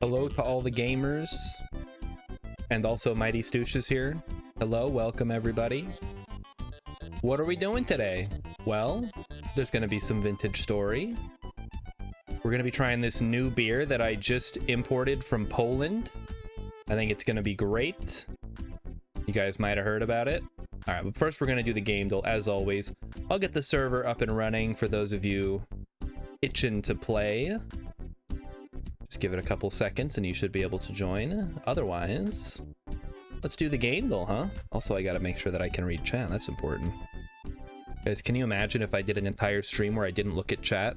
Hello to all the gamers. And also Mighty Stoosh is here. Hello, welcome everybody. What are we doing today? Well, there's gonna be some vintage story. We're gonna be trying this new beer that I just imported from Poland. I think it's gonna be great. You guys might have heard about it. All right, but first we're gonna do the game deal as always. I'll get the server up and running for those of you itching to play. Just give it a couple seconds and you should be able to join. Otherwise, let's do the game deal, huh? Also, I gotta make sure that I can read chat. That's important. Guys, can you imagine if I did an entire stream where I didn't look at chat?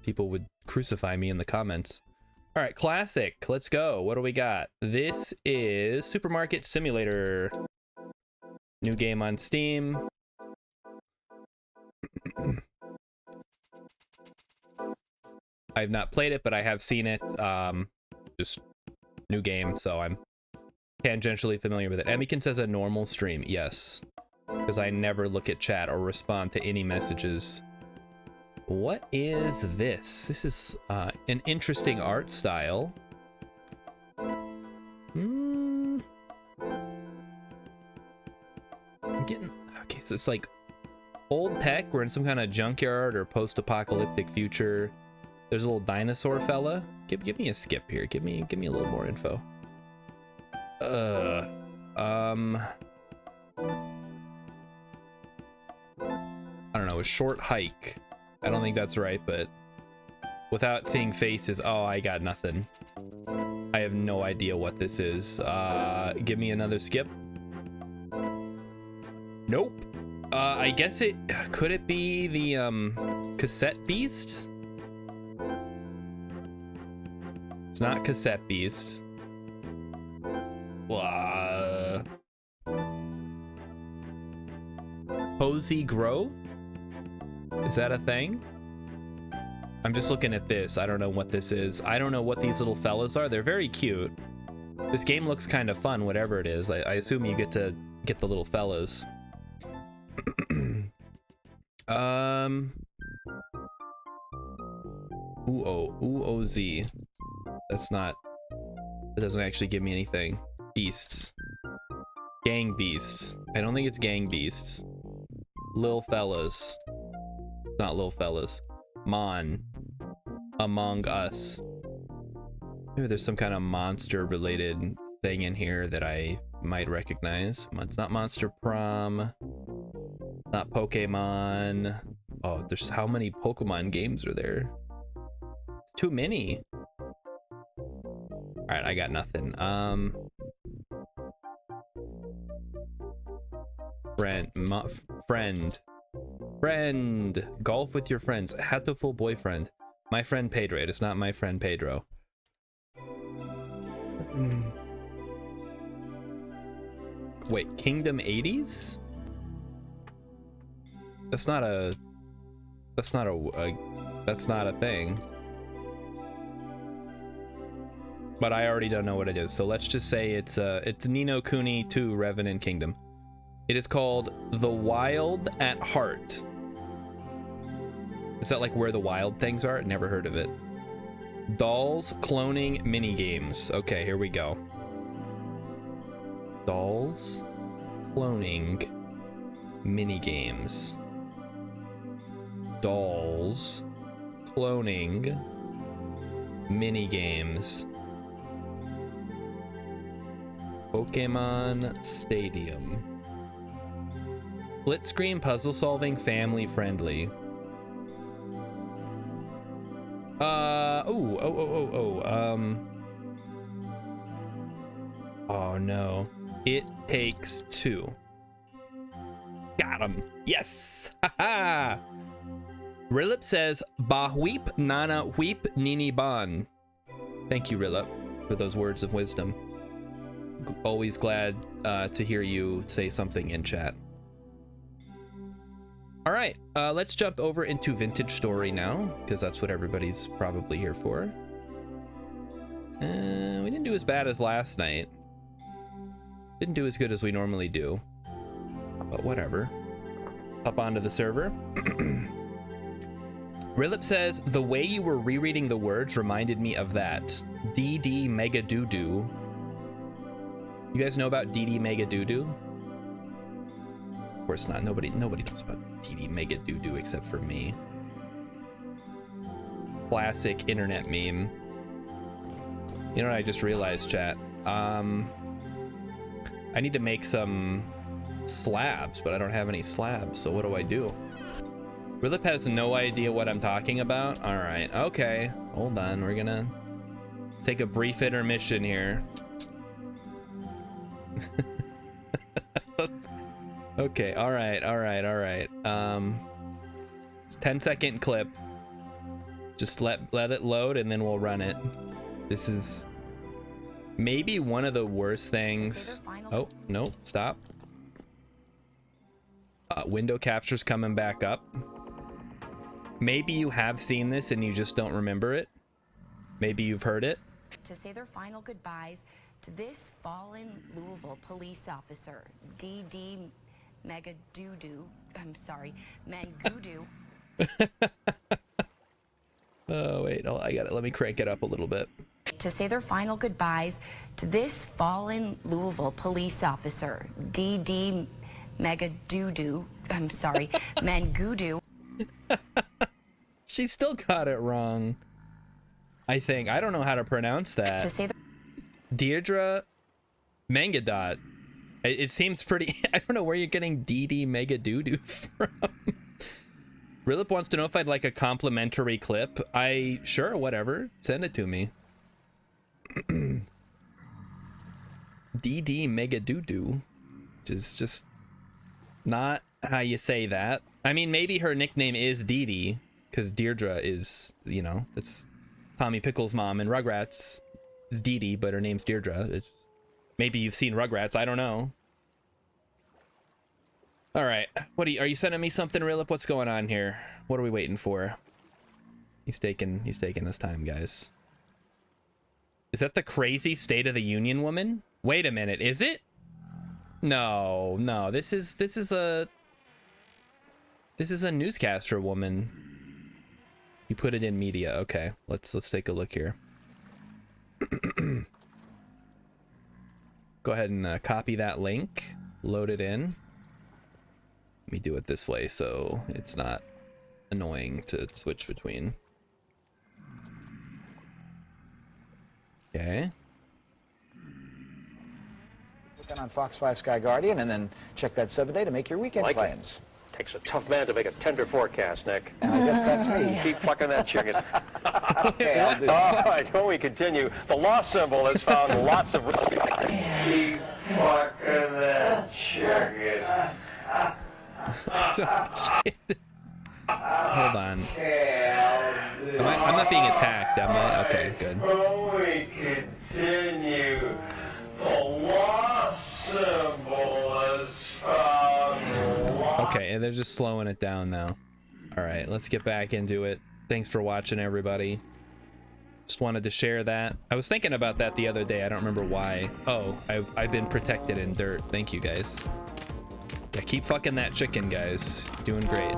People would crucify me in the comments. All right, classic. Let's go. What do we got? This is Supermarket Simulator. New game on Steam. I have not played it, but I have seen it. Just new game, so I'm tangentially familiar with it. Emikin says a normal stream. Yes, because I never look at chat or respond to any messages. What is this? This is an interesting art style. I'm getting... Okay, so it's like old tech. We're in some kind of junkyard or post-apocalyptic future. There's a little dinosaur fella. Give me a skip here. Give me a little more info. I don't know, a short hike. I don't think that's right, but without seeing faces, oh, I got nothing. I have no idea what this is. Give me another skip. Nope. I guess could it be the Cassette Beast? It's not Cassette Beast. Posy Grove? Is that a thing? I'm just looking at this. I don't know what this is. I don't know what these little fellas are. They're very cute. This game looks kind of fun, whatever it is. I assume you get to get the little fellas. Ooh-oh-z. That's not... It doesn't actually give me anything. Beasts. Gang Beasts. I don't think it's Gang Beasts. Lil Fellas. Not Lil Fellas. Mon. Among Us. Maybe there's some kind of monster related thing in here that I might recognize. It's not Monster Prom. Not Pokemon. Oh, there's how many Pokemon games are there? It's too many. All right, I got nothing. Friend. Golf with your friends. Hatoful boyfriend. My friend Pedro. It is not my friend Pedro. Wait, Kingdom 80s? That's not a thing. But I already don't know what it is, so let's just say it's Ni no Kuni 2 Revenant Kingdom. It is called The Wild at Heart. Is that like where the wild things are? Never heard of it. Dolls cloning mini games. Okay, here we go. Dolls cloning mini games. Dolls cloning mini games. Pokemon Stadium. Split screen puzzle solving, family friendly. Oh no. It Takes Two. Got him. Yes. Haha. Rilip says, Ba Weep Nana Weep Nini Ban. Thank you, Rilip, for those words of wisdom. Always glad to hear you say something in chat. All right, let's jump over into Vintage Story now, because that's what everybody's probably here for. We didn't do as bad as last night. Didn't do as good as we normally do, but whatever. Hop onto the server. Rilip says, the way you were rereading the words reminded me of that. DD Mega Doo Doo. You guys know about DD Mega Doo Doo? Of course not. Nobody knows about DD Mega Doo Doo except for me. Classic internet meme. You know what I just realized, chat? I need to make some slabs, but I don't have any slabs, so what do I do? Rilip has no idea what I'm talking about? Alright, okay. Hold on, we're gonna take a brief intermission here. Okay, alright. It's 10-second clip. Just let it load and then we'll run it. This is maybe one of the worst things. Oh, no, stop. Window capture's coming back up. Maybe you have seen this and you just don't remember it. Maybe you've heard it. To say their final goodbyes to this fallen Louisville police officer, DD Mangudu. Oh, wait, I got it. Let me crank it up a little bit. To say their final goodbyes to this fallen Louisville police officer, DD Mangudu. She still got it wrong. I think. I don't know how to pronounce that. To say Deirdre Mangadot. It seems pretty... I don't know where you're getting DD Megadoodoo from. Rilip wants to know if I'd like a complimentary clip. Sure, whatever. Send it to me. DD Megadoodoo. Is just not how you say that. I mean, maybe her nickname is Dee Dee, because Deirdre is, you know, it's Tommy Pickles' mom, and Rugrats is Dee Dee, but her name's Deirdre. Maybe you've seen Rugrats, I don't know. All right, are you sending me something, Rilip? What's going on here? What are we waiting for? He's taking his time, guys. Is that the crazy State of the Union woman? Wait a minute, is it? No, this is a newscaster woman. You put it in media. Okay, let's take a look here. Go ahead and copy that link, load it in. Let me do it this way so it's not annoying to switch between. Okay. Look on Fox 5 Sky Guardian and then check that 7-day to make your weekend plans. Takes a tough man to make a tender forecast, Nick. And I guess that's me. Keep fucking that chicken. Okay, I'll do. All right, when we continue, the lost symbol has found lots of... Keep fucking that chicken. Hold on. I'm not being attacked, am I? Okay, good. When we continue, the lost symbol has found... Okay, and they're just slowing it down now. All right, let's get back into it. Thanks for watching, everybody. Just wanted to share that. I was thinking about that the other day. I don't remember why. Oh, I've been protected in dirt. Thank you, guys. Yeah, keep fucking that chicken, guys. Doing great.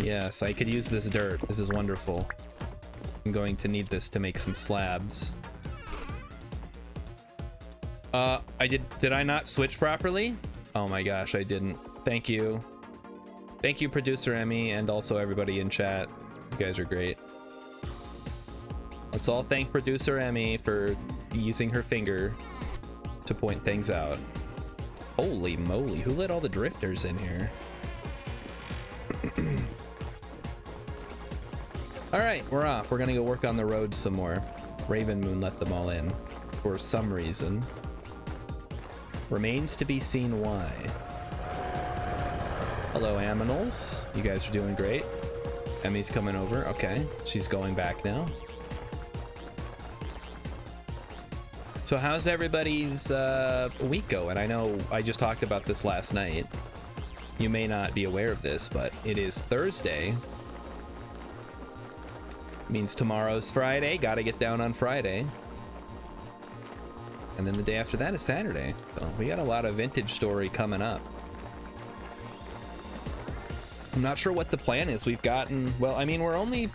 Yes, I could use this dirt. This is wonderful. I'm going to need this to make some slabs. Did I not switch properly? Oh my gosh, I didn't. Thank you. Thank you, Producer Emmy, and also everybody in chat. You guys are great. Let's all thank Producer Emmy for using her finger to point things out. Holy moly, who let all the drifters in here? All right, we're off. We're gonna go work on the road some more. Raven Moon let them all in for some reason. Remains to be seen why. Hello, Aminals. You guys are doing great. Emmy's coming over. Okay, she's going back now. So how's everybody's week going? I know I just talked about this last night. You may not be aware of this, but it is Thursday. Means tomorrow's Friday. Gotta get down on Friday. And then the day after that is Saturday. So we got a lot of vintage story coming up. I'm not sure what the plan is. We've gotten, well, I mean, we're only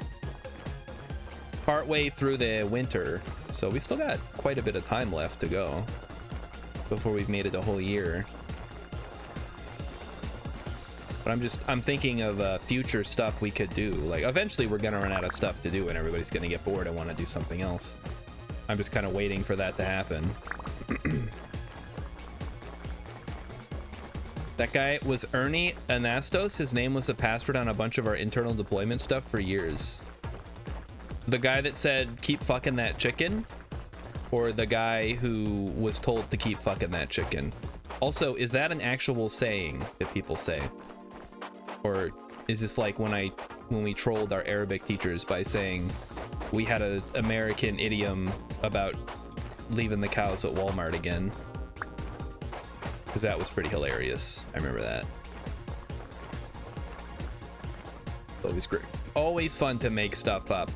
partway through the winter, so we still got quite a bit of time left to go before we've made it a whole year. But I'm thinking of future stuff we could do. Like, eventually we're gonna run out of stuff to do and everybody's gonna get bored and want to do something else. I'm just kind of waiting for that to happen. That guy was Ernie Anastos. His name was the password on a bunch of our internal deployment stuff for years. The guy that said, keep fucking that chicken? Or the guy who was told to keep fucking that chicken? Also, is that an actual saying that people say? Or is this like when we trolled our Arabic teachers by saying we had an American idiom about leaving the cows at Walmart again? Because that was pretty hilarious. I remember that. Always great. Always fun to make stuff up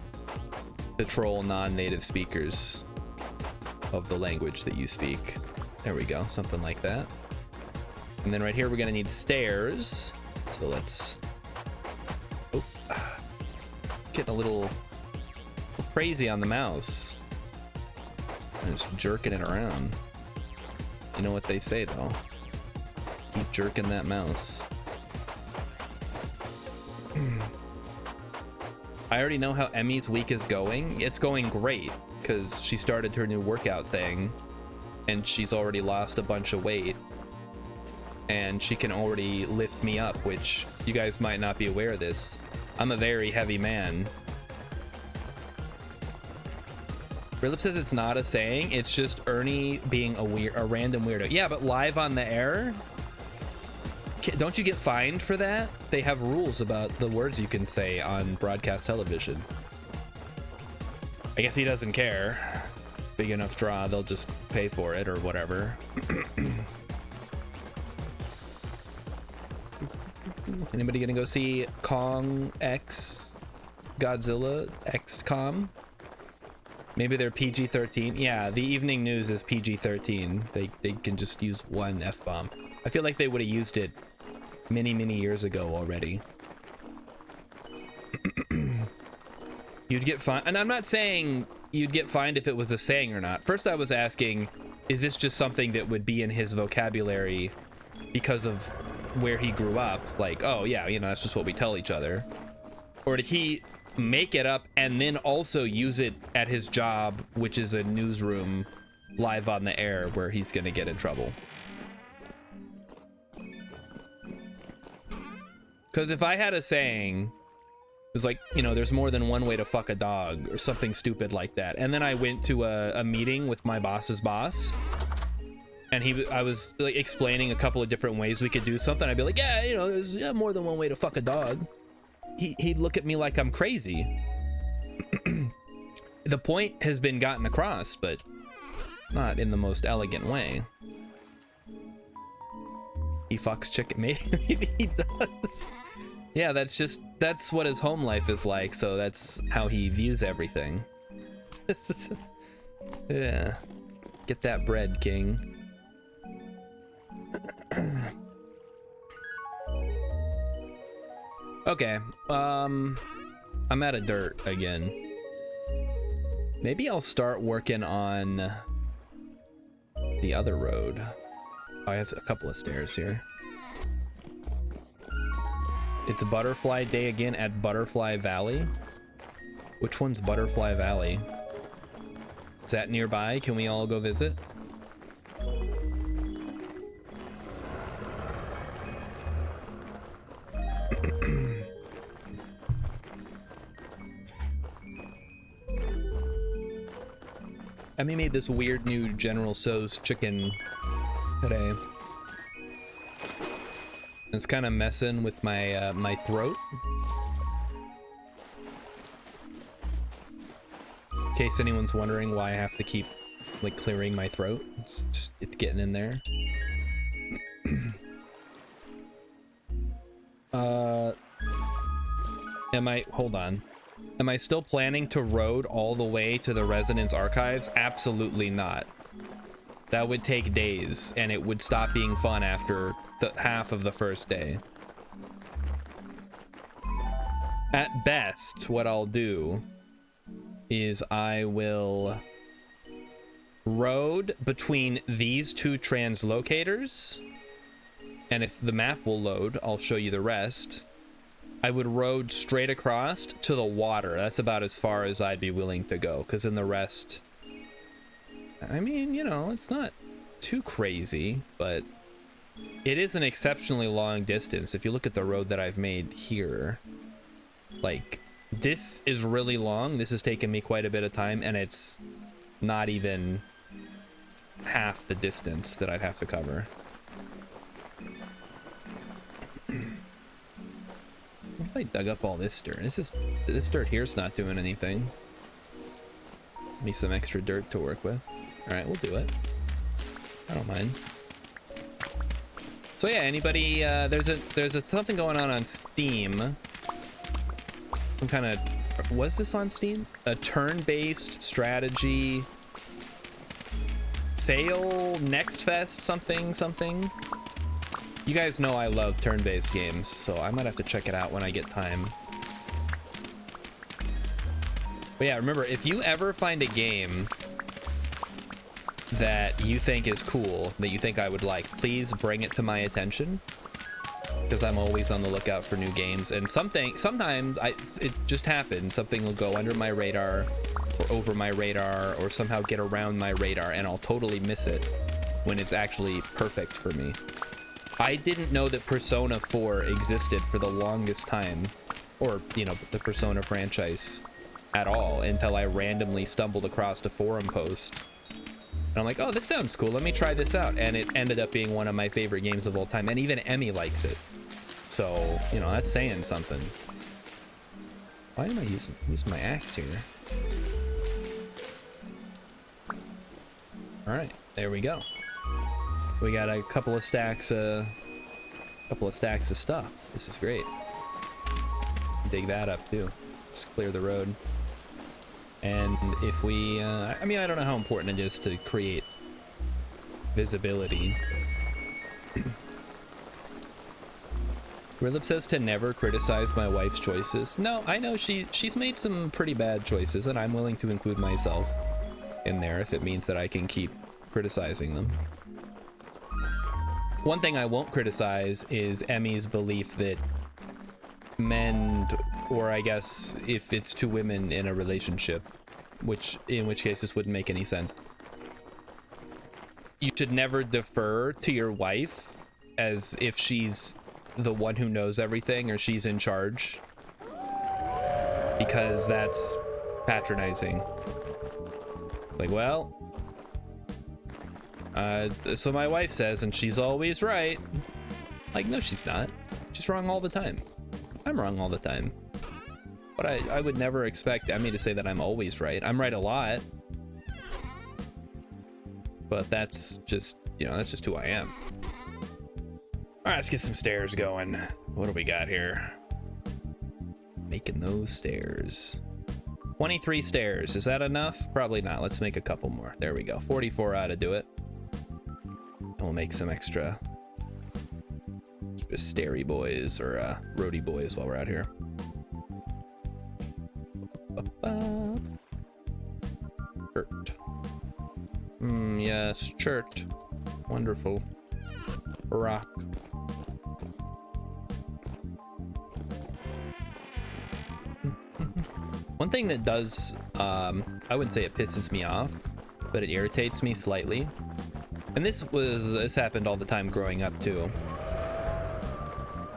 to troll non-native speakers of the language that you speak. There we go, something like that. And then right here we're gonna need stairs. So let's... Oh. Getting a little crazy on the mouse. I'm just jerking it around. You know what they say though. Keep jerking that mouse. I already know how Emmy's week is going. It's going great because she started her new workout thing and she's already lost a bunch of weight and she can already lift me up, which you guys might not be aware of this. I'm a very heavy man. Philip says it's not a saying, it's just Ernie being a random weirdo. Yeah, but live on the air? Don't you get fined for that? They have rules about the words you can say on broadcast television. I guess he doesn't care. Big enough draw, they'll just pay for it or whatever. Anybody gonna go see Kong X Godzilla XCOM? Maybe they're PG-13. Yeah, the evening news is PG-13. They can just use one F-bomb. I feel like they would have used it many years ago already. You'd get fined, and I'm not saying you'd get fined if it was a saying or not. First I was asking, is this just something that would be in his vocabulary because of where he grew up? Like, oh yeah, you know, that's just what we tell each other. Or did he make it up and then also use it at his job, which is a newsroom live on the air where he's gonna get in trouble? Because if I had a saying, it was like, you know, there's more than one way to fuck a dog or something stupid like that, and then I went to a meeting with my boss's boss and I was like explaining a couple of different ways we could do something, I'd be like, yeah, you know, there's more than one way to fuck a dog. He'd look at me like I'm crazy. The point has been gotten across, but not in the most elegant way. He fucks chicken. Maybe he does. Yeah, that's what his home life is like, so that's how he views everything. Yeah. Get that bread, King. Okay, I'm out of dirt again. Maybe I'll start working on the other road. Oh, I have a couple of stairs here. It's Butterfly Day again at Butterfly Valley. Which one's Butterfly Valley? Is that nearby? Can we all go visit? Emmy made this weird new General Tso's chicken today. It's kind of messing with my my throat. In case anyone's wondering why I have to keep like clearing my throat, it's getting in there. Hold on. Am I still planning to road all the way to the Resonance Archives? Absolutely not. That would take days, and it would stop being fun after the half of the first day. At best, what I'll do is I will road between these two translocators, and if the map will load, I'll show you the rest. I would road straight across to the water. That's about as far as I'd be willing to go, because in the rest, I mean, you know, it's not too crazy, but it is an exceptionally long distance. If you look at the road that I've made here, like, this is really long. This has taken me quite a bit of time, and it's not even half the distance that I'd have to cover. What if I dug up all this dirt? This dirt here's not doing anything. Need some extra dirt to work with. All right, we'll do it. I don't mind. So yeah, anybody? There's a something going on Steam. Some kind of, was this on Steam? A turn-based strategy sale, Next Fest, something. You guys know I love turn-based games, so I might have to check it out when I get time. But yeah, remember, if you ever find a game that you think is cool, that you think I would like, please bring it to my attention, because I'm always on the lookout for new games. And sometimes it just happens. Something will go under my radar or over my radar or somehow get around my radar, and I'll totally miss it when it's actually perfect for me. I didn't know that Persona 4 existed for the longest time, or, you know, the Persona franchise at all, until I randomly stumbled across a forum post. And I'm like, oh, this sounds cool. Let me try this out. And it ended up being one of my favorite games of all time. And even Emmy likes it. So, you know, that's saying something. Why am I using my axe here? All right, there we go. We got a couple of stacks of stuff. This is great. Dig that up too. Just clear the road. And if we, I mean, I don't know how important it is to create visibility. Rilip says to never criticize my wife's choices. No, I know she's made some pretty bad choices, and I'm willing to include myself in there if it means that I can keep criticizing them. One thing I won't criticize is Emmy's belief that men, or I guess if it's two women in a relationship, in which case this wouldn't make any sense, you should never defer to your wife as if she's the one who knows everything or she's in charge, because that's patronizing. Like, well, so my wife says, and she's always right. Like, no, she's not. She's wrong all the time. I'm wrong all the time. But I would never expect Emmy to say that I'm always right. I'm right a lot. But that's just, you know, that's just who I am. All right, let's get some stairs going. What do we got here? Making those stairs. 23 stairs. Is that enough? Probably not. Let's make a couple more. There we go. 44 ought to do it. We'll make some extra stairy boys or roadie boys while we're out here. Chert. Yes, chert. Wonderful. Rock. One thing that does, I wouldn't say it pisses me off, but it irritates me slightly. And this happened all the time growing up too.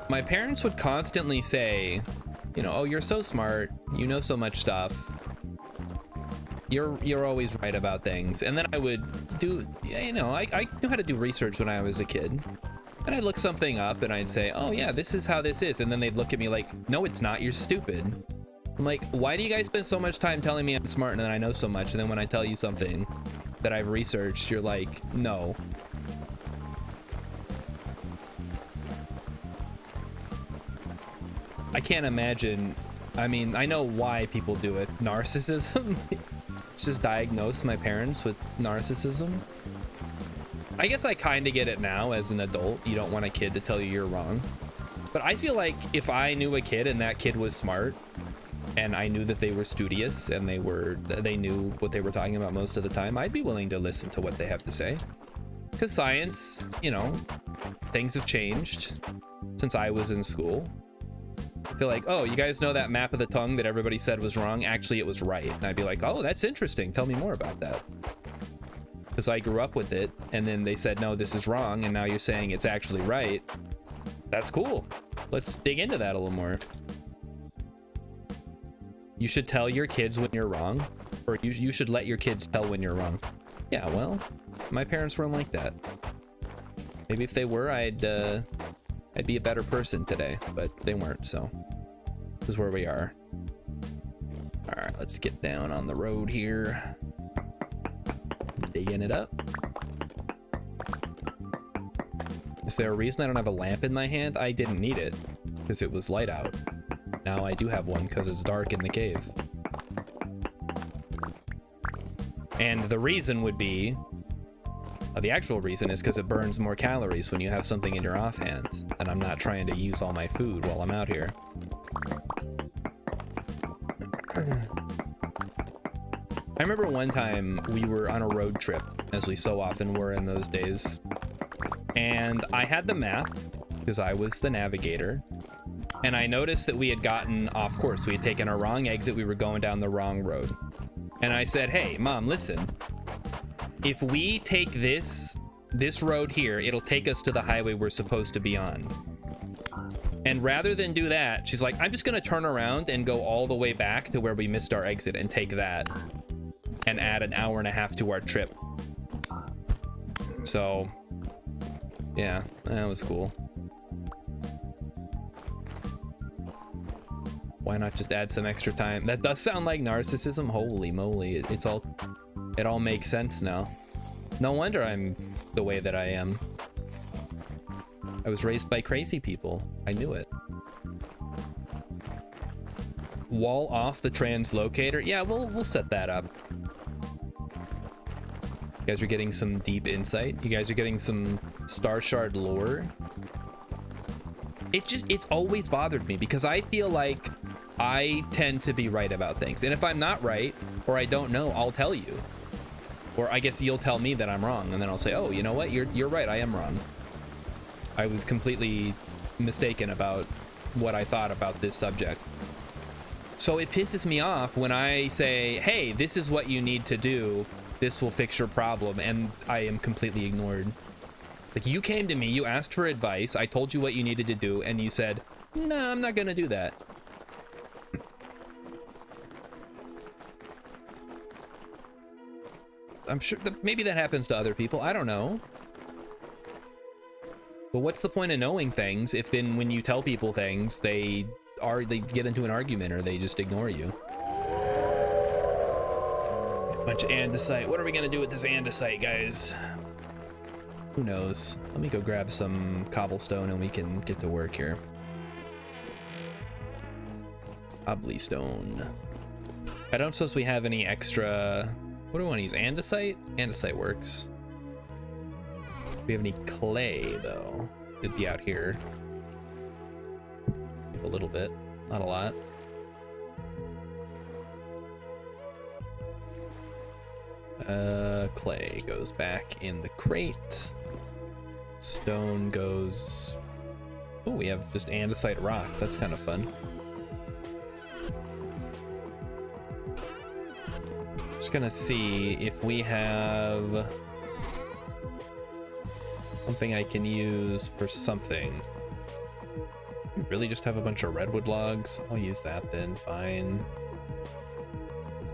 My parents would constantly say, you know, oh, you're so smart, you know so much stuff, you're always right about things. And then I would do, you know, I knew how to do research when I was a kid, and I'd look something up and I'd say, oh yeah, this is how this is, and then they'd look at me like, no, it's not, you're stupid. I'm like, why do you guys spend so much time telling me I'm smart and that I know so much, and then when I tell you something that I've researched, you're like, no. I can't imagine. I mean, I know why people do it. Narcissism. It's just diagnosed my parents with narcissism. I guess I kind of get it now as an adult. You don't want a kid to tell you you're wrong. But I feel like if I knew a kid and that kid was smart, and I knew that they were studious and they knew what they were talking about most of the time, I'd be willing to listen to what they have to say. Because science, you know, things have changed since I was in school. I feel like, oh, you guys know that map of the tongue that everybody said was wrong? Actually, it was right. And I'd be like, oh, that's interesting. Tell me more about that. Because I grew up with it, and then they said, no, this is wrong, and now you're saying it's actually right. That's cool. Let's dig into that a little more. You should tell your kids when you're wrong, or you should let your kids tell when you're wrong. Yeah, well, my parents weren't like that. Maybe if they were, I'd be a better person today, but they weren't, so this is where we are. All right, let's get down on the road here. Digging it up. Is there a reason I don't have a lamp in my hand? I didn't need it because it was light out. Now I do have one because it's dark in the cave. And the reason would be, the actual reason is because it burns more calories when you have something in your offhand, and I'm not trying to use all my food while I'm out here. I remember one time we were on a road trip, as we so often were in those days, and I had the map because I was the navigator, and I noticed that we had gotten off course. We had taken our wrong exit. We were going down the wrong road. And I said, hey, Mom, listen, if we take this road here, it'll take us to the highway we're supposed to be on. And rather than do that, she's like, I'm just going to turn around and go all the way back to where we missed our exit and take that and add an hour and a half to our trip. So, yeah, that was cool. Why not just add some extra time? That does sound like narcissism. Holy moly, it all makes sense now. No wonder I'm the way that I am. I was raised by crazy people. I knew it. Wall off the translocator. Yeah, we'll set that up. You guys are getting some deep insight. You guys are getting some Star Shard lore. It's always bothered me because I feel like I tend to be right about things. And if I'm not right, or I don't know, I'll tell you. Or I guess you'll tell me that I'm wrong, and then I'll say, oh, you know what? You're right, I am wrong. I was completely mistaken about what I thought about this subject. So it pisses me off when I say, hey, this is what you need to do. This will fix your problem, and I am completely ignored. Like, you came to me, you asked for advice, I told you what you needed to do, and you said, no, I'm not gonna do that. I'm sure that maybe that happens to other people. I don't know. But what's the point of knowing things if then when you tell people things, they get into an argument or they just ignore you? A bunch of andesite. What are we gonna do with this andesite, guys? Who knows? Let me go grab some cobblestone and we can get to work here. Cobblestone. I don't suppose we have any extra. What do we want to use? Andesite? Andesite works. Do we have any clay, though? It'd be out here. We have a little bit, not a lot. Clay goes back in the crate. Stone goes... Oh, we have just andesite rock. That's kind of fun. Just gonna see if we have something I can use for something. We really just have a bunch of redwood logs. I'll use that then, fine.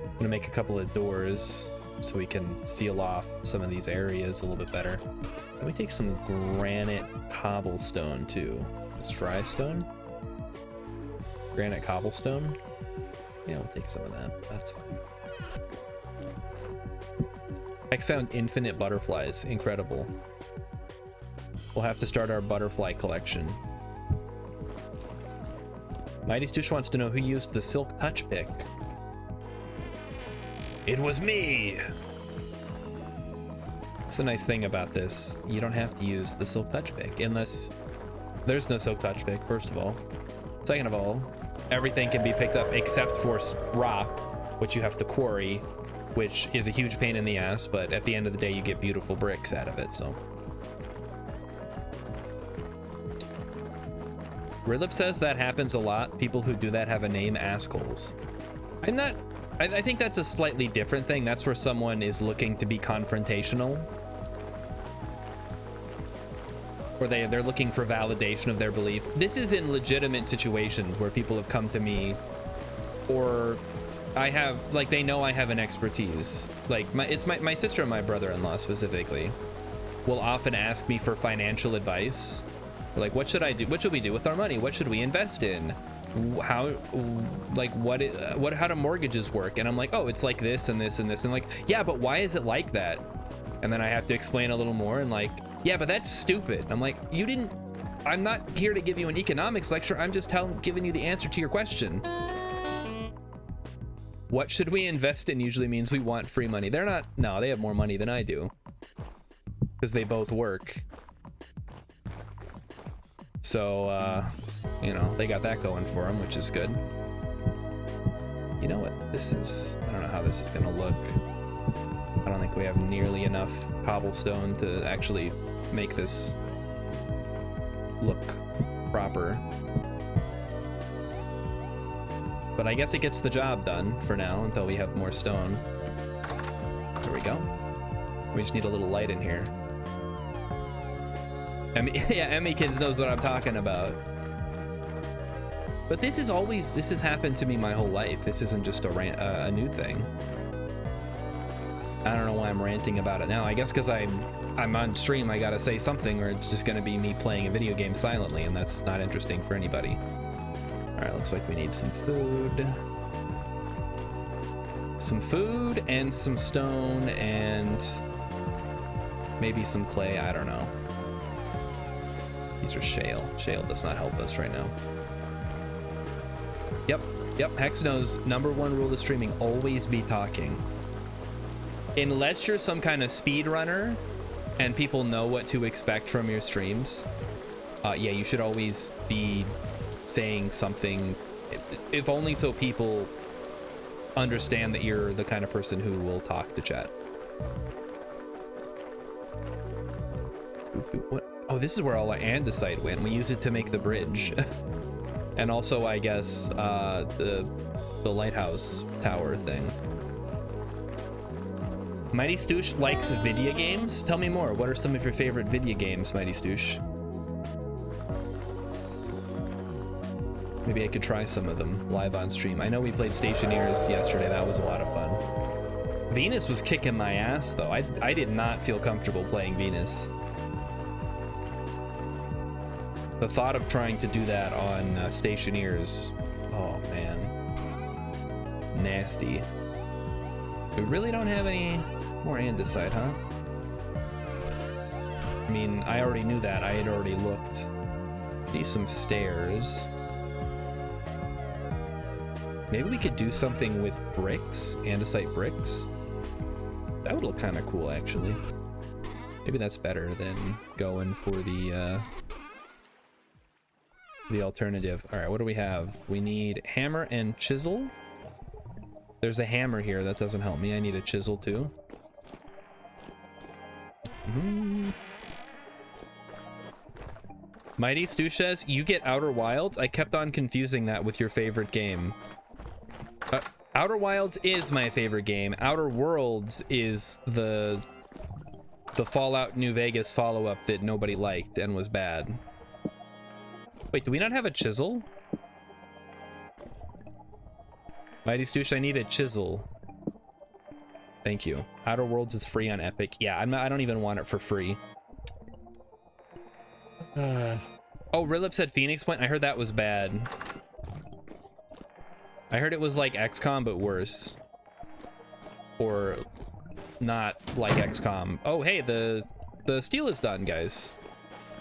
I'm gonna make a couple of doors so we can seal off some of these areas a little bit better. Let me take some granite cobblestone too. It's dry stone? Granite cobblestone? Yeah, I'll take some of that. That's fine. X found infinite butterflies. Incredible. We'll have to start our butterfly collection. Mighty Stoosh wants to know who used the silk touch pick. It was me! That's the nice thing about this. You don't have to use the silk touch pick unless There's no silk touch pick, first of all. Second of all, everything can be picked up except for rock, which you have to quarry, which is a huge pain in the ass, but at the end of the day, you get beautiful bricks out of it, so. Ridlip says that happens a lot. People who do that have a name, assholes. I think that's a slightly different thing. That's where someone is looking to be confrontational. Or they're looking for validation of their belief. This is in legitimate situations where people have come to me, or I have, like, they know I have an expertise. Like, my sister and my brother-in-law specifically will often ask me for financial advice. Like, what should I do? What should we do with our money? What should we invest in? How, like, how do mortgages work? And I'm like, oh, it's like this and this and this. And like, yeah, but why is it like that? And then I have to explain a little more and like, yeah, but that's stupid. And I'm like, I'm not here to give you an economics lecture. I'm just giving you the answer to your question. What should we invest in usually means we want free money. No, they have more money than I do because they both work. So, you know, they got that going for them, which is good. You know what this is? I don't know how this is gonna look. I don't think we have nearly enough cobblestone to actually make this look proper. But I guess it gets the job done for now until we have more stone. There we go. We just need a little light in here. Yeah, Emmykins knows what I'm talking about. But this has happened to me my whole life. This isn't just a new thing. I don't know why I'm ranting about it now. I guess because I'm on stream, I gotta say something, or it's just gonna be me playing a video game silently, and that's not interesting for anybody. All right, looks like we need some food. Some food and some stone and maybe some clay, I don't know. These are shale. Shale does not help us right now. Yep, Hex knows #1 rule of streaming, always be talking. Unless you're some kind of speedrunner and people know what to expect from your streams, yeah, you should always be saying something, if only so people understand that you're the kind of person who will talk to chat. What? Oh, this is where all our andesite went. We use it to make the bridge. And also, I guess, the lighthouse tower thing. Mighty Stoosh likes video games? Tell me more. What are some of your favorite video games, Mighty Stoosh? Maybe I could try some of them live on stream. I know we played Stationeers yesterday. That was a lot of fun. Venus was kicking my ass, though. I did not feel comfortable playing Venus. The thought of trying to do that on Stationeers, oh man, nasty. We really don't have any more andesite, huh? I mean, I already knew that. I had already looked. Need some stairs. Maybe we could do something with bricks, andesite bricks. That would look kind of cool, actually. Maybe that's better than going for the alternative. All right, what do we have? We need hammer and chisel. There's a hammer here. That doesn't help me. I need a chisel too. Mighty Stu says, you get Outer Wilds? I kept on confusing that with your favorite game. Outer Wilds is my favorite game. Outer Worlds is the Fallout New Vegas follow-up that nobody liked and was bad. Wait, do we not have a chisel? Mighty Stoosh, I need a chisel. Thank you. Outer Worlds is free on Epic. Yeah, I don't even want it for free. Oh, Rilip said Phoenix Point. I heard that was bad. I heard it was like XCOM, but worse. Or not like XCOM. Oh, hey, the steel is done, guys.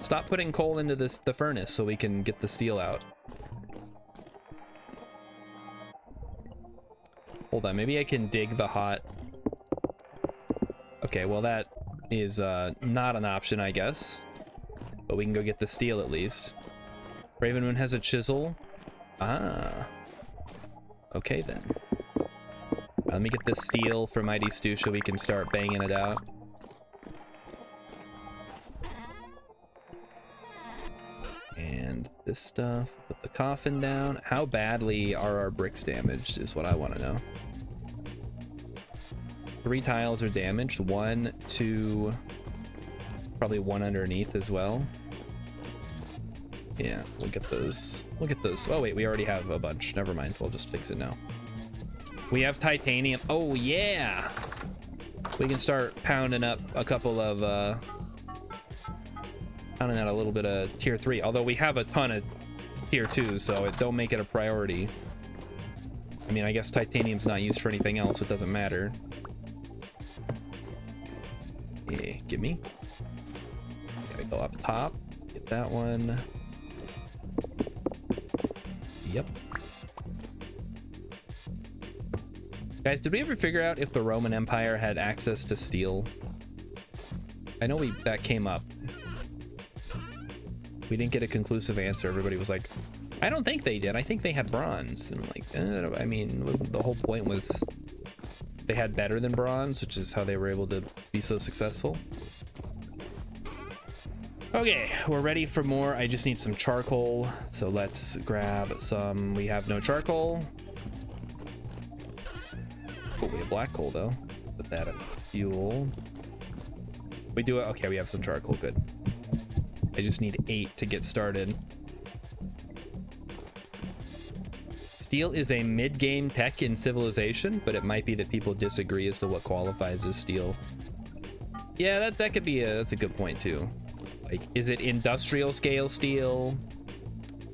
Stop putting coal into the furnace so we can get the steel out. Hold on, maybe I can dig the hot. Okay, well that is not an option, I guess. But we can go get the steel at least. Raven Moon has a chisel. Ah. Okay then. Let me get this steel for Mighty Stu so we can start banging it out. And this stuff. Put the coffin down. How badly are our bricks damaged is what I want to know. 3 tiles are damaged. 1, 2, probably 1 underneath as well. Yeah, we'll get those. We'll get those. Oh wait, we already have a bunch. Never mind. We'll just fix it now. We have titanium. Oh yeah. We can start pounding up a couple of pounding out a little bit of tier 3. Although we have a ton of tier 2, so it don't make it a priority. I mean, I guess titanium's not used for anything else, so it doesn't matter. Yeah, give me. Gotta go up top. Get that one. Yep. Guys, did we ever figure out if the Roman Empire had access to steel? I know that came up. We didn't get a conclusive answer. Everybody was like, I don't think they did. I think they had bronze. And I'm like, I mean, the whole point was they had better than bronze, which is how they were able to be so successful. Okay, we're ready for more. I just need some charcoal. So let's grab some. We have no charcoal. Oh, we have black coal though. Put that in fuel. We do it. Okay, we have some charcoal. Good. I just need 8 to get started. Steel is a mid-game tech in Civilization, but it might be that people disagree as to what qualifies as steel. Yeah, that could be that's a good point too. Like, is it industrial scale steel?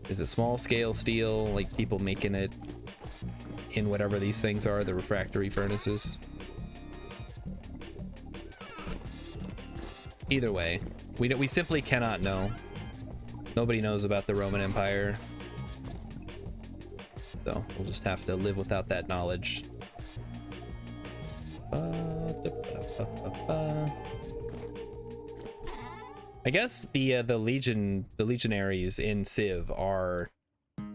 Is it small scale steel? Like people making it in whatever these things are, the refractory furnaces. Either way, we simply cannot know. Nobody knows about the Roman Empire. So we'll just have to live without that knowledge. I guess the legionaries in Civ are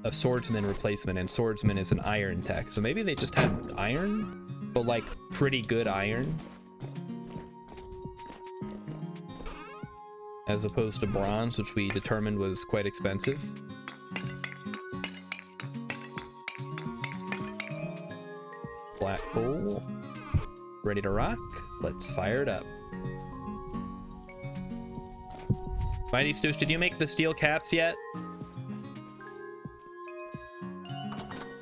a swordsman replacement, and swordsman is an iron tech. So maybe they just had iron, but like pretty good iron, as opposed to bronze, which we determined was quite expensive. Black coal, ready to rock. Let's fire it up. Mighty Stoosh, did you make the steel caps yet?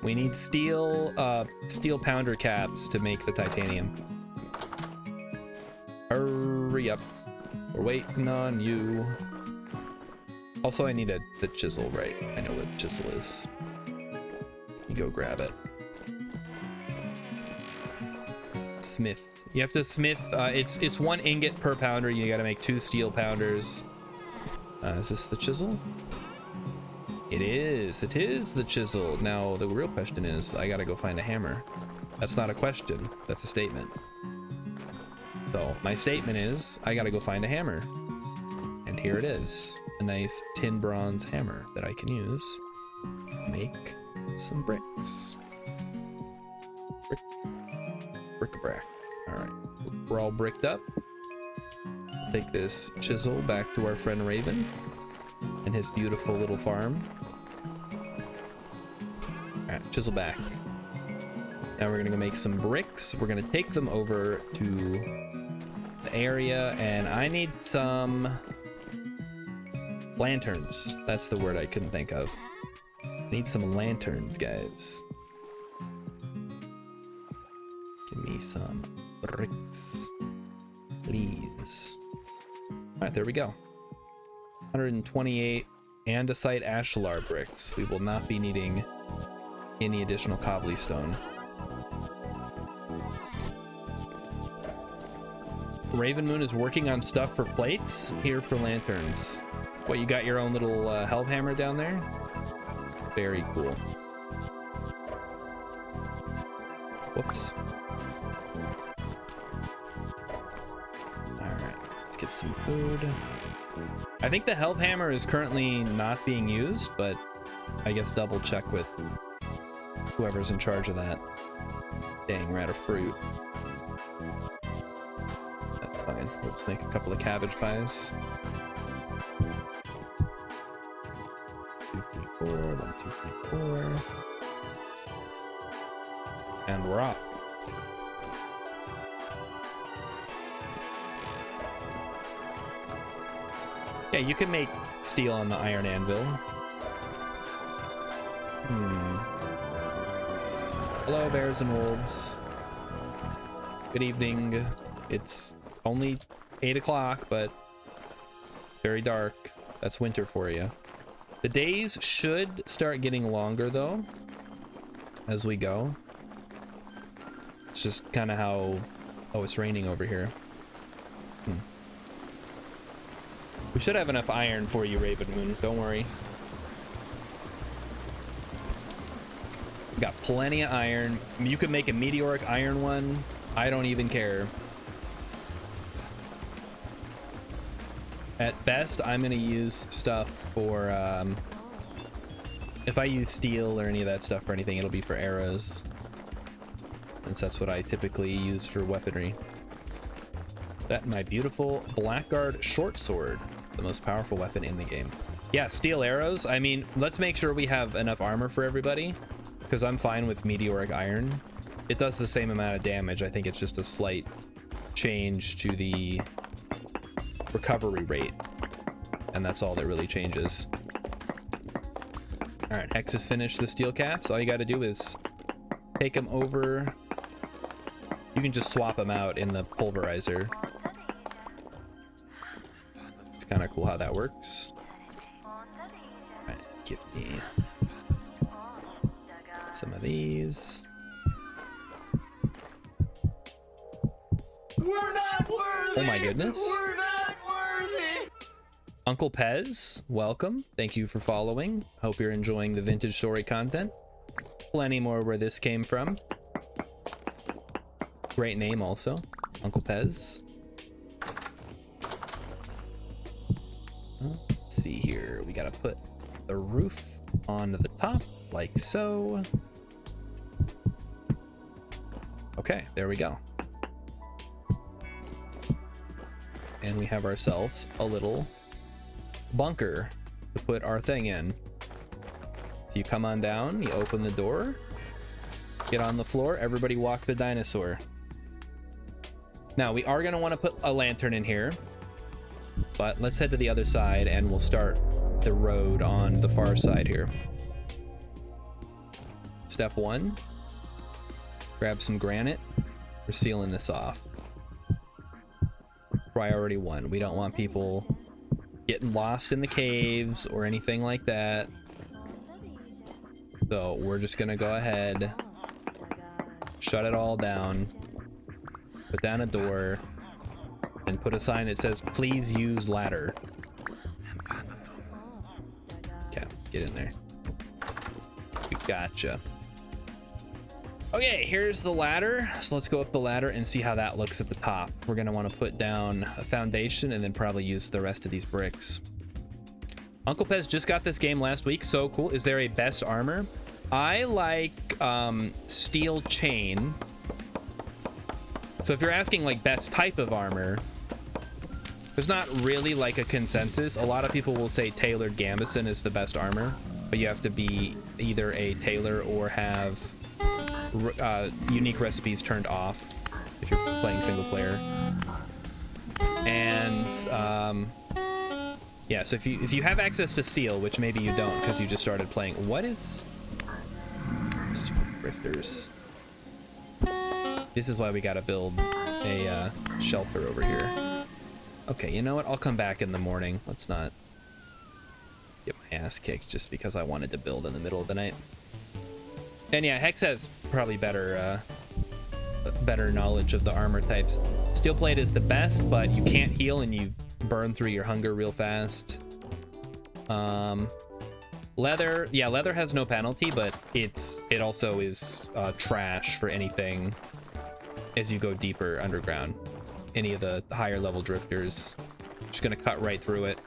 We need steel pounder caps to make the titanium. Hurry up. We're waiting on you. Also, I need the chisel, right? I know what the chisel is. Let me go grab it. Smith. You have to smith. It's 1 ingot per pounder. You gotta make 2 steel pounders. Is this the chisel? It is. It is the chisel. Now, the real question is, I gotta go find a hammer. That's not a question. That's a statement. So, my statement is, I gotta go find a hammer. And here it is. A nice tin bronze hammer that I can use to make some bricks. Bric-a-brac. Alright. We're all bricked up. Take this chisel back to our friend Raven and his beautiful little farm. Alright, chisel back. Now we're gonna go make some bricks. We're gonna take them over to the area, and I need some lanterns. That's the word I couldn't think of. I need some lanterns, guys. Give me some bricks, please. All right, there we go. 128 andesite ashlar bricks. We will not be needing any additional cobblestone. Raven Moon is working on stuff for plates. Here for lanterns. What, you got your own little hellhammer down there? Very cool. Whoops. All right, let's get some food. I think the health hammer is currently not being used, but I guess double check with whoever's in charge of that. Dang, we're out of fruit. That's fine. We'll just make a couple of cabbage pies. 2, 3, 4. 1, 2, 3, 4. And we're off. Yeah, you can make steel on the iron anvil. Hello, bears and wolves. Good evening. It's only 8 o'clock, but very dark. That's winter for you. The days should start getting longer, though, as we go. It's just kind of how... Oh, it's raining over here. We should have enough iron for you, Raven Moon. Don't worry. Got plenty of iron. You could make a meteoric iron one. I don't even care. At best, I'm gonna use stuff for, if I use steel or any of that stuff or anything, it'll be for arrows. Since that's what I typically use for weaponry. That my beautiful Blackguard short sword, the most powerful weapon in the game. Yeah, steel arrows. I mean, let's make sure we have enough armor for everybody, because I'm fine with meteoric iron. It does the same amount of damage. I think it's just a slight change to the recovery rate, and that's all that really changes. All right, Hex has finished the steel caps. All you got to do is take them over. You can just swap them out in the pulverizer. It's kind of cool how that works. All right, give me some of these. We're not worthy. Oh my goodness. We're not worthy. Uncle Pez, welcome. Thank you for following. Hope you're enjoying the vintage story content. Plenty more where this came from. Great name also, Uncle Pez. Let's see here. We gotta put the roof on the top like so. Okay, there we go. And we have ourselves a little bunker to put our thing in. So you come on down, you open the door, get on the floor, everybody walk the dinosaur. Now we are gonna want to put a lantern in here, but let's head to the other side and we'll start the road on the far side here. Step 1, grab some granite. We're sealing this off. Priority 1, we don't want people getting lost in the caves or anything like that. So we're just gonna go ahead, shut it all down, put down a door, and put a sign that says, please use ladder. Okay, get in there. We gotcha. Okay, here's the ladder. So let's go up the ladder and see how that looks at the top. We're gonna want to put down a foundation and then probably use the rest of these bricks. Uncle Pez just got this game last week. So cool. Is there a best armor? I like steel chain. So if you're asking like best type of armor, there's not really like a consensus. A lot of people will say tailored gambeson is the best armor, but you have to be either a tailor or have unique recipes turned off if you're playing single player. And yeah, so if you have access to steel, which maybe you don't because you just started playing. What is rifters? This is why we gotta build a shelter over here. Okay, you know what? I'll come back in the morning. Let's not get my ass kicked just because I wanted to build in the middle of the night. And yeah, Hex has probably better knowledge of the armor types. Steel plate is the best, but you can't heal and you burn through your hunger real fast. Leather, yeah, leather has no penalty, but it also is trash for anything as you go deeper underground. Any of the higher level drifters, just gonna cut right through it.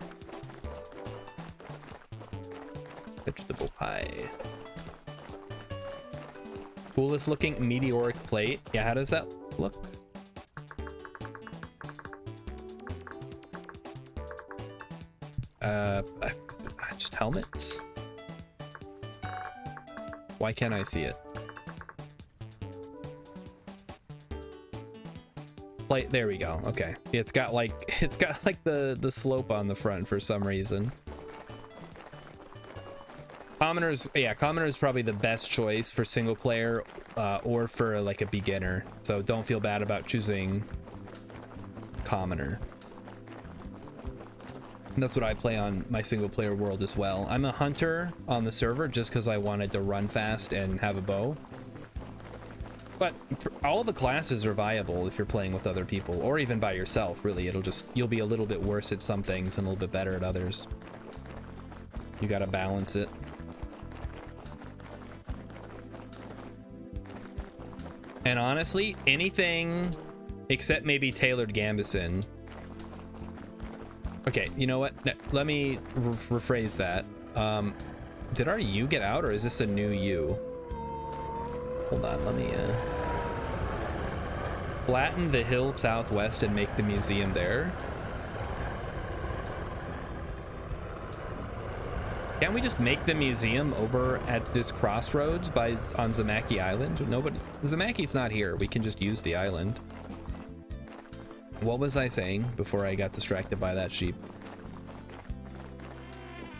Vegetable pie. Coolest looking meteoric plate. Yeah, how does that look? Just helmets? Why can't I see it? Plate, there we go. Okay. It's got like the slope on the front for some reason. Commoners, yeah, Commoner is probably the best choice for single player or for like a beginner. So don't feel bad about choosing Commoner. And that's what I play on my single player world as well. I'm a hunter on the server just because I wanted to run fast and have a bow. But all the classes are viable if you're playing with other people or even by yourself, really. You'll be a little bit worse at some things and a little bit better at others. You gotta balance it. And honestly, anything except maybe Tailored Gambison. Okay, you know what? Let me rephrase that. Did our U get out or is this a new U? Hold on, let me flatten the hill southwest and make the museum there. Can't we just make the museum over at this crossroads on Zamaki Island? Nobody, Zamaki's not here. We can just use the island. What was I saying before I got distracted by that sheep?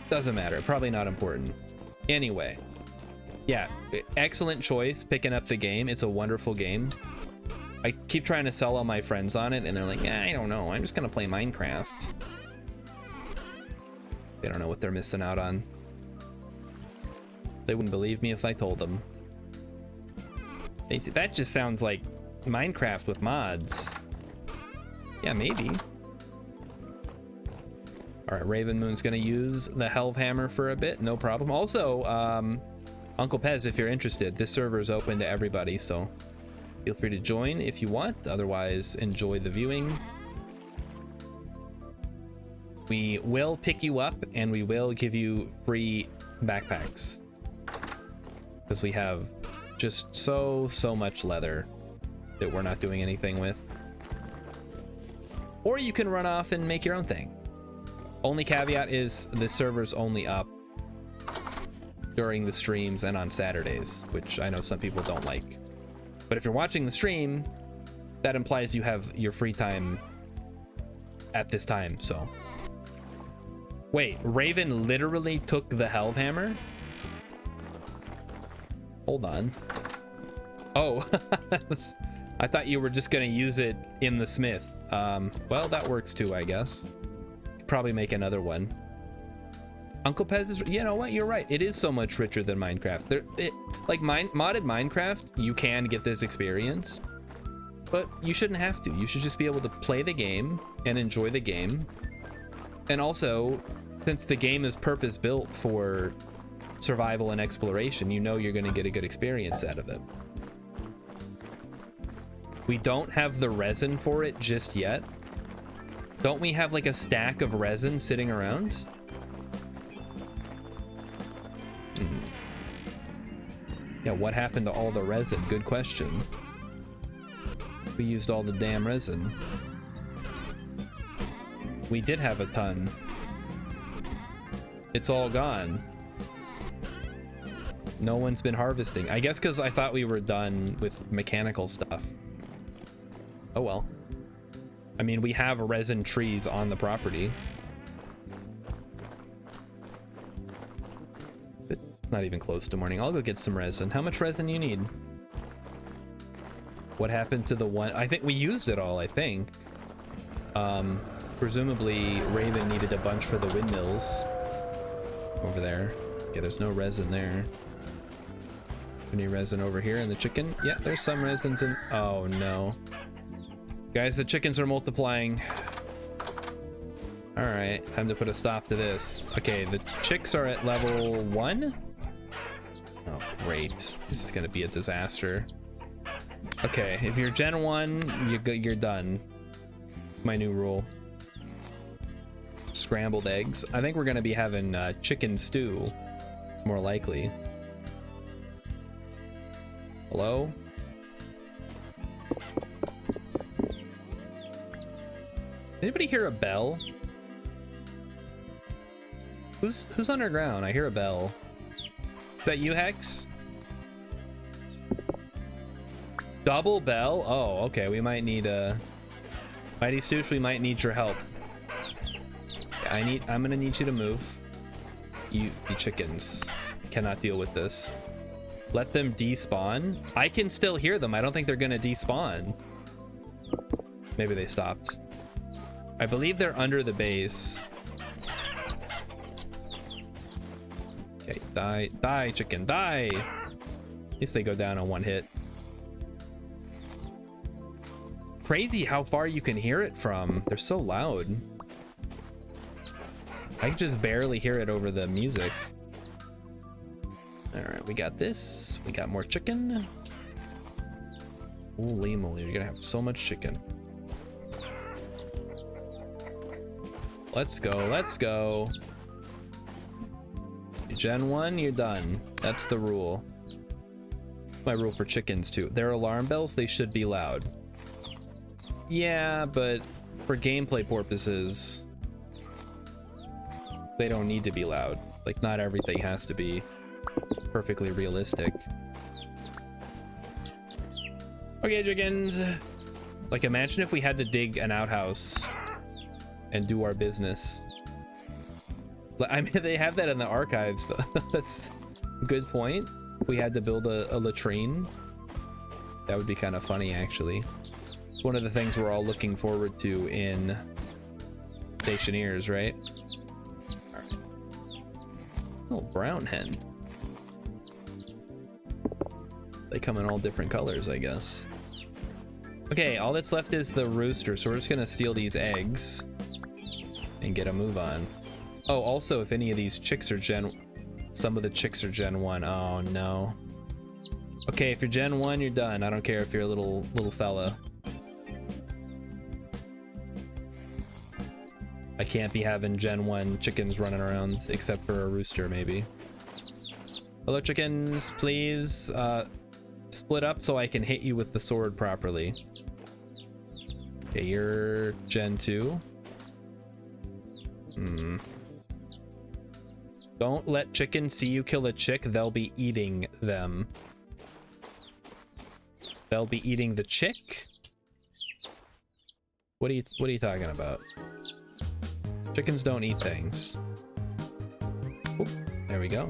Doesn't matter, probably not important. Anyway, yeah, excellent choice picking up the game. It's a wonderful game. I keep trying to sell all my friends on it and they're like, I don't know, I'm just gonna play Minecraft. They don't know what they're missing out on. They wouldn't believe me if I told them. That just sounds like Minecraft with mods. Yeah, maybe. All right, Raven Moon's gonna use the Helvhammer for a bit, no problem. Also, Uncle Pez, if you're interested, this server is open to everybody, so feel free to join if you want. Otherwise, enjoy the viewing. We will pick you up and we will give you free backpacks because we have just so much leather that we're not doing anything with. Or you can run off and make your own thing. Only caveat is the server's only up during the streams and on Saturdays, which I know some people don't like. But if you're watching the stream, that implies you have your free time at this time, so. Wait, Raven literally took the Helvhammer? Hold on. Oh, I thought you were just gonna use it in the smith. Well, that works too, I guess. Probably make another one. Uncle Pez is, you know what, you're right. It is so much richer than Minecraft. Modded Minecraft, you can get this experience, but you shouldn't have to. You should just be able to play the game and enjoy the game. And also, since the game is purpose built for survival and exploration, you know you're going to get a good experience out of it. We don't have the resin for it just yet. Don't we have like a stack of resin sitting around? Yeah, what happened to all the resin? Good question. We used all the damn resin. We did have a ton. It's all gone. No one's been harvesting. I guess because I thought we were done with mechanical stuff. Oh well. I mean, we have resin trees on the property. It's not even close to morning. I'll go get some resin. How much resin you need? What happened to the one? I think we used it all, I think. Presumably Raven needed a bunch for the windmills over there. Yeah, there's no resin there. Any resin over here in the chicken? Yeah, there's some resins in. Oh no. Guys, the chickens are multiplying. All right, time to put a stop to this. Okay, the chicks are at level 1. Oh, great. This is gonna be a disaster. Okay, if you're Gen 1, you're done. My new rule. Scrambled eggs. I think we're gonna be having chicken stew More likely. Hello? Anybody hear a bell? Who's underground? I hear a bell. Is that you, Hex? Double bell? Oh, okay. We might need Mighty Stoosh, we might need your help. Yeah, I'm gonna need you to move. You chickens cannot deal with this. Let them despawn. I can still hear them. I don't think they're gonna despawn. Maybe they stopped. I believe they're under the base. Okay, die, chicken, die. At least they go down on one hit. Crazy how far you can hear it from. They're so loud. I can just barely hear it over the music. All right, we got this. We got more chicken. Holy moly, you're gonna have so much chicken. Let's go, let's go. Gen 1, you're done. That's the rule. My rule for chickens too. Their alarm bells, they should be loud. Yeah, but for gameplay purposes, they don't need to be loud. Like, not everything has to be perfectly realistic. Okay, chickens. Like, imagine if we had to dig an outhouse and do our business. I mean, they have that in the archives, though. That's a good point. If we had to build a latrine, that would be kind of funny, actually. One of the things we're all looking forward to in Stationeers, right? All right. Oh, brown hen. They come in all different colors, I guess. Okay, all that's left is the rooster, so we're just gonna steal these eggs and get a move on. Oh, also, if any of these chicks are some of the chicks are Gen 1. Oh, no. Okay, if you're Gen 1, you're done. I don't care if you're a little fella. I can't be having Gen 1 chickens running around, except for a rooster, maybe. Hello, chickens, please split up so I can hit you with the sword properly. Okay, you're Gen 2. Don't let chickens see you kill a chick. They'll be eating them. They'll be eating the chick? What are you talking about? Chickens don't eat things. Oop, there we go.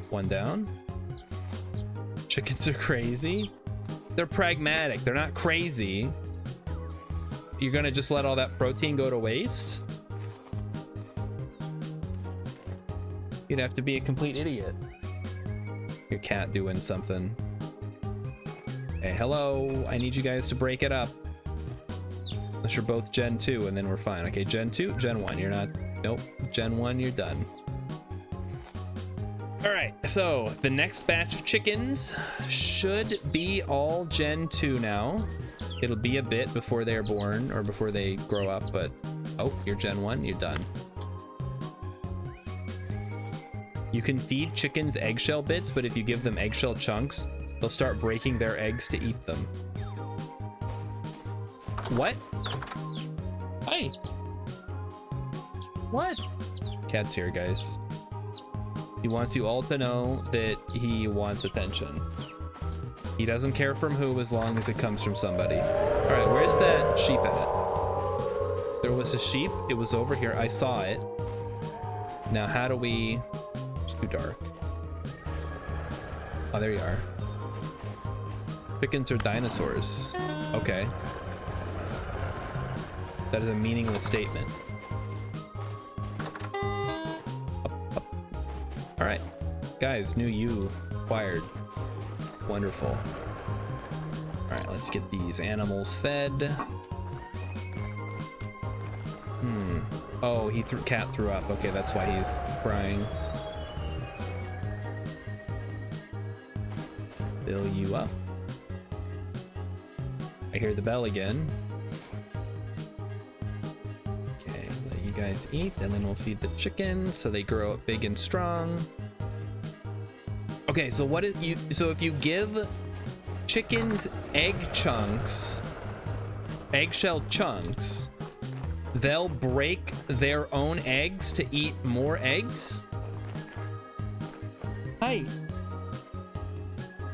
One down. Chickens are crazy. They're pragmatic. They're not crazy. You're gonna just let all that protein go to waste? You'd have to be a complete idiot. Your cat doing something. Hey, hello. I need you guys to break it up. Unless you're both Gen 2, and then we're fine. Okay, Gen 2, Gen 1, you're not. Nope. Gen 1, you're done. All right, so the next batch of chickens should be all Gen 2 now. It'll be a bit before they're born or before they grow up, but oh, you're Gen 1, you're done. You can feed chickens eggshell bits, but if you give them eggshell chunks, they'll start breaking their eggs to eat them. What? Hi. What? Cat's here, guys. He wants you all to know that he wants attention. He doesn't care from who as long as it comes from somebody. All right, where's that sheep at? There was a sheep. It was over here. I saw it. Now, how do we... It's too dark. Oh, there you are. Chickens are dinosaurs. Okay. That is a meaningless statement. Up, up. All right, guys, new you acquired. Wonderful. All right, let's get these animals fed. Oh, cat threw up. Okay, that's why he's crying. Fill you up. I hear the bell again. Okay, let you guys eat, and then we'll feed the chickens so they grow up big and strong. Okay, so what is you? So if you give chickens egg chunks, eggshell chunks, they'll break their own eggs to eat more eggs? Hi.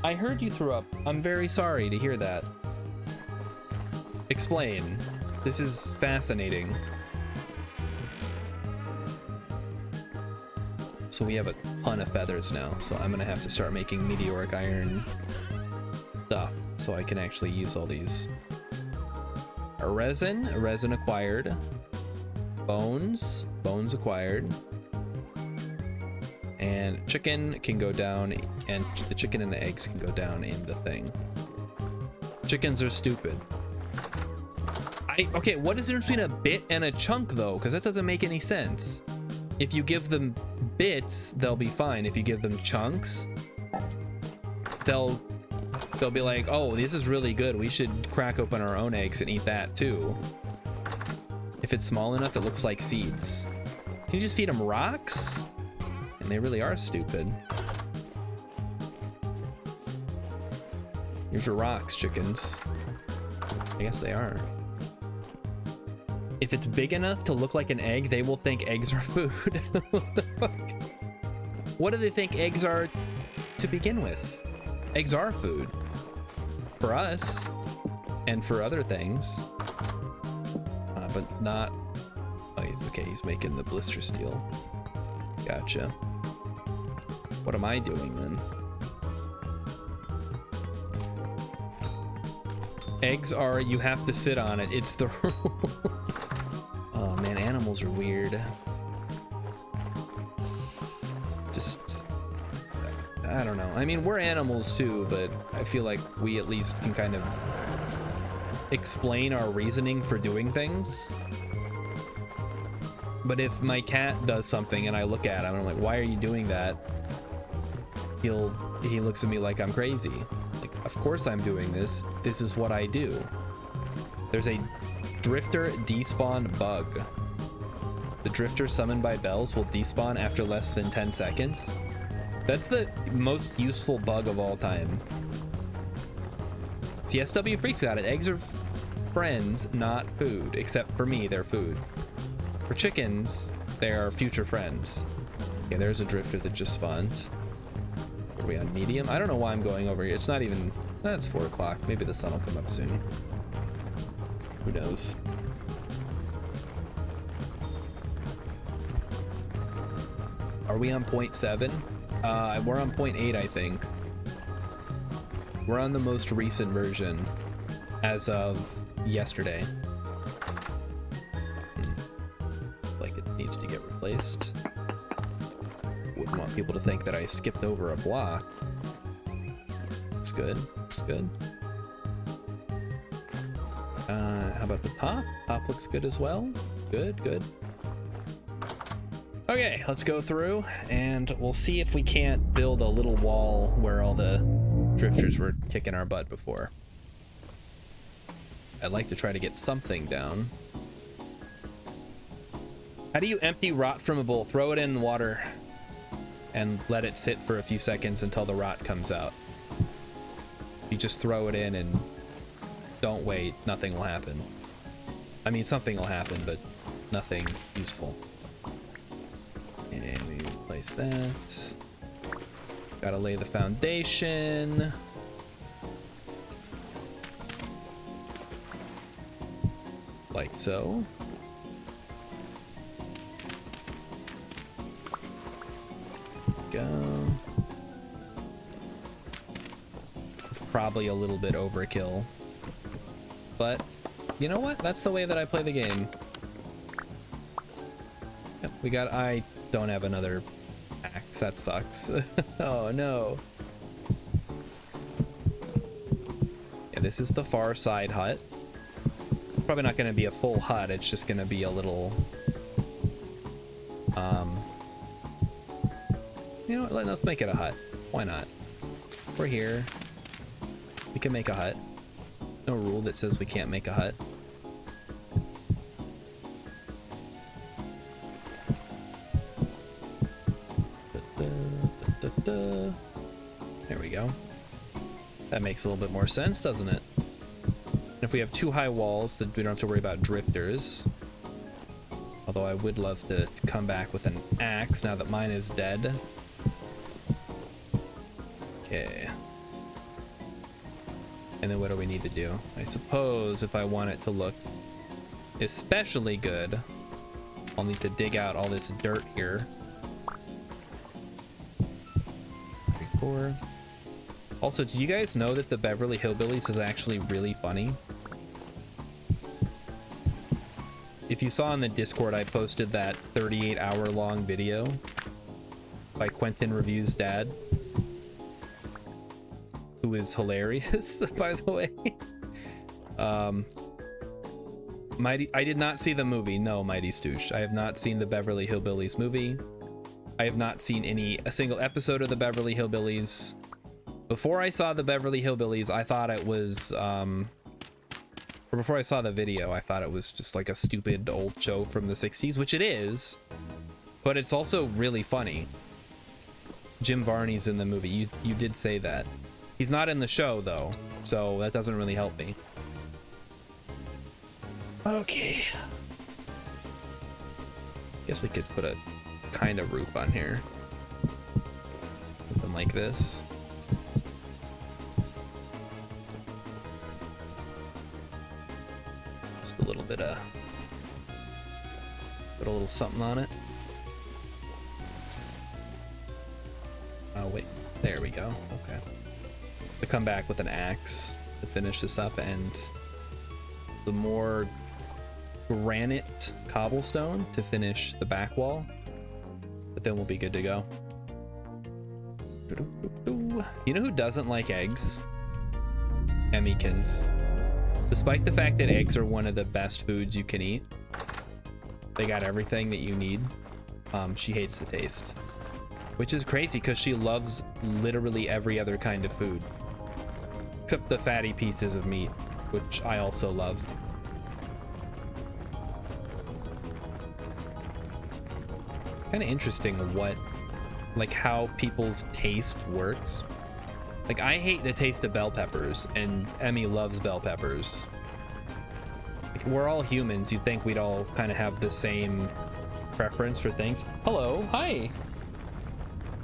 I heard you threw up. I'm very sorry to hear that. Explain. This is fascinating. So we have a ton of feathers now, so I'm gonna have to start making meteoric iron stuff so I can actually use all these. Resin acquired. Bones acquired. And chicken can go down, and the chicken and the eggs can go down in the thing. Chickens are stupid. Okay, what is the difference between a bit and a chunk though? Because that doesn't make any sense. If you give them bits, they'll be fine. If you give them chunks, they'll be like, oh, this is really good. We should crack open our own eggs and eat that too. If it's small enough, it looks like seeds. Can you just feed them rocks? And they really are stupid. Here's your rocks, chickens. I guess they are. If it's big enough to look like an egg, they will think eggs are food. What the fuck? What do they think eggs are to begin with? Eggs are food. For us. And for other things. But not... Oh, he's making the blister steel. Gotcha. What am I doing then? Eggs are, you have to sit on it. It's the rule. Oh man, animals are weird. Just, I don't know. I mean, we're animals too, but I feel like we at least can kind of explain our reasoning for doing things. But if my cat does something and I look at him and I'm like, why are you doing that? He looks at me like I'm crazy. Like, of course I'm doing this. This is what I do. There's a drifter despawn bug. The drifter summoned by bells will despawn after less than 10 seconds. That's the most useful bug of all time. CSW Freaks got it. Eggs are friends, not food. Except for me, they're food. For chickens, they are future friends. Okay, there's a drifter that just spawned. Are we on medium? I don't know why I'm going over here. It's not even... That's 4 o'clock. Maybe the sun will come up soon. Who knows? Are we on 0.7? We're on 0.8, I think. We're on the most recent version as of yesterday. Like it needs to get replaced. Wouldn't want people to think that I skipped over a block. It's good. It's good. How about the top? Top looks good as well. Good, good. Okay, let's go through and we'll see if we can't build a little wall where all the drifters were kicking our butt before. I'd like to try to get something down. How do you empty rot from a bowl? Throw it in water and let it sit for a few seconds until the rot comes out. You just throw it in and don't wait, nothing will happen. I mean, something will happen, but nothing useful. And we replace that. Gotta lay the foundation. Like so. Go. Probably a little bit overkill. But you know what? That's the way that I play the game. Yep, we got... I don't have another axe. That sucks. Oh no. Yeah, this is the far side hut. Probably not going to be a full hut. It's just going to be a little... You know what? Let's make it a hut. Why not? We're here. We can make a hut. No rule that says we can't make a hut. go. That makes a little bit more sense, doesn't it? If we have 2 high walls, then we don't have to worry about drifters. Although I would love to come back with an axe now that mine is dead. Okay. And then what do we need to do? I suppose if I want it to look especially good, I'll need to dig out all this dirt here. 3, 4. Also, do you guys know that the Beverly Hillbillies is actually really funny? If you saw in the Discord, I posted that 38-hour-long video by Quentin Review's dad, who is hilarious, by the way. I did not see the movie. No, Mighty Stoosh. I have not seen the Beverly Hillbillies movie. I have not seen a single episode of the Beverly Hillbillies. Before I saw the Beverly Hillbillies, I thought it was, or before I saw the video, I thought it was just like a stupid old show from the 60s, which it is, but it's also really funny. Jim Varney's in the movie. You did say that. He's not in the show though, so that doesn't really help me. Okay. Guess we could put a kind of roof on here. Something like this. Just a little bit of, put a little something on it. Oh wait, there we go. Okay. To come back with an axe to finish this up, and the more granite cobblestone to finish the back wall, but then we'll be good to go. You know who doesn't like eggs? Emmykins. Despite the fact that eggs are one of the best foods you can eat, they got everything that you need. She hates the taste, which is crazy because she loves literally every other kind of food except the fatty pieces of meat, which I also love. Kind of interesting like how people's taste works. Like, I hate the taste of bell peppers, and Emmy loves bell peppers. Like, we're all humans. You'd think we'd all kind of have the same preference for things. Hello, hi.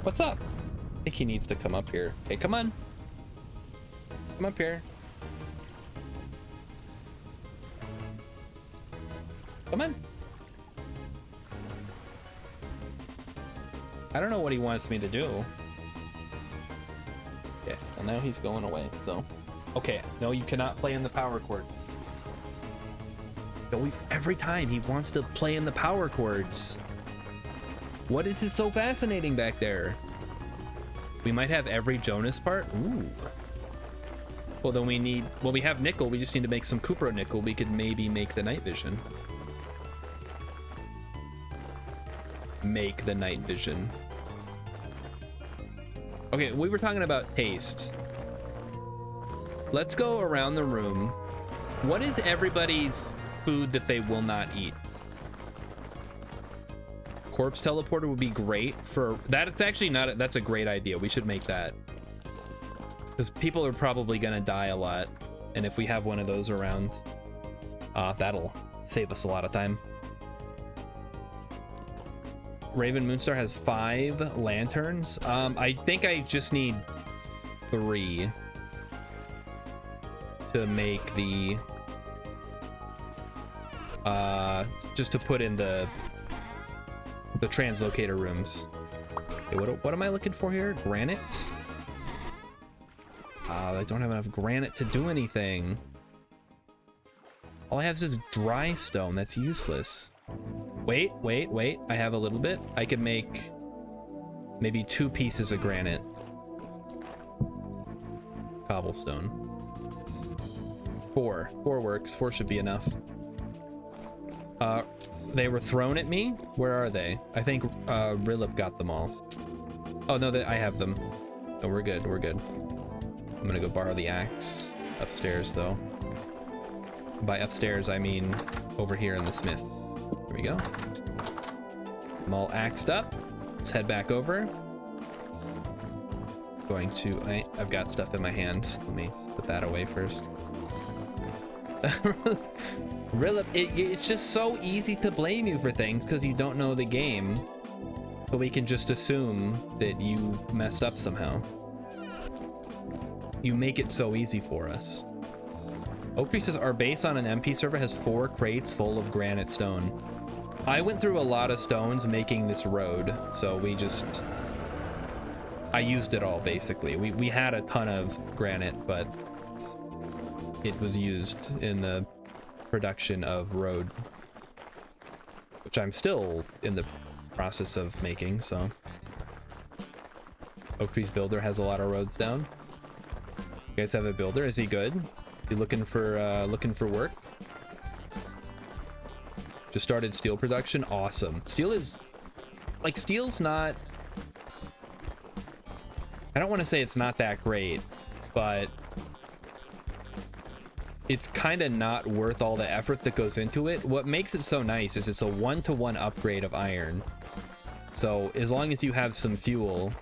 What's up? I think he needs to come up here. Hey, come on. Come up here. Come on. I don't know what he wants me to do. Okay, well now he's going away, so. Okay, no, you cannot play in the power cord. Always, every time he wants to play in the power cords. What is it so fascinating back there? We might have every Jonas part. Ooh. Well, then we have nickel. We just need to make some Cupro nickel. We could maybe make the night vision. Make the night vision. Okay, we were talking about taste. Let's go around the room. What is everybody's food that they will not eat? Corpse teleporter would be great for that. It's actually not, that's a great idea. We should make that, because people are probably gonna die a lot, and if we have one of those around, that'll save us a lot of time. Raven Moonstar has 5 lanterns. I think I just need 3 to make the just to put in the translocator rooms. Okay, what am I looking for here? Granite? I don't have enough granite to do anything. All I have is dry stone. That's useless. Wait. I have a little bit. I could make maybe 2 pieces of granite. Cobblestone. 4 works. 4 should be enough. They were thrown at me. Where are they? I think Rilip got them all. Oh no, I have them. Oh, we're good. I'm gonna go borrow the axe upstairs though. By upstairs I mean over here in the smith. Here we go. I'm all axed up. Let's head back over. I've got stuff in my hand. Let me put that away first. Really, it's just so easy to blame you for things because you don't know the game. But we can just assume that you messed up somehow. You make it so easy for us. Oaktree says our base on an MP server has 4 crates full of granite stone. I went through a lot of stones making this road, so I used it all basically. We had a ton of granite, but it was used in the production of road, which I'm still in the process of making. So Oaktree's builder has a lot of roads down. You guys have a builder? Is he good? You looking for work? Just started steel production. Awesome. Steel's not, I don't want to say it's not that great, but it's kind of not worth all the effort that goes into it. What makes it so nice is it's a 1-to-1 upgrade of iron. So as long as you have some fuel,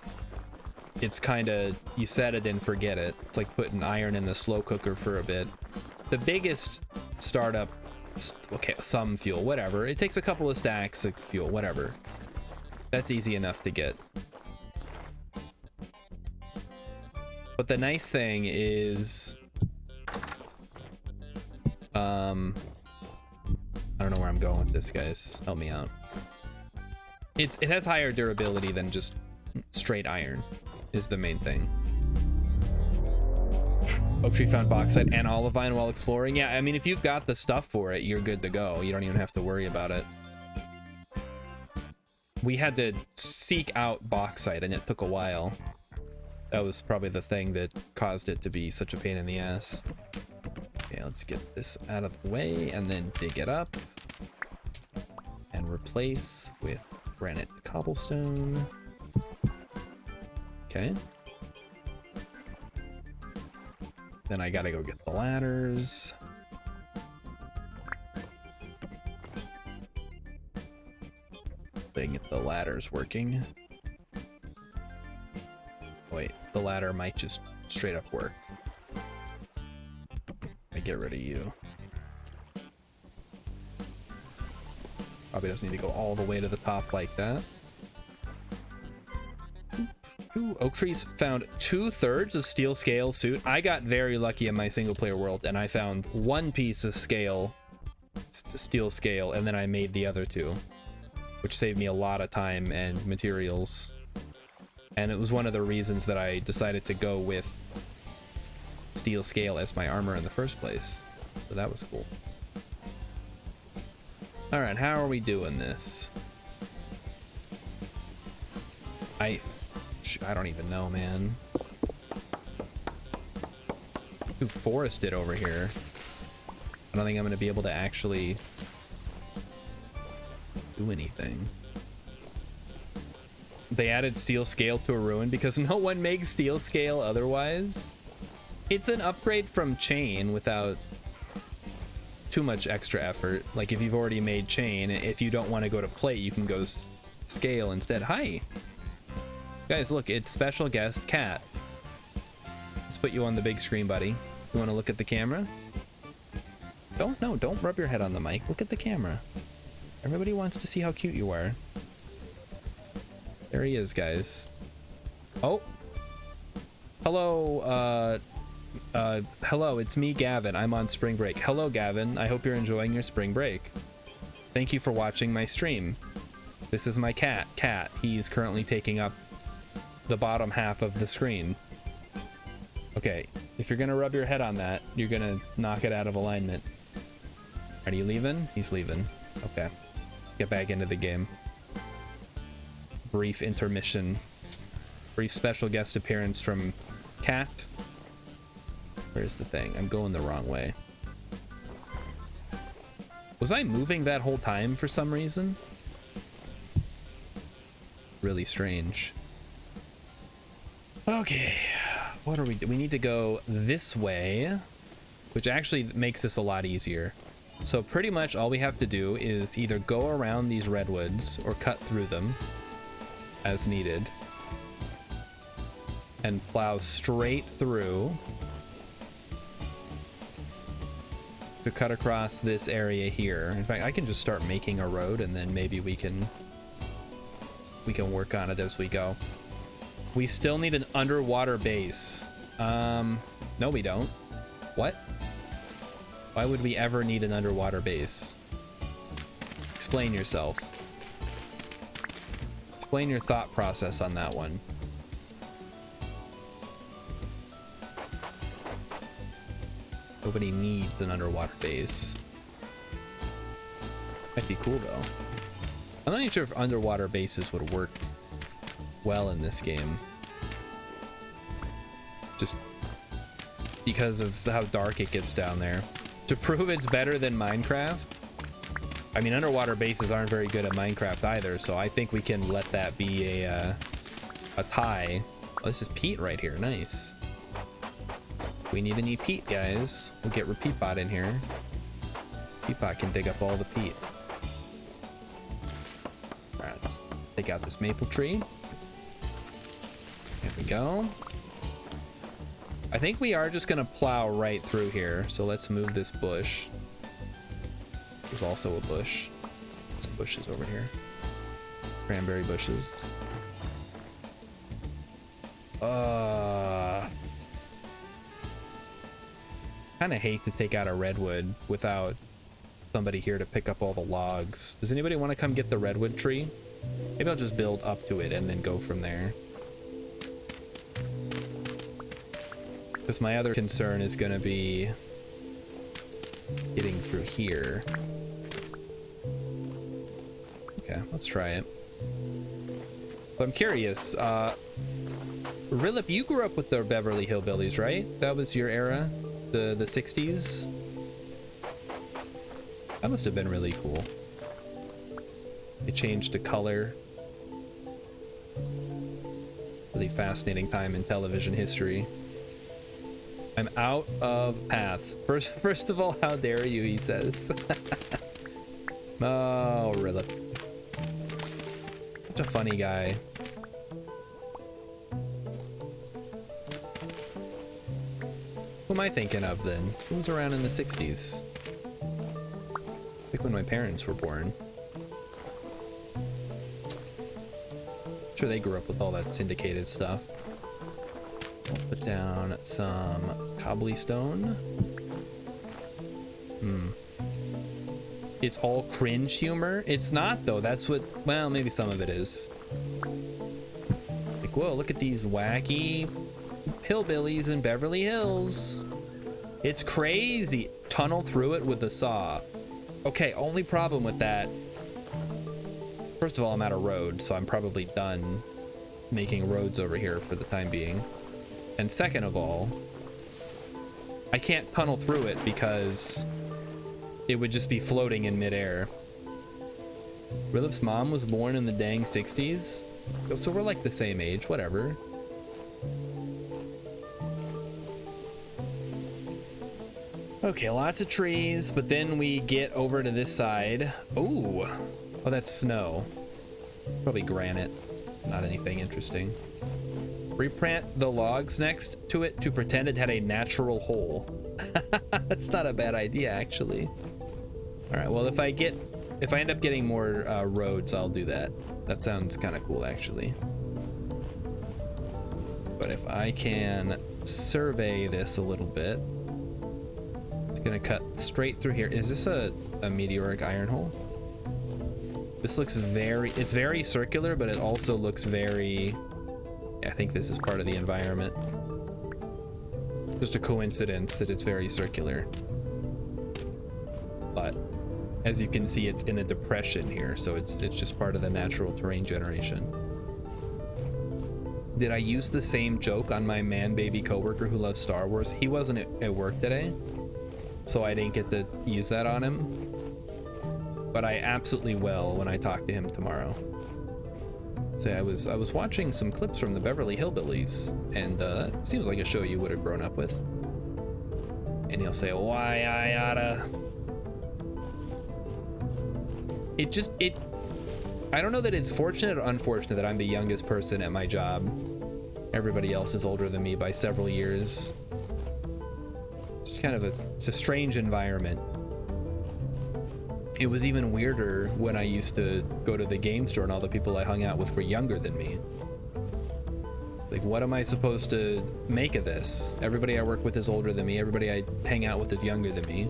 it's kind of, you set it and forget it. It's like putting iron in the slow cooker for a bit. The biggest startup, okay, some fuel, whatever. It takes a couple of stacks of fuel, whatever. That's easy enough to get. But the nice thing is, I don't know where I'm going with this, guys. Help me out. It has higher durability than just straight iron, is the main thing. Oaktree found bauxite and olivine while exploring. Yeah, I mean, if you've got the stuff for it, you're good to go. You don't even have to worry about it. We had to seek out bauxite, and it took a while. That was probably the thing that caused it to be such a pain in the ass. Okay, let's get this out of the way and then dig it up and replace with granite cobblestone. Okay. Then I gotta go get the ladders. They can get the ladders working. Wait, the ladder might just straight up work. I get rid of you. Probably doesn't need to go all the way to the top like that. Ooh, Oaktree's found 2/3 of steel scale suit. I got very lucky in my single player world, and I found 1 piece of steel scale, and then I made the other 2, which saved me a lot of time and materials. And it was one of the reasons that I decided to go with steel scale as my armor in the first place. So that was cool. All right, how are we doing this? I don't even know, man. Too forested over here. I don't think I'm gonna be able to actually do anything. They added steel scale to a ruin because no one makes steel scale otherwise. It's an upgrade from chain without too much extra effort. Like if you've already made chain, if you don't want to go to plate, you can go scale instead. Hi guys, look, it's special guest Cat. Let's put you on the big screen, buddy. You want to look at the camera? Don't rub your head on the mic. Look at the camera. Everybody wants to see how cute you are. There he is, guys. Oh, hello. Hello, it's me, Gavin. I'm on spring break. Hello, Gavin. I hope you're enjoying your spring break. Thank you for watching my stream. This is my cat, Cat. He's currently taking up the bottom half of the screen. Okay, if you're gonna rub your head on that, you're gonna knock it out of alignment. Are you leaving? He's leaving. Okay, get back into the game. Brief intermission. Brief special guest appearance from Cat. Where's the thing? I'm going the wrong way. Was I moving that whole time for some reason? Really strange. Okay, what are we doing? We need to go this way, which actually makes this a lot easier. So pretty much all we have to do is either go around these redwoods or cut through them as needed. and plow straight through to cut across this area here. In fact, I can just start making a road and then maybe we can work on it as we go. We still need an underwater base. No, we don't. What? Why would we ever need an underwater base? Explain yourself. Explain your thought process on that one. Nobody needs an underwater base. Might be cool though. I'm not even sure if underwater bases would work well in this game. Just because of how dark it gets down there. To prove it's better than Minecraft, I mean, underwater bases aren't very good at Minecraft either, so I think we can let that be a tie. Oh, this is peat right here. Nice. We need any peat, guys. We'll get Repeatbot in here. Repeatbot can dig up all the peat. All right, let's take out this maple tree. There we go. I think we are just gonna plow right through here. So let's move this bush. There's also a bush. Some bushes over here. Cranberry bushes. Kind of hate to take out a redwood without somebody here to pick up all the logs. Does anybody want to come get the redwood tree? Maybe I'll just build up to it and then go from there. Because my other concern is going to be getting through here. Okay, let's try it. But I'm curious, Rilip, you grew up with the Beverly Hillbillies, right? That was your era? The 60s? That must have been really cool. It changed the color. Really fascinating time in television history. I'm out of paths. First of all, how dare you, he says. Oh, Rilip. Such a funny guy. Who am I thinking of then? Who was around in the 60s? Like when my parents were born. Sure, they grew up with all that syndicated stuff. I'll put down some cobblestone. It's all cringe humor. It's not though. That's what, well, maybe some of it is. Like, whoa, look at these wacky hillbillies in Beverly Hills. It's crazy. Tunnel through it with a saw. Okay, only problem with that. First of all, I'm at a road, so I'm probably done making roads over here for the time being. And second of all, I can't tunnel through it because it would just be floating in midair. Rilip's mom was born in the dang 60s. So we're like the same age, whatever. Okay, lots of trees, but then we get over to this side. Ooh, oh, that's snow. Probably granite, not anything interesting. Replant the logs next to it to pretend it had a natural hole. That's not a bad idea, actually. All right, well, if I end up getting more roads, I'll do that. That sounds kind of cool, actually. But if I can survey this a little bit, it's gonna cut straight through here. Is this a meteoric iron hole? This looks it's very circular, but it also looks very, I think this is part of the environment. Just a coincidence that it's very circular. But as you can see, it's in a depression here, so it's just part of the natural terrain generation. Did I use the same joke on my man-baby coworker who loves Star Wars? He wasn't at work today, so I didn't get to use that on him. But I absolutely will when I talk to him tomorrow. Say, I was watching some clips from the Beverly Hillbillies, and it seems like a show you would have grown up with. And he'll say, why I oughta. I don't know that it's fortunate or unfortunate that I'm the youngest person at my job. Everybody else is older than me by several years. Just kind of it's a strange environment. It was even weirder when I used to go to the game store and all the people I hung out with were younger than me. Like, what am I supposed to make of this? Everybody I work with is older than me. Everybody I hang out with is younger than me.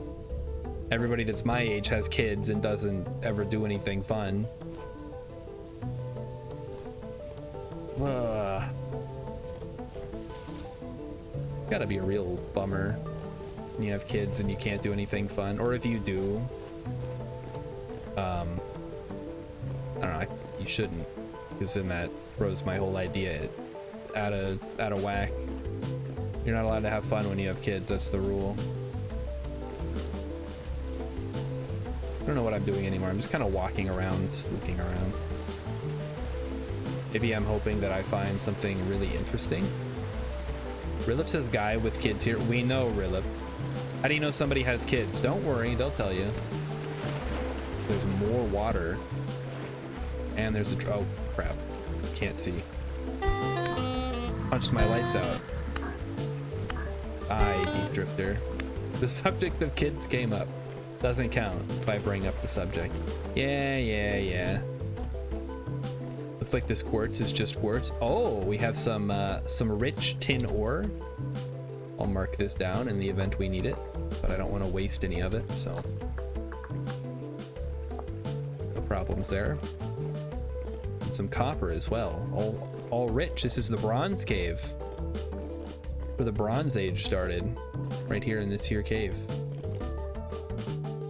Everybody that's my age has kids and doesn't ever do anything fun. Gotta be a real bummer when you have kids and you can't do anything fun. Or if you do, I don't know, you shouldn't, because then that throws my whole idea out of whack. You're not allowed to have fun when you have kids. That's the rule. I don't know what I'm doing anymore. I'm just kind of walking around, looking around. Maybe I'm hoping that I find something really interesting. Rilip says guy with kids here. We know, Rilip. How do you know somebody has kids? Don't worry, they'll tell you. There's more water. And there's a... Oh, crap. Can't see. Punched my lights out. Deep Drifter. The subject of kids came up. Doesn't count if I bring up the subject. Yeah. Looks like this quartz is just quartz. Oh, we have some rich tin ore. I'll mark this down in the event we need it, but I don't want to waste any of it, so no problems there. And some copper as well. All rich. This is the Bronze Cave, where the Bronze Age started, right here in this here cave.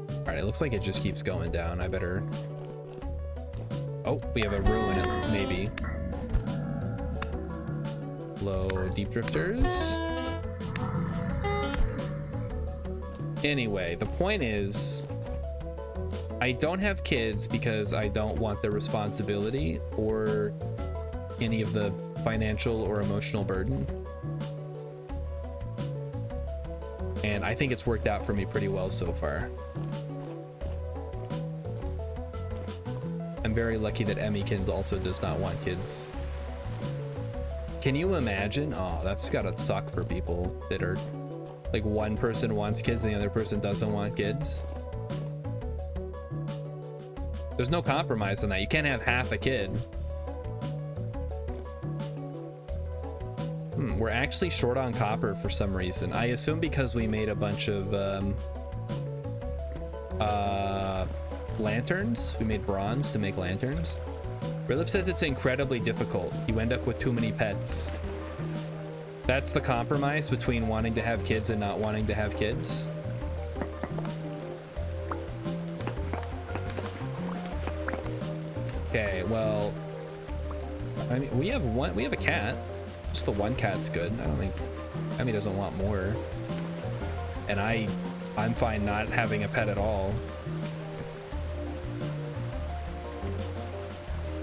All right, it looks like it just keeps going down. I better... Oh, we have a ruin, maybe. Low Deep Drifters. Anyway, the point is, I don't have kids because I don't want the responsibility or any of the financial or emotional burden. And I think it's worked out for me pretty well so far. I'm very lucky that Emmykins also does not want kids. Can you imagine? Oh, that's gotta suck for people that are like, one person wants kids and the other person doesn't want kids. There's no compromise on that. You can't have half a kid. We're actually short on copper for some reason. I assume because we made a bunch of lanterns. We made bronze to make lanterns. Rilip says it's incredibly difficult. You end up with too many pets. That's the compromise between wanting to have kids and not wanting to have kids. Okay, well, I mean, we have a cat. Just the one cat's good. I don't think Emmy doesn't want more. And I'm fine not having a pet at all.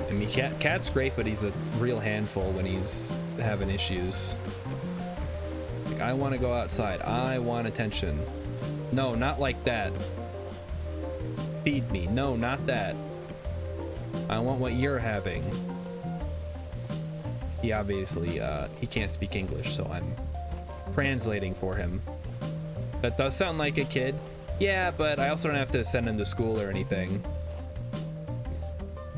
I mean, cat's great, but he's a real handful when he's having issues. Like, I want to go outside. I want attention. No, not like that. Feed me. No, not that. I want what you're having. He obviously, he can't speak English, so I'm translating for him. That does sound like a kid. Yeah, but I also don't have to send him to school or anything.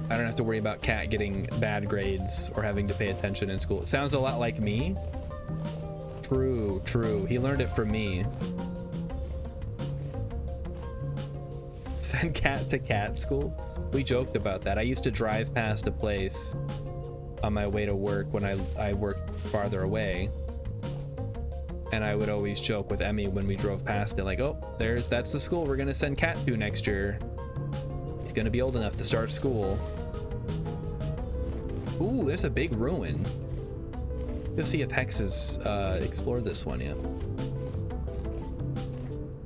I don't have to worry about Cat getting bad grades or having to pay attention in school. It sounds a lot like me. True, true. He learned it from me. Send Cat to cat school? We joked about that. I used to drive past a place on my way to work when I worked farther away. And I would always joke with Emmy when we drove past it, like, oh, that's the school we're gonna send Cat to next year. He's gonna be old enough to start school. Ooh, there's a big ruin. Go see if Hex has explored this one yet.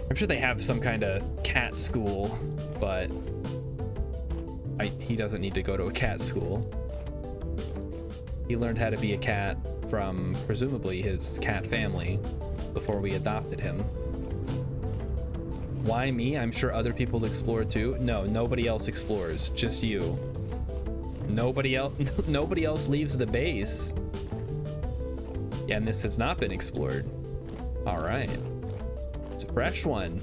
I'm sure they have some kind of cat school, but he doesn't need to go to a cat school. He learned how to be a cat from presumably his cat family before we adopted him. Why me? I'm sure other people explore too. No, nobody else explores, just you. Nobody else leaves the base. Yeah, and this has not been explored. All right. It's a fresh one.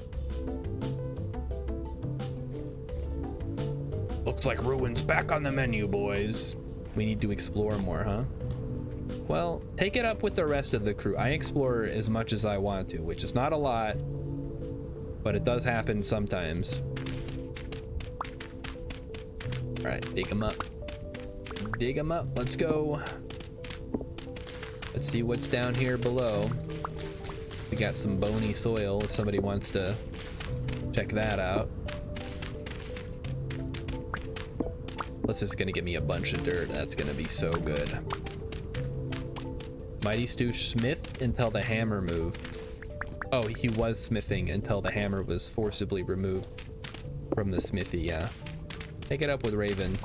Looks like ruins back on the menu, boys. We need to explore more, huh? Well, take it up with the rest of the crew. I explore as much as I want to, which is not a lot, but it does happen sometimes. All right, dig them up. Dig them up. Let's go. Let's see what's down here below. We got some bony soil if somebody wants to check that out. Plus, this is gonna give me a bunch of dirt. That's gonna be so good. Mighty Stoosh smith until the hammer moved. Oh, he was smithing until the hammer was forcibly removed from the smithy, yeah. Take it up with Raven.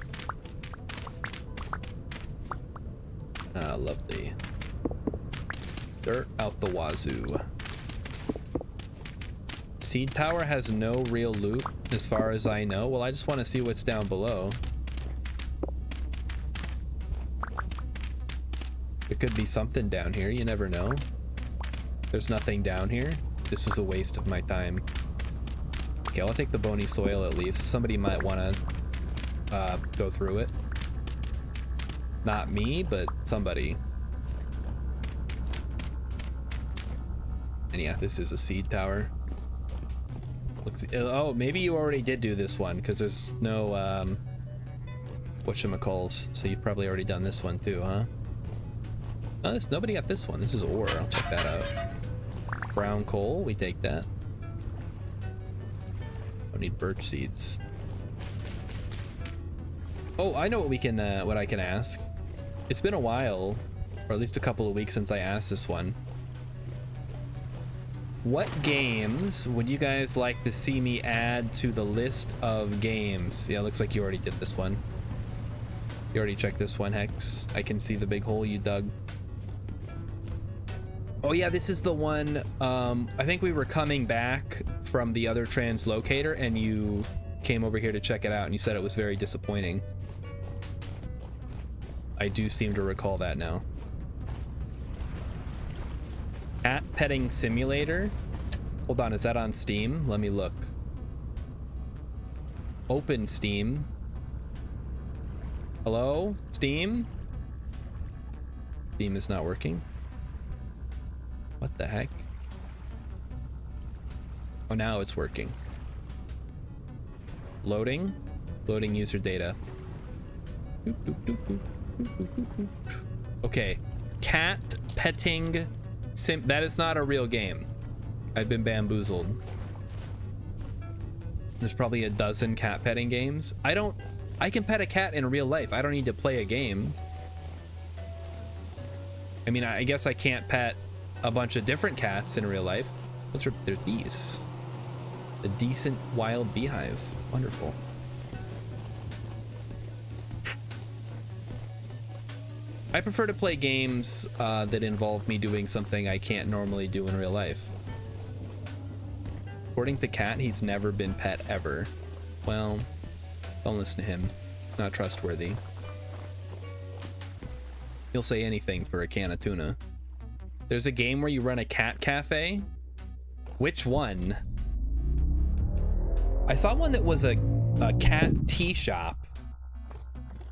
Ah, lovely. Dirt out the wazoo. Seed Tower has no real loot as far as I know. Well, I just want to see what's down below. There could be something down here, you never know. There's nothing down here. This was a waste of my time. Okay, I'll take the bony soil at least. Somebody might want to go through it. Not me, but somebody. And yeah, this is a seed tower. Looks, oh, maybe you already did do this one because there's no whatchamacalls. So you've probably already done this one too, huh? Oh, nobody got this one. This is ore. I'll check that out. Brown coal, we take that. Don't need birch seeds. Oh, I know what we can, what I can ask. It's been a while, or at least a couple of weeks since I asked this one. What games would you guys like to see me add to the list of games? Yeah, looks like you already did this one. You already checked this one, Hex. I can see the big hole you dug. Oh yeah, this is the one, I think we were coming back from the other translocator and you came over here to check it out and you said it was very disappointing. I do seem to recall that now. Cat petting simulator. Hold on, is that on Steam? Let me look. Open Steam. Hello? Steam? Steam is not working. What the heck? Oh, now it's working. Loading? Loading user data. Okay. Cat petting sim. That is not a real game. I've been bamboozled. There's probably a dozen cat petting games. I can pet a cat in real life. I don't need to play a game. I mean, I guess I can't pet a bunch of different cats in real life. They're these. A decent wild beehive. Wonderful. I prefer to play games that involve me doing something I can't normally do in real life. According to Cat, he's never been pet ever. Well, don't listen to him. It's not trustworthy. He'll say anything for a can of tuna. There's a game where you run a cat cafe. Which one? I saw one that was a cat tea shop.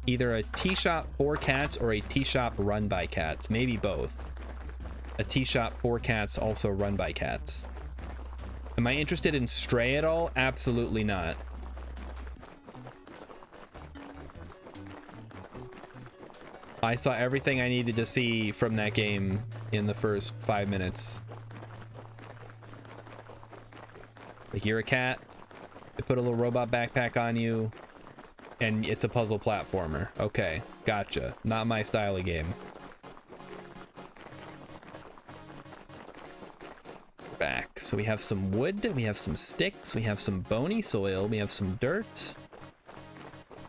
Either a tea shop for cats or a tea shop run by cats. Maybe both. A tea shop for cats, also run by cats. Am I interested in Stray at all? Absolutely not. I saw everything I needed to see from that game in the first 5 minutes. Like, you're a cat, they put a little robot backpack on you, and it's a puzzle platformer. Okay, gotcha. Not my style of game. Back. So we have some wood, we have some sticks, we have some bony soil, we have some dirt,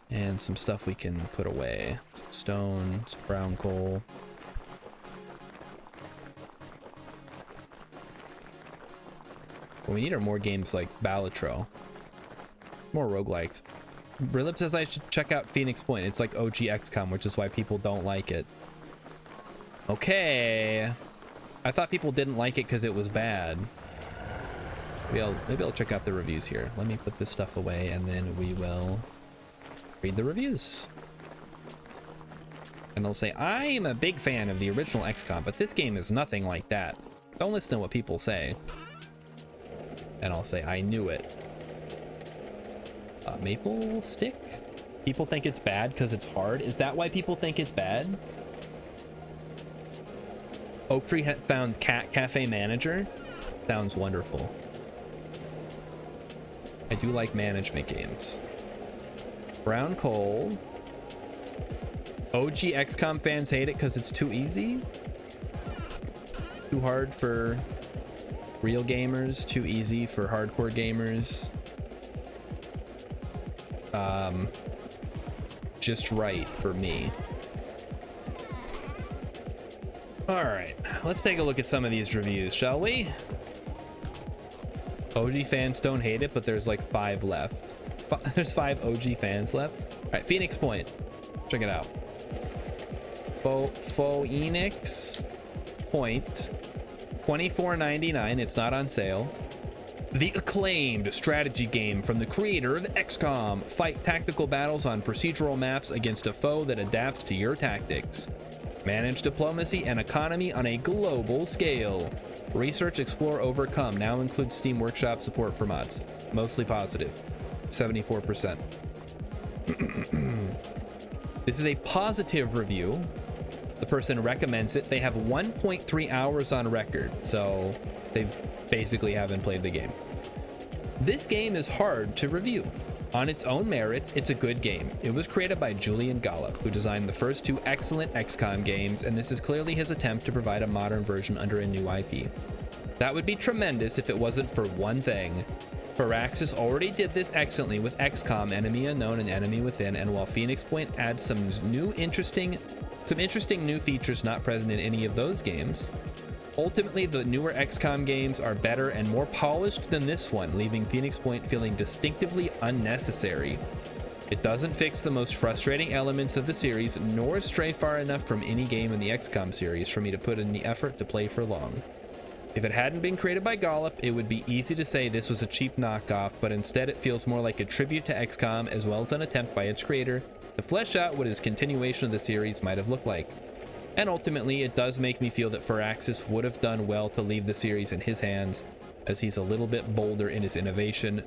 and some stuff we can put away. Some stone, some brown coal. What we need are more games like Balatro. More roguelikes. Brilip says I should check out Phoenix Point. It's like OG XCOM, which is why people don't like it. Okay. I thought people didn't like it because it was bad. Maybe I'll check out the reviews here. Let me put this stuff away and then we will read the reviews. And I'll say, I am a big fan of the original XCOM, but this game is nothing like that. Don't listen to what people say. And I'll say, I knew it. Maple Stick? People think it's bad because it's hard. Is that why people think it's bad? Oak Tree found Cat Cafe Manager. Sounds wonderful. I do like management games. Brown Coal. OG XCOM fans hate it because it's too easy. Too hard for real gamers. Too easy for hardcore gamers. Just right for me. All right, let's take a look at some of these reviews, shall we? OG fans don't hate it, but there's like 5 left. There's 5 OG fans left. All right, Phoenix Point. Check it out. Phoenix Point. $24.99. It's not on sale. The acclaimed strategy game from the creator of XCOM. Fight tactical battles on procedural maps against a foe that adapts to your tactics. Manage diplomacy and economy on a global scale. Research, explore, overcome. Now includes Steam Workshop support for mods. Mostly positive. 74%. This is a positive review. The person recommends it. They have 1.3 hours on record, so they basically haven't played the game. This game is hard to review. On its own merits, it's a good game. It was created by Julian Gollop, who designed the first 2 excellent XCOM games, and this is clearly his attempt to provide a modern version under a new IP. That would be tremendous if it wasn't for one thing. Firaxis already did this excellently with XCOM, Enemy Unknown, and Enemy Within, and while Phoenix Point adds some interesting new features not present in any of those games, ultimately the newer XCOM games are better and more polished than this one, leaving Phoenix Point feeling distinctively unnecessary. It doesn't fix the most frustrating elements of the series, nor stray far enough from any game in the XCOM series for me to put in the effort to play for long. If it hadn't been created by Gollop, it would be easy to say this was a cheap knockoff, but instead it feels more like a tribute to XCOM as well as an attempt by its creator to flesh out what his continuation of the series might have looked like. And ultimately, it does make me feel that Firaxis would have done well to leave the series in his hands, as he's a little bit bolder in his innovation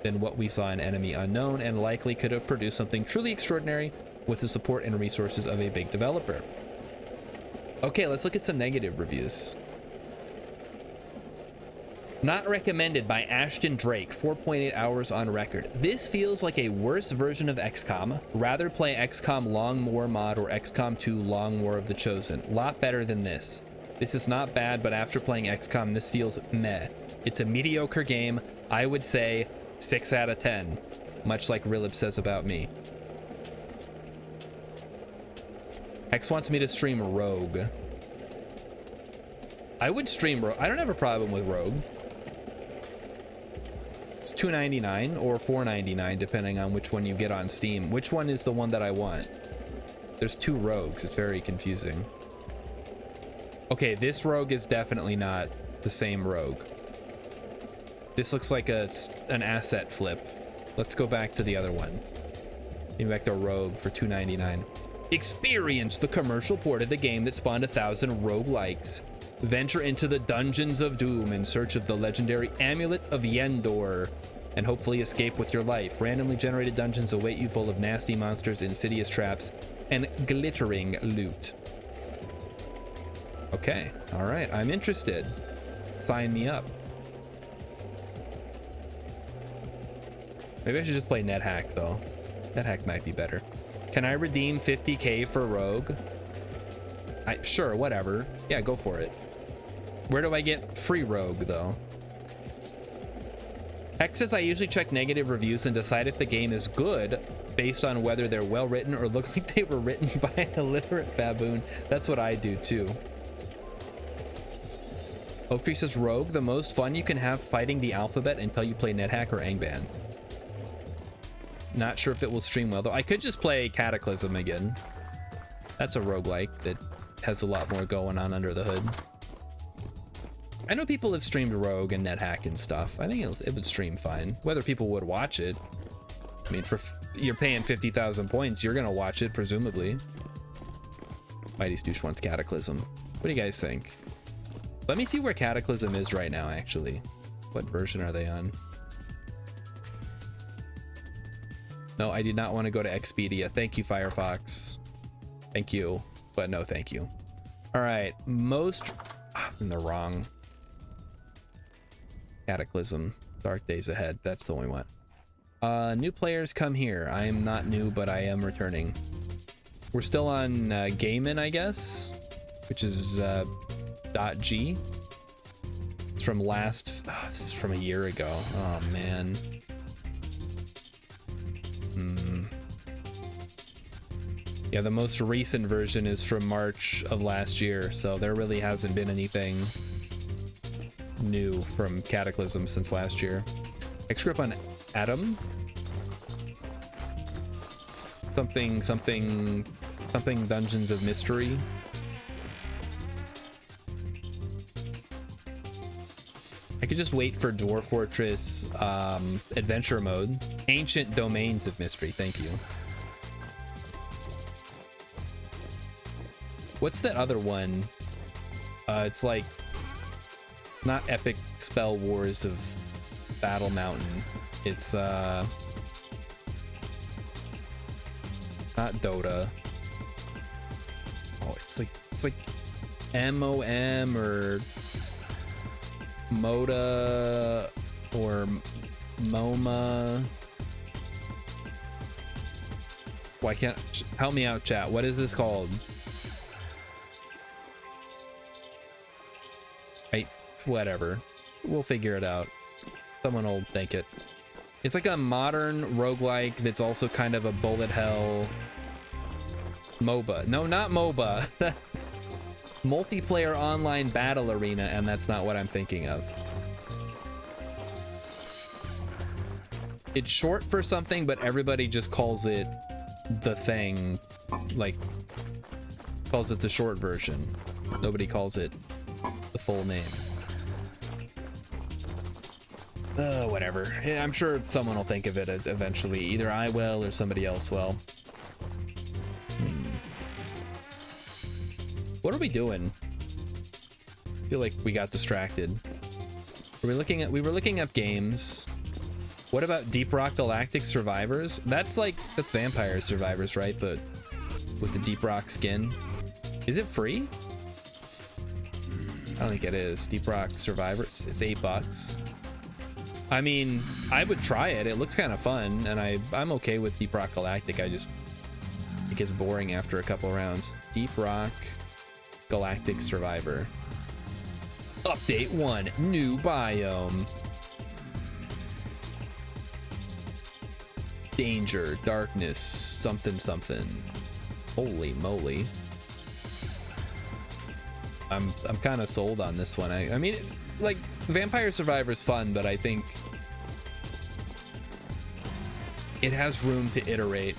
than what we saw in Enemy Unknown, and likely could have produced something truly extraordinary with the support and resources of a big developer. Okay, let's look at some negative reviews. Not recommended by Ashton Drake, 4.8 hours on record. This feels like a worse version of XCOM. Rather play XCOM Long War mod or XCOM 2 Long War of the Chosen. Lot better than this. This is not bad, but after playing XCOM, this feels meh. It's a mediocre game. I would say 6 out of 10, much like Rilib says about me. X wants me to stream Rogue. I would stream Rogue. I don't have a problem with Rogue. It's $2.99 or $4.99 depending on which one you get on Steam. Which one is the one that I want? There's 2 Rogues. It's very confusing. Okay, this Rogue is definitely not the same Rogue. This looks like an asset flip. Let's go back to the other one. Maybe back to Rogue for $2.99. Experience the commercial port of the game that spawned 1,000 roguelikes. Venture into the dungeons of doom in search of the legendary Amulet of Yendor, and hopefully escape with your life. Randomly generated dungeons await you full of nasty monsters, insidious traps, and glittering loot. Okay, all right, I'm interested. Sign me up. Maybe I should just play NetHack though. NetHack might be better. Can I redeem 50K for Rogue? Sure, whatever. Yeah, go for it. Where do I get free Rogue though? Hex says I usually check negative reviews and decide if the game is good based on whether they're well written or look like they were written by an illiterate baboon. That's what I do too. Oak Tree says Rogue, the most fun you can have fighting the alphabet until you play NetHack or Angband. Not sure if it will stream well though. I could just play Cataclysm again. That's a roguelike that has a lot more going on under the hood. I know people have streamed Rogue and NetHack and stuff. I think it would stream fine. Whether people would watch it, I mean, you're paying 50,000 points, you're gonna watch it presumably. Mighty Stoosh wants Cataclysm. What do you guys think? Let me see where Cataclysm is right now. Actually, what version are they on? No, I did not want to go to Expedia. Thank you, Firefox. Thank you, but no, thank you. All right, I'm in the wrong. Cataclysm, Dark Days Ahead. That's the one we want. New players come here. I am not new, but I am returning. We're still on Gaiman, I guess, which is .g. It's from this is from a year ago. Oh man. Yeah, the most recent version is from March of last year, so there really hasn't been anything new from Cataclysm since last year. X-Grip on Adam? Something Dungeons of Mystery. I could just wait for Dwarf Fortress adventure mode. Ancient Domains of Mystery, thank you. What's that other one? It's like not Epic Spell Wars of Battle Mountain. It's not Dota. Oh, it's like MOM or Moda or MoMA. Why can't help me out, chat? What is this called? Whatever, we'll figure it out. Someone will think it. It's like a modern roguelike that's also kind of a bullet hell MOBA. No, not MOBA. Multiplayer online battle arena, and that's not what I'm thinking of. It's short for something, but everybody just calls it the thing, like calls it the short version. Nobody calls it the full name. Whatever. Yeah, I'm sure someone will think of it eventually. Either I will or somebody else will. What are we doing? I feel like we got distracted. We were looking up games. What about Deep Rock Galactic Survivors? That's Vampire Survivors, right? But with the Deep Rock skin. Is it free? I don't think it is. Deep Rock Survivors. It's $8. I mean, I would try it. It looks kind of fun, and I'm okay with Deep Rock Galactic. It gets boring after a couple rounds. Deep Rock Galactic Survivor. Update 1, new biome. Danger, darkness, something. Holy moly. I'm kind of sold on this one. I mean, like, Vampire Survivor's fun, but I think it has room to iterate.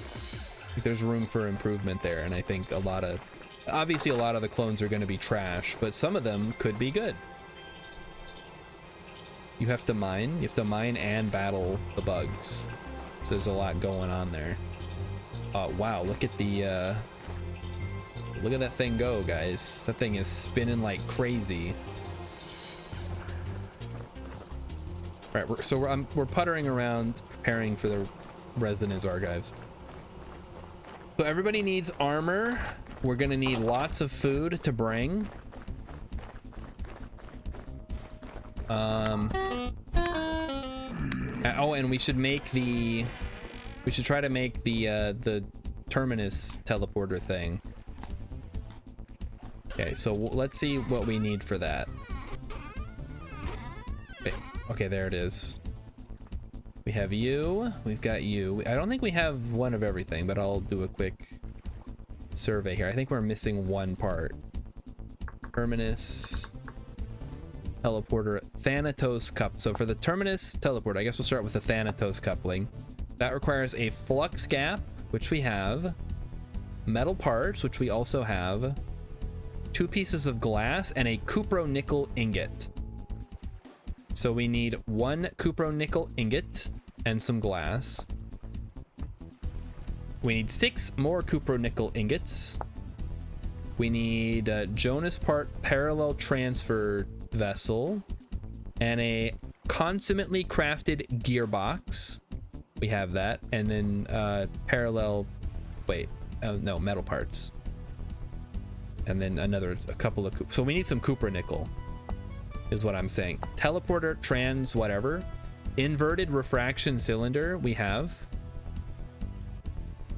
There's room for improvement there, and I think obviously a lot of the clones are going to be trash, but some of them could be good. You have to mine and battle the bugs, so there's a lot going on there. Wow, look at that thing go, guys. That thing is spinning like crazy. All right, so we're puttering around, preparing for the Resonance Archives. So everybody needs armor. We're gonna need lots of food to bring. Oh, and we should try to make the terminus teleporter thing. Okay, so let's see what we need for that. Okay, there it is. We have you. We've got you. I don't think we have one of everything, but I'll do a quick survey here. I think we're missing one part. Terminus teleporter, Thanatos cup. So for the terminus teleporter, I guess we'll start with the Thanatos coupling. That requires a flux gap, which we have, metal parts, which we also have, 2 pieces of glass, and a cupro nickel ingot. So we need 1 cupronickel ingot and some glass. We need 6 more cupronickel ingots. We need a Jonas part parallel transfer vessel and a consummately crafted gearbox. We have that. And then parallel, wait, no, metal parts. And then a couple of, so we need some cupronickel is what I'm saying. Teleporter, trans, whatever. Inverted refraction cylinder, we have.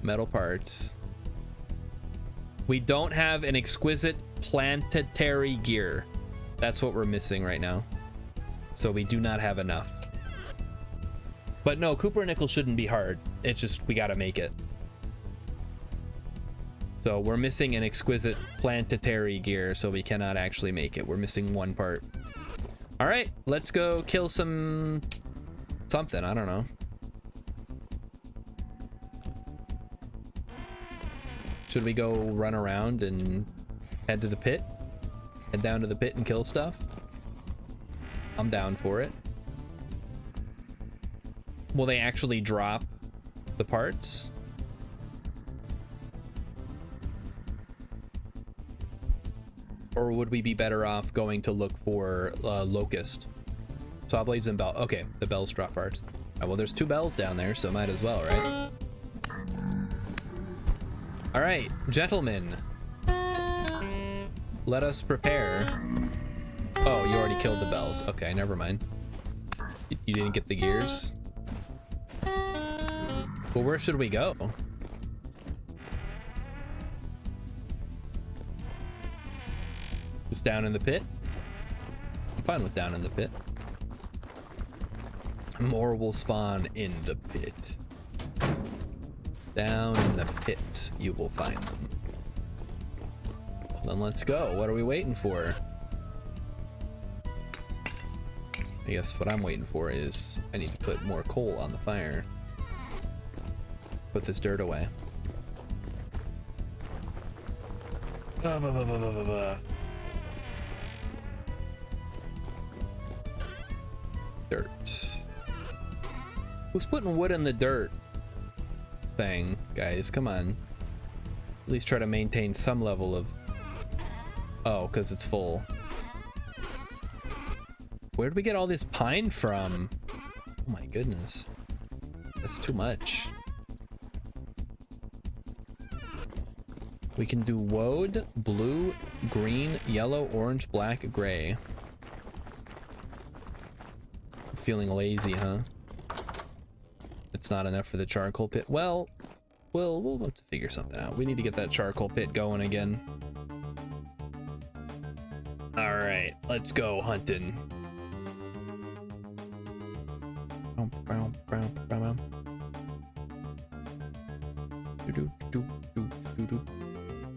Metal parts. We don't have an exquisite planetary gear. That's what we're missing right now. So we do not have enough. But no, cupronickel shouldn't be hard. It's just, we gotta make it. So we're missing an exquisite planetary gear, so we cannot actually make it. We're missing 1 part. All right, let's go kill something, I don't know. Should we go run around and head to the pit? Head down to the pit and kill stuff? I'm down for it. Will they actually drop the parts? Or would we be better off going to look for locust? Saw blades and bell. Okay, the bells drop parts. Well, there's 2 bells down there, so might as well, right? All right, gentlemen. Let us prepare. Oh, you already killed the bells. Okay, never mind. You didn't get the gears. Well, where should we go? Just down in the pit? I'm fine with down in the pit. More will spawn in the pit. Down in the pit, you will find them. Well, then let's go. What are we waiting for? I guess what I'm waiting for is I need to put more coal on the fire. Put this dirt away. Dirt. Who's putting wood in the dirt? Thing, guys, come on. At least try to maintain some level of... Oh, because it's full. Where'd we get all this pine from? Oh my goodness. That's too much. We can do woad, blue, green, yellow, orange, black, gray. I'm feeling lazy, huh? It's not enough for the charcoal pit. Well, we'll have to figure something out. We need to get that charcoal pit going again. All right, let's go hunting.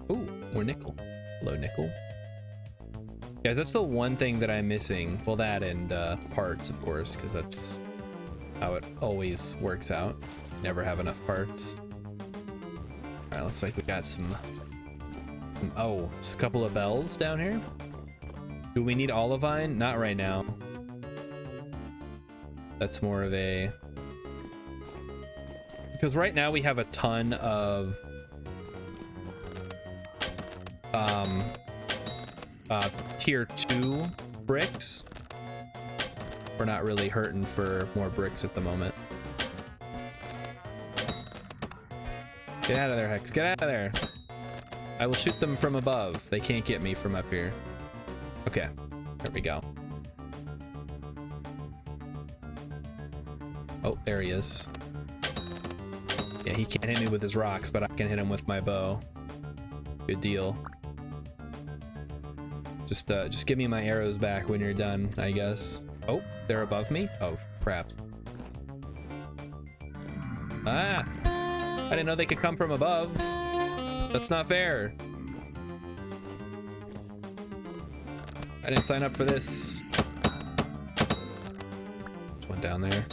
Ooh, more nickel. Hello, nickel. Guys, that's the one thing that I'm missing. Well, that and parts, of course, because that's how it always works out. Never have enough parts. All right, looks like we got some oh, it's a couple of bells down here. Do we need olivine? Not right now. That's more of a... Because right now we have a ton of tier 2 bricks. We're not really hurting for more bricks at the moment. Get out of there, Hex. Get out of there. I will shoot them from above. They can't get me from up here. Okay, there we go. Oh, there he is. Yeah, he can't hit me with his rocks, but I can hit him with my bow. Good deal. Just give me my arrows back when you're done, I guess. Oh, they're above me? Oh, crap. Ah! I didn't know they could come from above. That's not fair. I didn't sign up for this. There's one down there.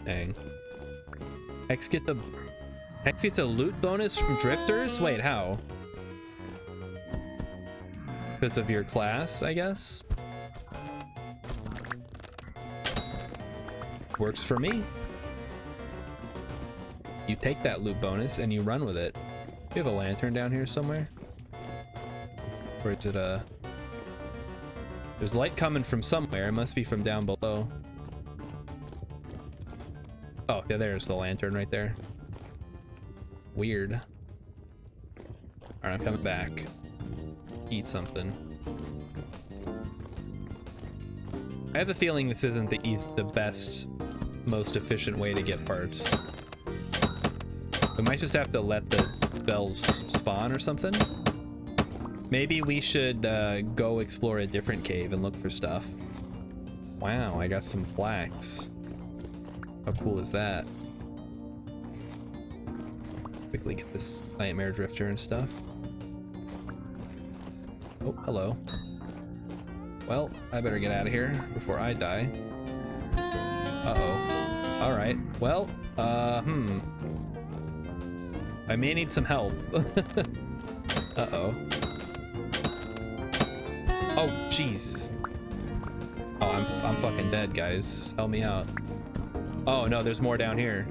Dang. Hex gets a loot bonus from drifters? Wait, how? because of your class, I guess. Works for me. You take that loot bonus and you run with it. Do you have a lantern down here somewhere? Or is it a... There's light coming from somewhere. It must be from down below. Oh, yeah, there's the lantern right there. Weird. Alright, I'm coming back. Eat something. I have a feeling this isn't the best, most efficient way to get parts. We might just have to let the bells spawn or something. Maybe we should go explore a different cave and look for stuff. Wow, I got some flax. How cool is that? Quickly get this nightmare drifter and stuff. Oh, hello. Well, I better get out of here before I die. Uh-oh. All right. Well, I may need some help. Uh-oh. Oh, jeez. Oh, I'm fucking dead, guys. Help me out. Oh no, there's more down here.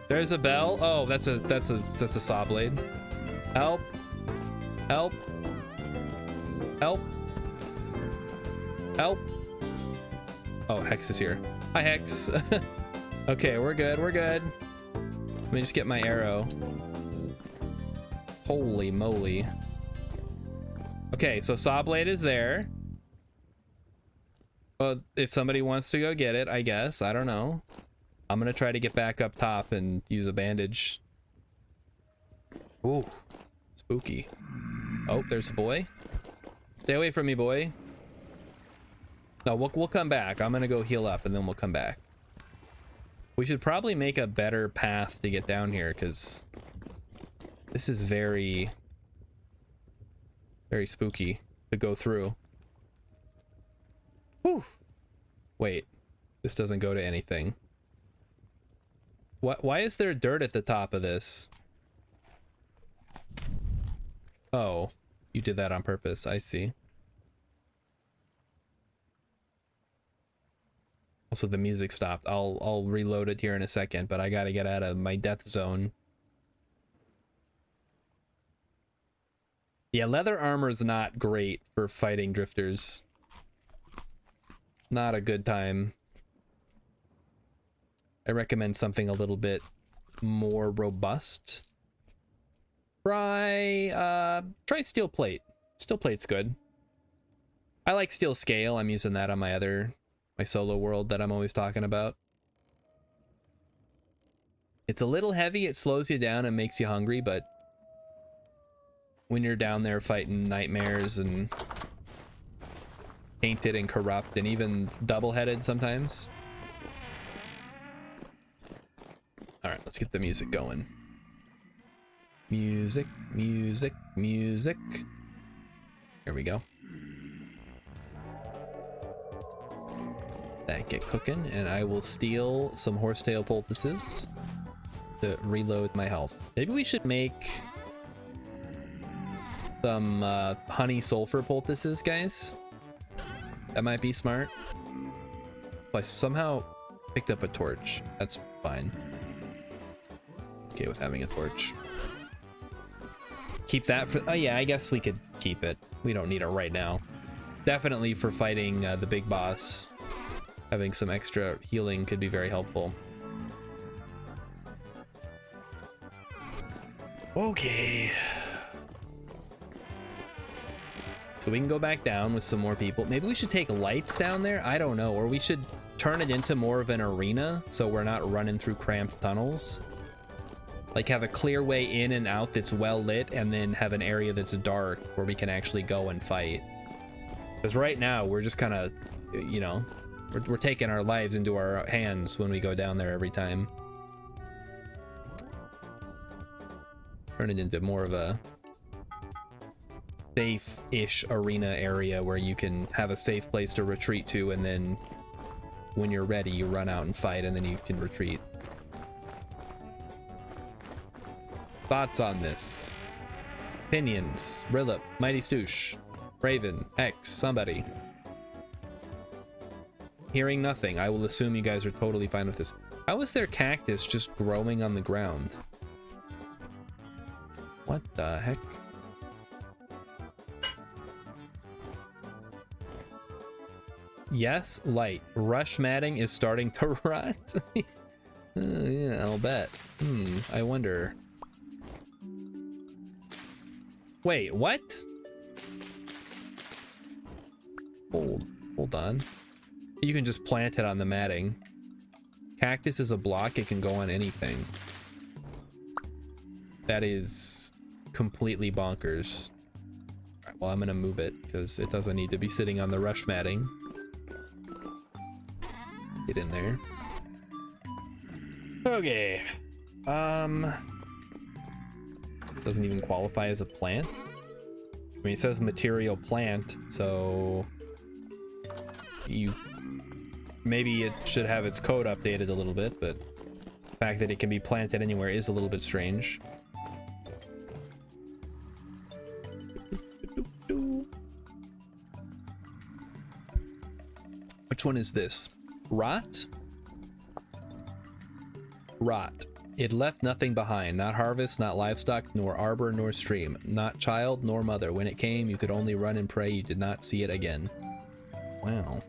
There's a bell. Oh, that's a saw blade. Help. Help. Help. Help. Oh, Hex is here. Hi, Hex. Okay, we're good. We're good. Let me just get my arrow. Holy moly. Okay, so saw blade is there. Well, if somebody wants to go get it, I guess. I don't know. I'm gonna try to get back up top and use a bandage. Ooh, spooky. Oh, there's a boy. Stay away from me, boy. No, we'll come back. I'm gonna go heal up and then we'll come back. We should probably make a better path to get down here because this is very, very spooky to go through. Whew. Wait, this doesn't go to anything. What? Why is there dirt at the top of this? Oh, you did that on purpose. I see. Also, the music stopped. I'll reload it here in a second, but I gotta get out of my death zone. Yeah, leather armor is not great for fighting drifters. Not a good time. I recommend something a little bit more robust. Try steel plate. Steel plate's good. I like steel scale. I'm using that on my solo world that I'm always talking about. It's a little heavy. It slows you down and makes you hungry, but when you're down there fighting nightmares and tainted and corrupt and even double-headed sometimes. All right, let's get the music going. Music, music, music. Here we go. That get cooking, and I will steal some horsetail poultices to reload my health. Maybe we should make some honey sulfur poultices, guys. That might be smart. I somehow picked up a torch. That's fine. Okay with having a torch. Keep that for... Oh yeah, I guess we could keep it. We don't need it right now. Definitely for fighting the big boss. Having some extra healing could be very helpful. Okay. So we can go back down with some more people. Maybe we should take lights down there. I don't know. Or we should turn it into more of an arena so we're not running through cramped tunnels. Like have a clear way in and out that's well lit, and then have an area that's dark where we can actually go and fight. Because right now we're just kind of, you know, we're taking our lives into our hands when we go down there every time. Turn it into more of a safe-ish arena area where you can have a safe place to retreat to, and then when you're ready you run out and fight, and then you can retreat. Thoughts on this? Opinions. Rilip. Mighty Stoosh. Raven. X. Somebody. Hearing nothing. I will assume you guys are totally fine with this. How is their cactus just growing on the ground? What the heck? Yes, light. Rush matting is starting to rot. Yeah, I'll bet. I wonder. Wait, what? Hold on. You can just plant it on the matting. Cactus is a block, it can go on anything. That is completely bonkers. Alright, well, I'm gonna move it because it doesn't need to be sitting on the rush matting. Get in there. Okay. Doesn't even qualify as a plant. I mean, it says material plant, so you maybe it should have its code updated a little bit, but the fact that it can be planted anywhere is a little bit strange. Which one is this? Rot? Rot. It left nothing behind, not harvest, not livestock, nor arbor, nor stream, not child, nor mother. When it came, you could only run and pray you did not see it again. Wow.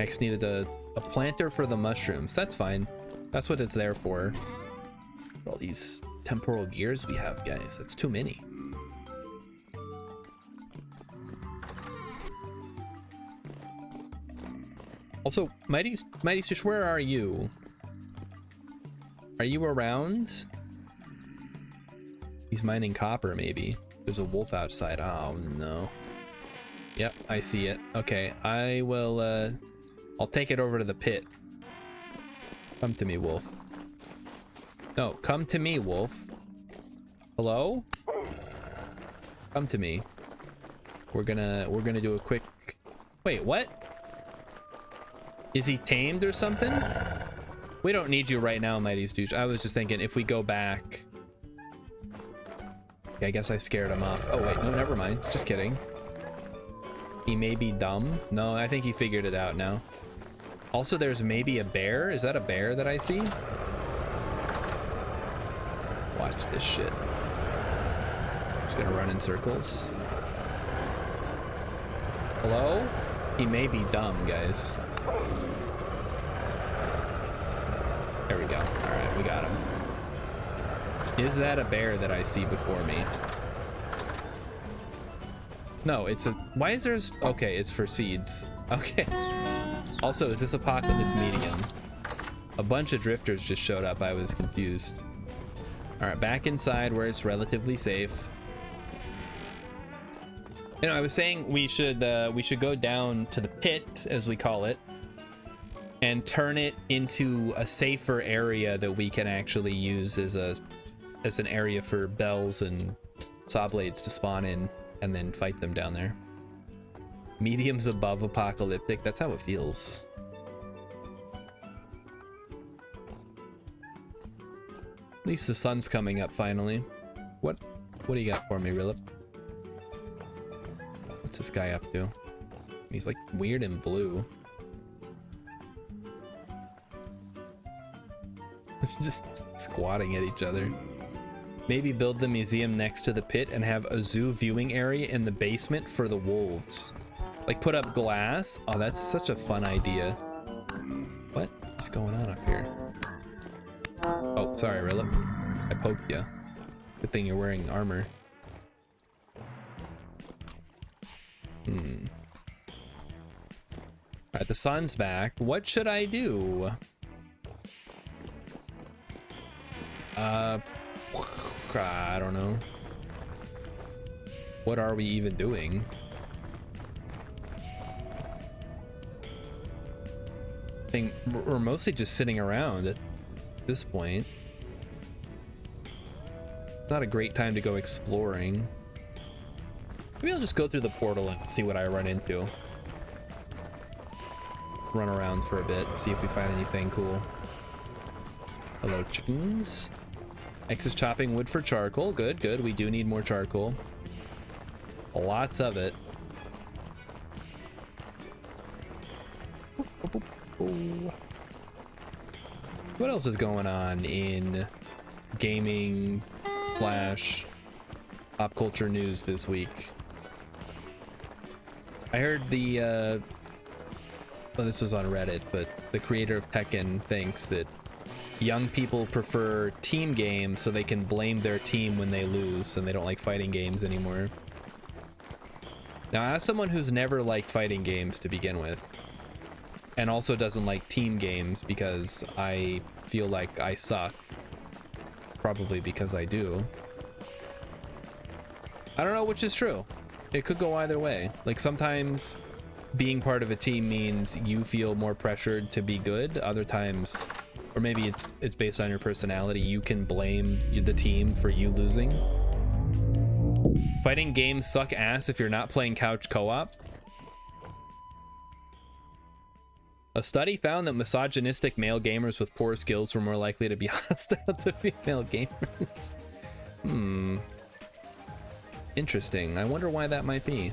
X needed a planter for the mushrooms. That's fine. That's what it's there for. All these temporal gears we have, guys. That's too many. Also, Mighty Stoosh, where are you? Are you around? He's mining copper, maybe. There's a wolf outside. Oh, no. Yep, I see it. Okay, I will, I'll take it over to the pit. Come to me, wolf. No, come to me, wolf. Hello? Come to me. We're gonna do a quick... Wait, what? Is he tamed or something? We don't need you right now, Mighty Stoosh. I was just thinking if we go back... Yeah, I guess I scared him off. Oh, wait, no, never mind. Just kidding. He may be dumb. No, I think he figured it out now. Also, there's maybe a bear. Is that a bear that I see? Watch this shit. Just gonna run in circles. Hello? He may be dumb, guys. There we go. All right, we got him. Is that a bear that I see before me? No, it's a... Why is there... Okay, it's for seeds. Okay. Also, is this Apocalypse Medium? A bunch of drifters just showed up. I was confused. All right, back inside where it's relatively safe. You know, I was saying we should go down to the pit, as we call it, and turn it into a safer area that we can actually use as an area for bells and saw blades to spawn in and then fight them down there. Mediums above apocalyptic, that's how it feels. At least the sun's coming up finally. What do you got for me, Rilip? What's this guy up to? He's like weird and blue. Just squatting at each other. Maybe build the museum next to the pit and have a zoo viewing area in the basement for the wolves. Like put up glass. Oh, that's such a fun idea. What is going on up here? Oh, sorry, Rilip. I poked you. Good thing you're wearing armor. Alright, the sun's back. What should I do? I don't know. What are we even doing? I think we're mostly just sitting around at this point. Not a great time to go exploring. Maybe I'll just go through the portal and see what I run into. Run around for a bit, see if we find anything cool. Hello, chickens. X is chopping wood for charcoal. Good, good. We do need more charcoal. Lots of it. What else is going on in gaming slash pop culture news this week? I heard the well, this was on Reddit, but the creator of Tekken thinks that young people prefer team games so they can blame their team when they lose, and they don't like fighting games anymore. Now, as someone who's never liked fighting games to begin with, and also doesn't like team games because I feel like I suck, probably because I do, I don't know which is true. It could go either way. Like, sometimes being part of a team means you feel more pressured to be good. Other times, or maybe it's based on your personality, you can blame the team for you losing. Fighting games suck ass if you're not playing couch co-op. A study found that misogynistic male gamers with poor skills were more likely to be hostile to female gamers. Interesting. I wonder why that mighty be.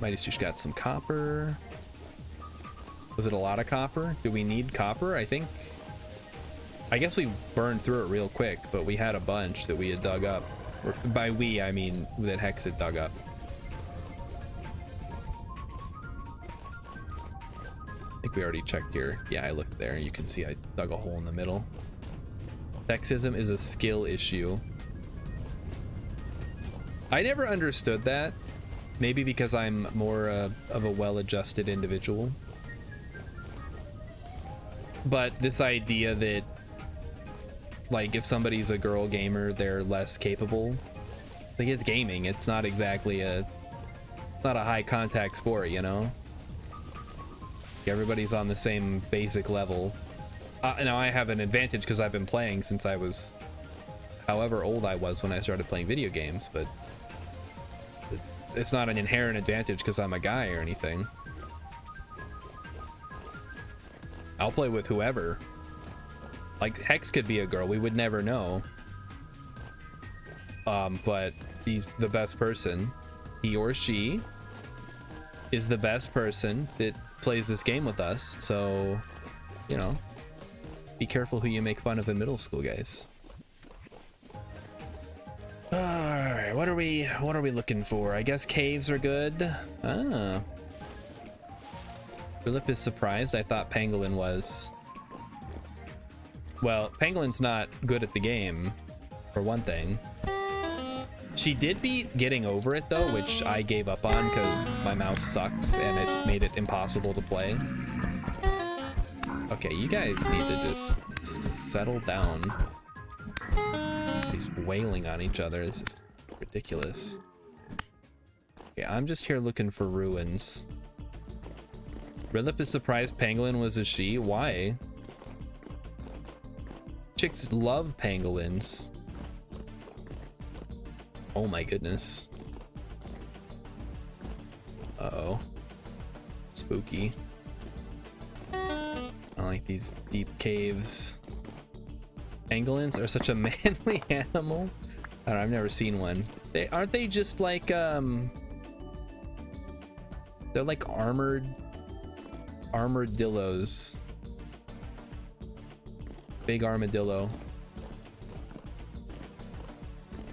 Mighty Stoosh got some copper. Was it a lot of copper? Do we need copper? I guess we burned through it real quick, but we had a bunch that we had dug up. Or by we, I mean that Hex had dug up. I think we already checked here. Yeah, I looked there. You can see I dug a hole in the middle. Sexism is a skill issue. I never understood that. Maybe because I'm more of a well-adjusted individual. But this idea that, like, if somebody's a girl gamer, they're less capable. Like, it's gaming. It's not exactly not a high contact sport, you know? Everybody's on the same basic level. Now I have an advantage because I've been playing since I was however old I was when I started playing video games, but it's not an inherent advantage because I'm a guy or anything. I'll play with whoever. Like, Hex could be a girl, we would never know. But he's the best person. He or she is the best person that plays this game with us, so, you know, be careful who you make fun of in middle school, guys. All right, what are we looking for? I guess caves are good. Ah, Philip is surprised. I thought Pangolin was. Well, Pangolin's not good at the game, for one thing. She did beat Getting Over It though, which I gave up on because my mouse sucks and it made it impossible to play. Okay, you guys need to just settle down. He's wailing on each other. This is ridiculous. Okay, I'm just here looking for ruins. Ridlip is surprised Pangolin was a she. Why? Chicks love pangolins. Oh my goodness. Uh-oh. Spooky. I don't like these deep caves. Pangolins are such a manly animal. I don't know, I've never seen one. Aren't they just like they're like armadillos. Big armadillo.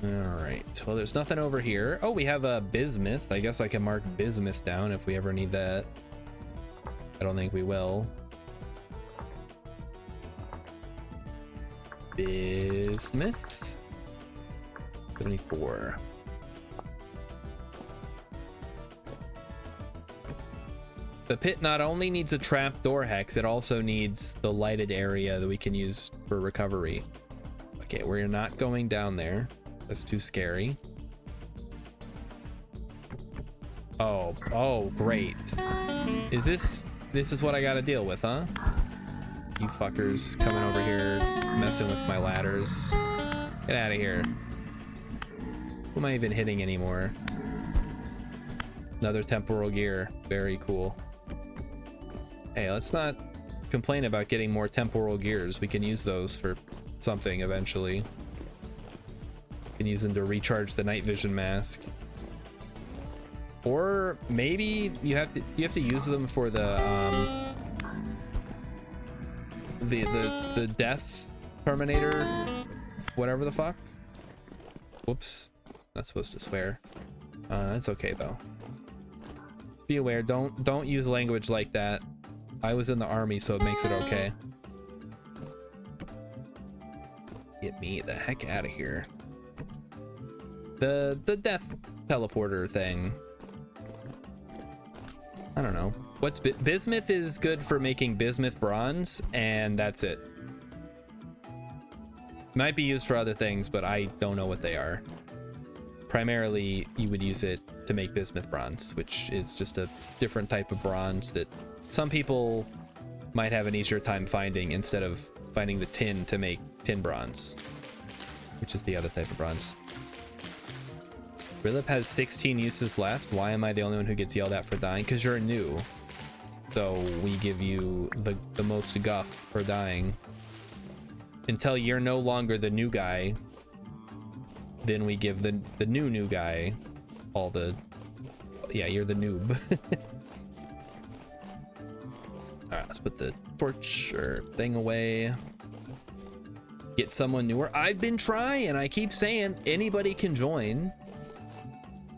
All right, well, there's nothing over here. Oh, we have a bismuth. I guess I can mark bismuth down if we ever need that. I don't think we will. Bismuth 74. The pit not only needs a trap door hex, it also needs the lighted area that we can use for recovery. Okay, we're not going down there. That's too scary. Oh, great. This is what I gotta deal with, huh? You fuckers coming over here, messing with my ladders. Get out of here. Who am I even hitting anymore? Another temporal gear. Very cool. Hey, let's not complain about getting more temporal gears. We can use those for something eventually. We can use them to recharge the night vision mask. Or maybe you have to use them for the death terminator, whatever the fuck. Whoops, not supposed to swear. That's okay though. Just be aware, don't use language like that. I was in the army, so it makes it okay. Get me the heck out of here. The death teleporter thing. I don't know. What's bismuth is good for making bismuth bronze, and that's it. Might be used for other things, but I don't know what they are. Primarily, you would use it to make bismuth bronze, which is just a different type of bronze that some people might have an easier time finding instead of finding the tin to make tin bronze, which is the other type of bronze. Rilip has 16 uses left. Why am I the only one who gets yelled at for dying? Because you're new. So we give you the most guff for dying. Until you're no longer the new guy, then we give the new guy all the... Yeah, you're the noob. Alright, let's put the torch or thing away. Get someone newer. I've been trying. I keep saying anybody can join.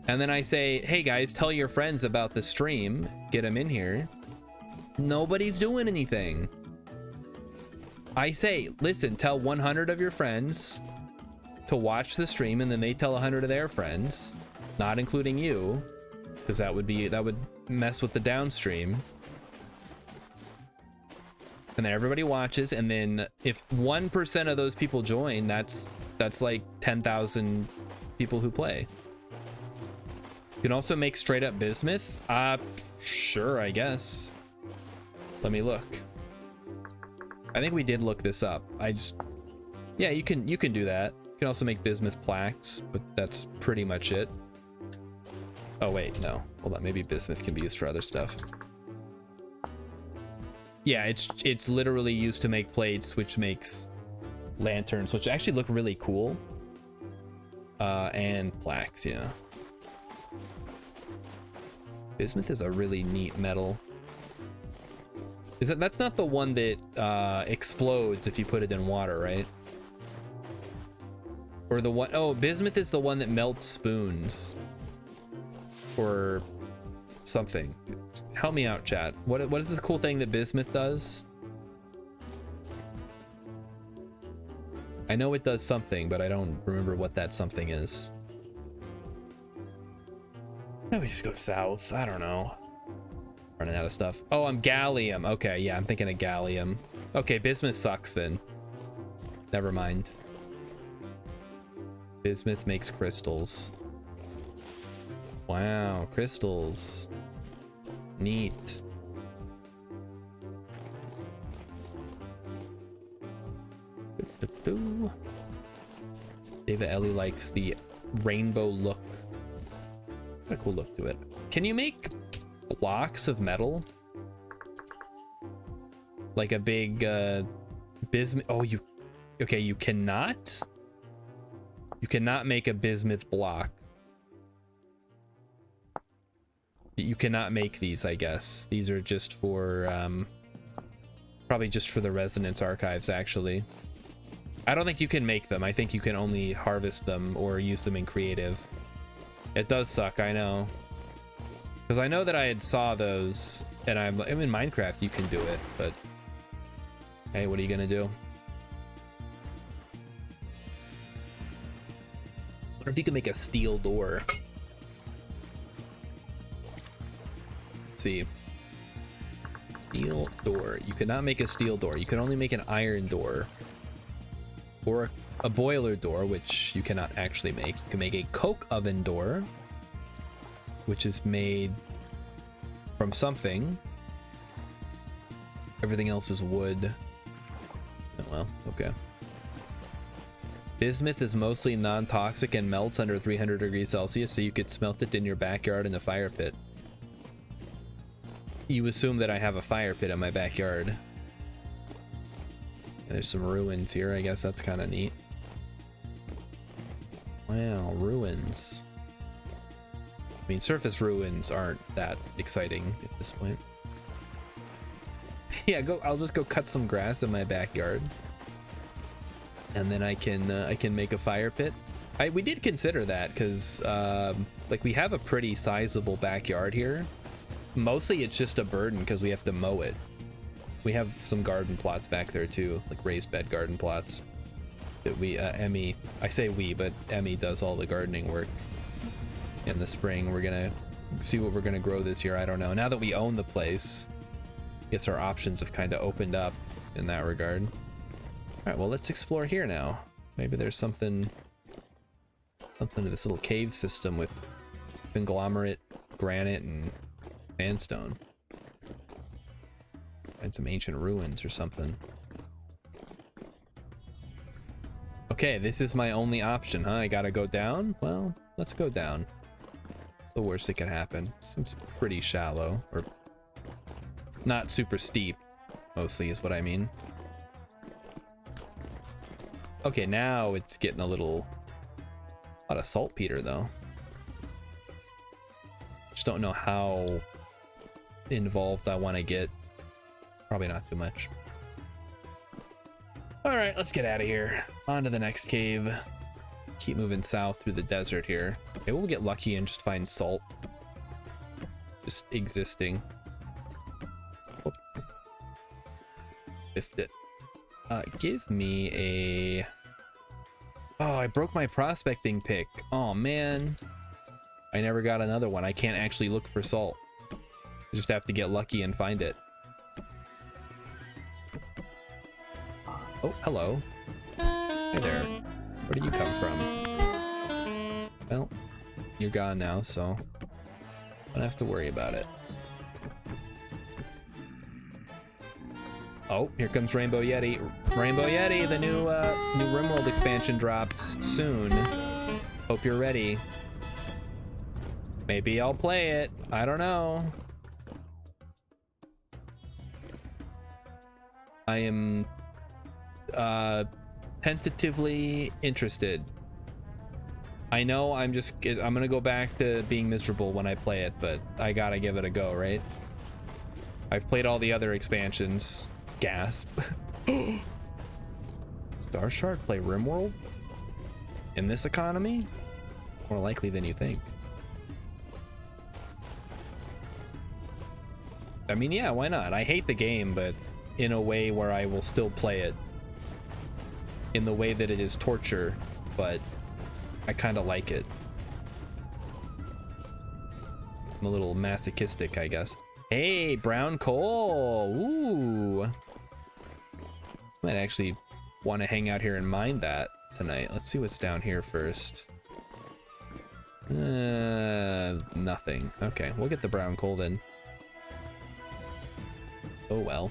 And then I say, hey guys, tell your friends about the stream. Get them in here. Nobody's doing anything. I say, listen, tell 100 of your friends to watch the stream, and then they tell 100 of their friends, not including you, because that would mess with the downstream. And then everybody watches, and then if 1% of those people join, that's like 10,000 people who play. You can also make straight up bismuth. Sure, I guess. Let me look. I think we did look this up. Yeah, you can do that. You can also make bismuth plaques, but that's pretty much it. Oh wait, no. Hold on, maybe bismuth can be used for other stuff. Yeah, it's literally used to make plates, which makes lanterns, which actually look really cool. And plaques, yeah. Bismuth is a really neat metal. That's not the one that explodes if you put it in water, right? Or the one, oh, bismuth is the one that melts spoons. Or something. Help me out, chat. What is the cool thing that bismuth does? I know it does something, but I don't remember what that something is. Maybe we just go south. I don't know. Running out of stuff. Oh, I'm gallium. Okay, yeah, I'm thinking of gallium. Okay, bismuth sucks then. Never mind. Bismuth makes crystals. Wow, crystals. Neat. David Ellie likes the rainbow look. What a cool look to it. Can you make blocks of metal? Like a big bismuth. Oh, okay, you cannot make a bismuth block. You cannot make these, I guess. These are just for probably just for the resonance archives, actually. I don't think you can make them. I think you can only harvest them or use them in creative. It does suck, I know. Because I know that I had saw those, and I'm in Minecraft, you can do it, but hey, what are you gonna do? I wonder if you can make a steel door. Let's see. Steel door. You cannot make a steel door. You can only make an iron door. Or a boiler door, which you cannot actually make. You can make a coke oven door, which is made from something. Everything else is wood. Oh, well, okay. Bismuth is mostly non-toxic and melts under 300 degrees Celsius, so you could smelt it in your backyard in a fire pit. You assume that I have a fire pit in my backyard. There's some ruins here. I guess that's kind of neat. Wow, ruins. I mean, surface ruins aren't that exciting at this point. Yeah, I'll just go cut some grass in my backyard, and then I can make a fire pit. We did consider that because like we have a pretty sizable backyard here. Mostly it's just a burden because we have to mow it. We have some garden plots back there too, like raised bed garden plots that we Emmy, I say we, but Emmy does all the gardening work. In the spring we're gonna see what we're gonna grow this year. I don't know. Now that we own the place, I guess our options have kind of opened up in that regard. All right, well, let's explore here now. Maybe there's something to this little cave system with conglomerate, granite, and sandstone. And some ancient ruins or something. Okay, this is my only option, huh? I gotta go down? Well, let's go down. It's the worst that could happen. Seems pretty shallow, or not super steep, mostly is what I mean. Okay, now it's getting a lot of saltpeter though. Just don't know how involved I want to get. Probably not too much. All right, let's get out of here. On to the next cave. Keep moving south through the desert here. Okay, we'll get lucky and just find salt. Just existing. Oh. Biffed it. Give me a... Oh, I broke my prospecting pick. Oh, man. I never got another one. I can't actually look for salt. I just have to get lucky and find it. Oh, hello. Hey there. Where did you come from? Well, you're gone now, so don't have to worry about it. Oh, here comes Rainbow Yeti. Rainbow Yeti, the new RimWorld expansion drops soon. Hope you're ready. Maybe I'll play it. I don't know. I am tentatively interested. I know I'm gonna go back to being miserable when I play it, but I gotta give it a go, right? I've played all the other expansions. Gasp. Star Shard play RimWorld? In this economy? More likely than you think. I mean, yeah, why not? I hate the game, but in a way where I will still play it. In the way that it is torture, but I kind of like it. I'm a little masochistic, I guess. Hey, brown coal. Ooh. Might actually want to hang out here and mine that tonight. Let's see what's down here first. Nothing. Okay, we'll get the brown coal then. Oh well.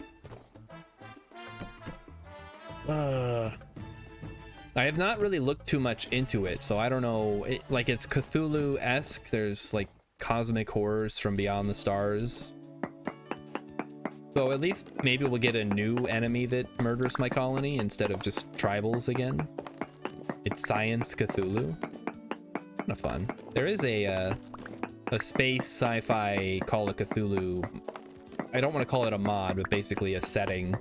I have not really looked too much into it, so I don't know. Like, it's Cthulhu-esque. There's like cosmic horrors from beyond the stars. So at least maybe we'll get a new enemy that murders my colony instead of just tribals again. It's Science Cthulhu. Kind of fun. There is a space sci-fi Call of Cthulhu. I don't want to call it a mod, but basically a setting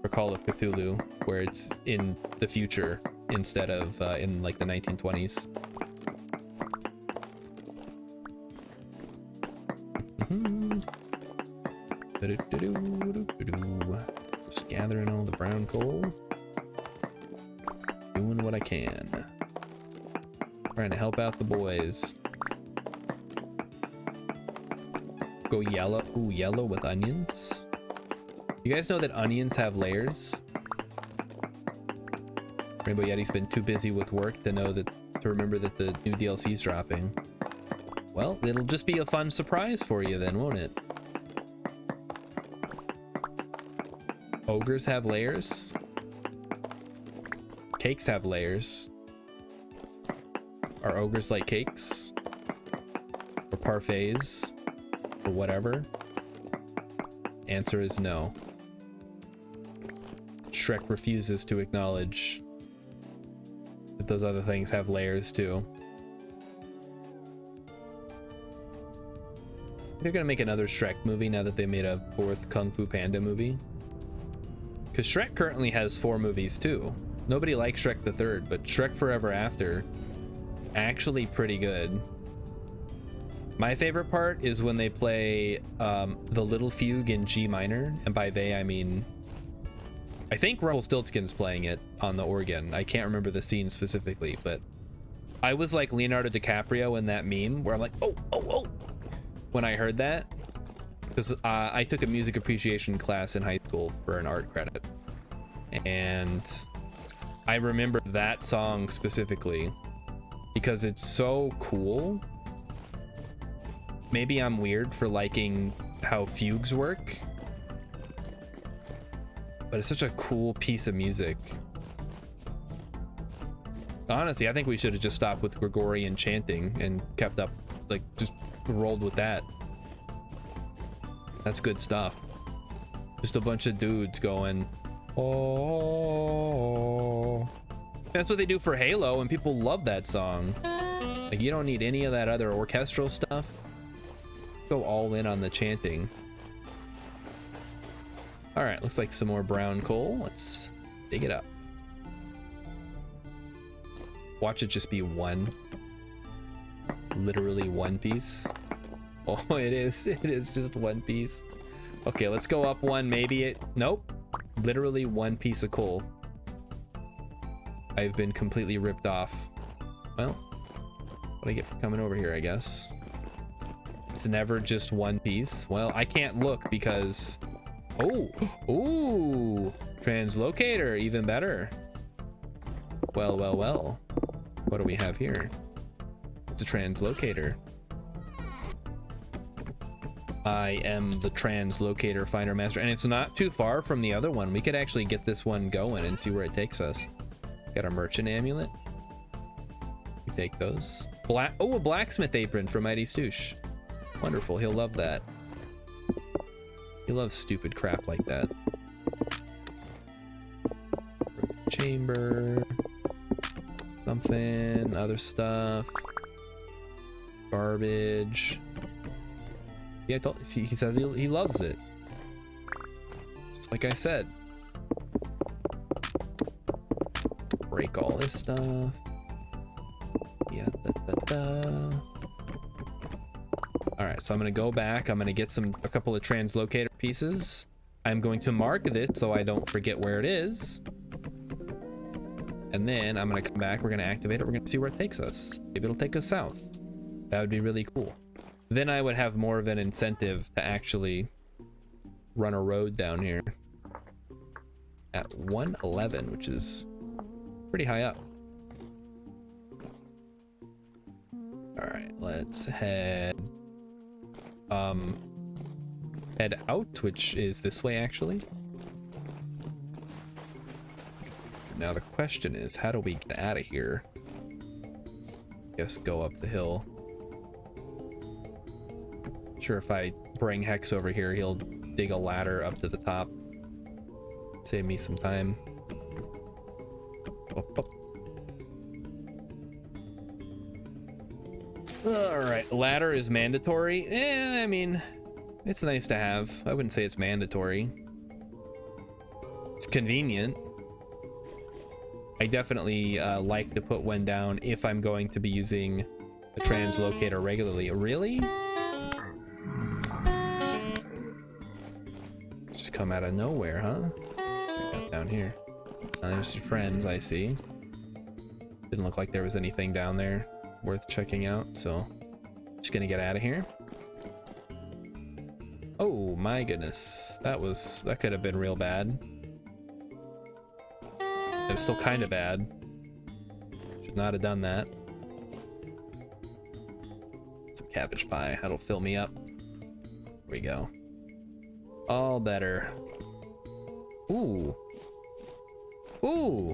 for Call of Cthulhu where it's in the future instead of in like the 1920s. Just gathering all the brown coal. Doing what I can. Trying to help out the boys. Go yellow. Ooh, yellow with onions. You guys know that onions have layers? Rainbow Yeti's been too busy with work to remember that the new DLC's dropping. Well, it'll just be a fun surprise for you then, won't it? Ogres have layers. Cakes have layers. Are ogres like cakes? Or parfaits? Or whatever? Answer is no. Shrek refuses to acknowledge that those other things have layers too. They're gonna make another Shrek movie now that they made a 4th Kung Fu Panda movie. Because Shrek currently has 4 movies too. Nobody likes Shrek the Third, but Shrek Forever After, actually pretty good. My favorite part is when they play the Little Fugue in G minor, and by they I mean, I think Rumpelstiltskin's playing it on the organ. I can't remember the scene specifically, but I was like Leonardo DiCaprio in that meme where I'm like, oh, oh, oh, when I heard that, because I took a music appreciation class in high school for an art credit, and I remember that song specifically because it's so cool. Maybe I'm weird for liking how fugues work, but it's such a cool piece of music. Honestly, I think we should have just stopped with Gregorian chanting and kept up, like, just rolled with that. That's good stuff. Just a bunch of dudes going, oh. That's what they do for Halo, and people love that song. Like, you don't need any of that other orchestral stuff. Go all in on the chanting. All right, looks like some more brown coal. Let's dig it up. Watch it just be one. Literally one piece. Oh, it is just one piece. Okay, let's go up one. Maybe it, nope. Literally one piece of coal. I've been completely ripped off. Well, what do I get for coming over here, I guess? It's never just one piece. Well, I can't look because, oh, ooh, translocator, even better. Well, well, well. What do we have here? It's a translocator. I am the translocator finder master, and it's not too far from the other one. We could actually get this one going and see where it takes us. Got a merchant amulet. We take those. Oh, a blacksmith apron from Mighty Stoosh. Wonderful, he'll love that. He loves stupid crap like that. Chamber. Something, other stuff. Garbage. Yeah, he says he loves it. Just like I said. Break all this stuff. Yeah, All right, so I'm gonna go back. I'm gonna get a couple of translocator pieces. I'm going to mark this so I don't forget where it is. And then I'm gonna come back. We're gonna activate it. We're gonna see where it takes us. Maybe it'll take us south. That would be really cool. Then I would have more of an incentive to actually run a road down here at 111, which is pretty high up. All right, let's head out, which is this way actually. Now the question is, how do we get out of here? Guess go up the hill. Sure, if I bring Hex over here, he'll dig a ladder up to the top. Save me some time. All right, ladder is mandatory. I mean, it's nice to have. I wouldn't say it's mandatory. It's convenient. I definitely like to put one down if I'm going to be using the translocator regularly. Really? Just come out of nowhere, huh? Down here. There's your friends, I see. Didn't look like there was anything down there worth checking out, so just gonna get out of here. Oh my goodness, that could have been real bad. It was still kind of bad. Should not have done that. Some cabbage pie, that'll fill me up. Here we go. All better. Ooh. Ooh.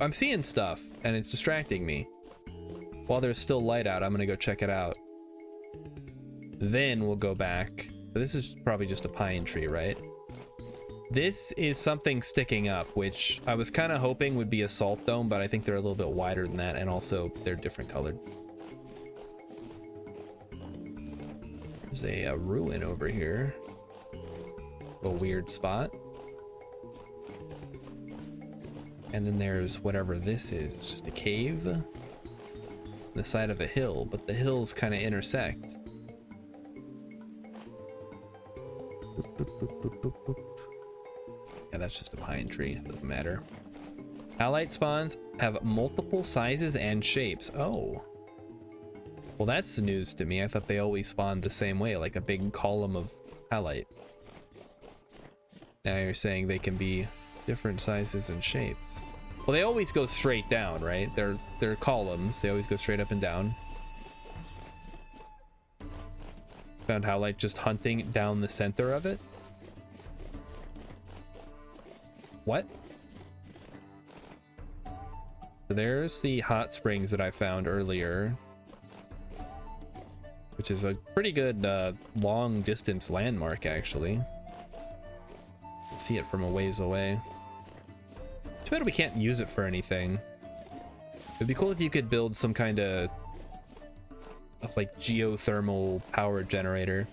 I'm seeing stuff and it's distracting me. While there's still light out, I'm gonna go check it out. Then we'll go back. This is probably just a pine tree, right? This is something sticking up, which I was kind of hoping would be a salt dome, but I think they're a little bit wider than that, and also they're different colored. There's a ruin over here. A weird spot. And then there's whatever this is. It's just a cave on the side of a hill, but the hills kind of intersect. Boop, boop, boop, boop, boop, boop. Yeah, that's just a pine tree. Doesn't matter. Halite spawns have multiple sizes and shapes. Oh. Well, that's news to me. I thought they always spawned the same way, like a big column of halite. Now you're saying they can be different sizes and shapes. Well, they always go straight down, right? They're columns. They always go straight up and down. Found halite just hunting down the center of it. What? So there's the hot springs that I found earlier, which is a pretty good long distance landmark, actually. You can see it from a ways away. Too bad we can't use it for anything. It'd be cool if you could build some kind of like geothermal power generator.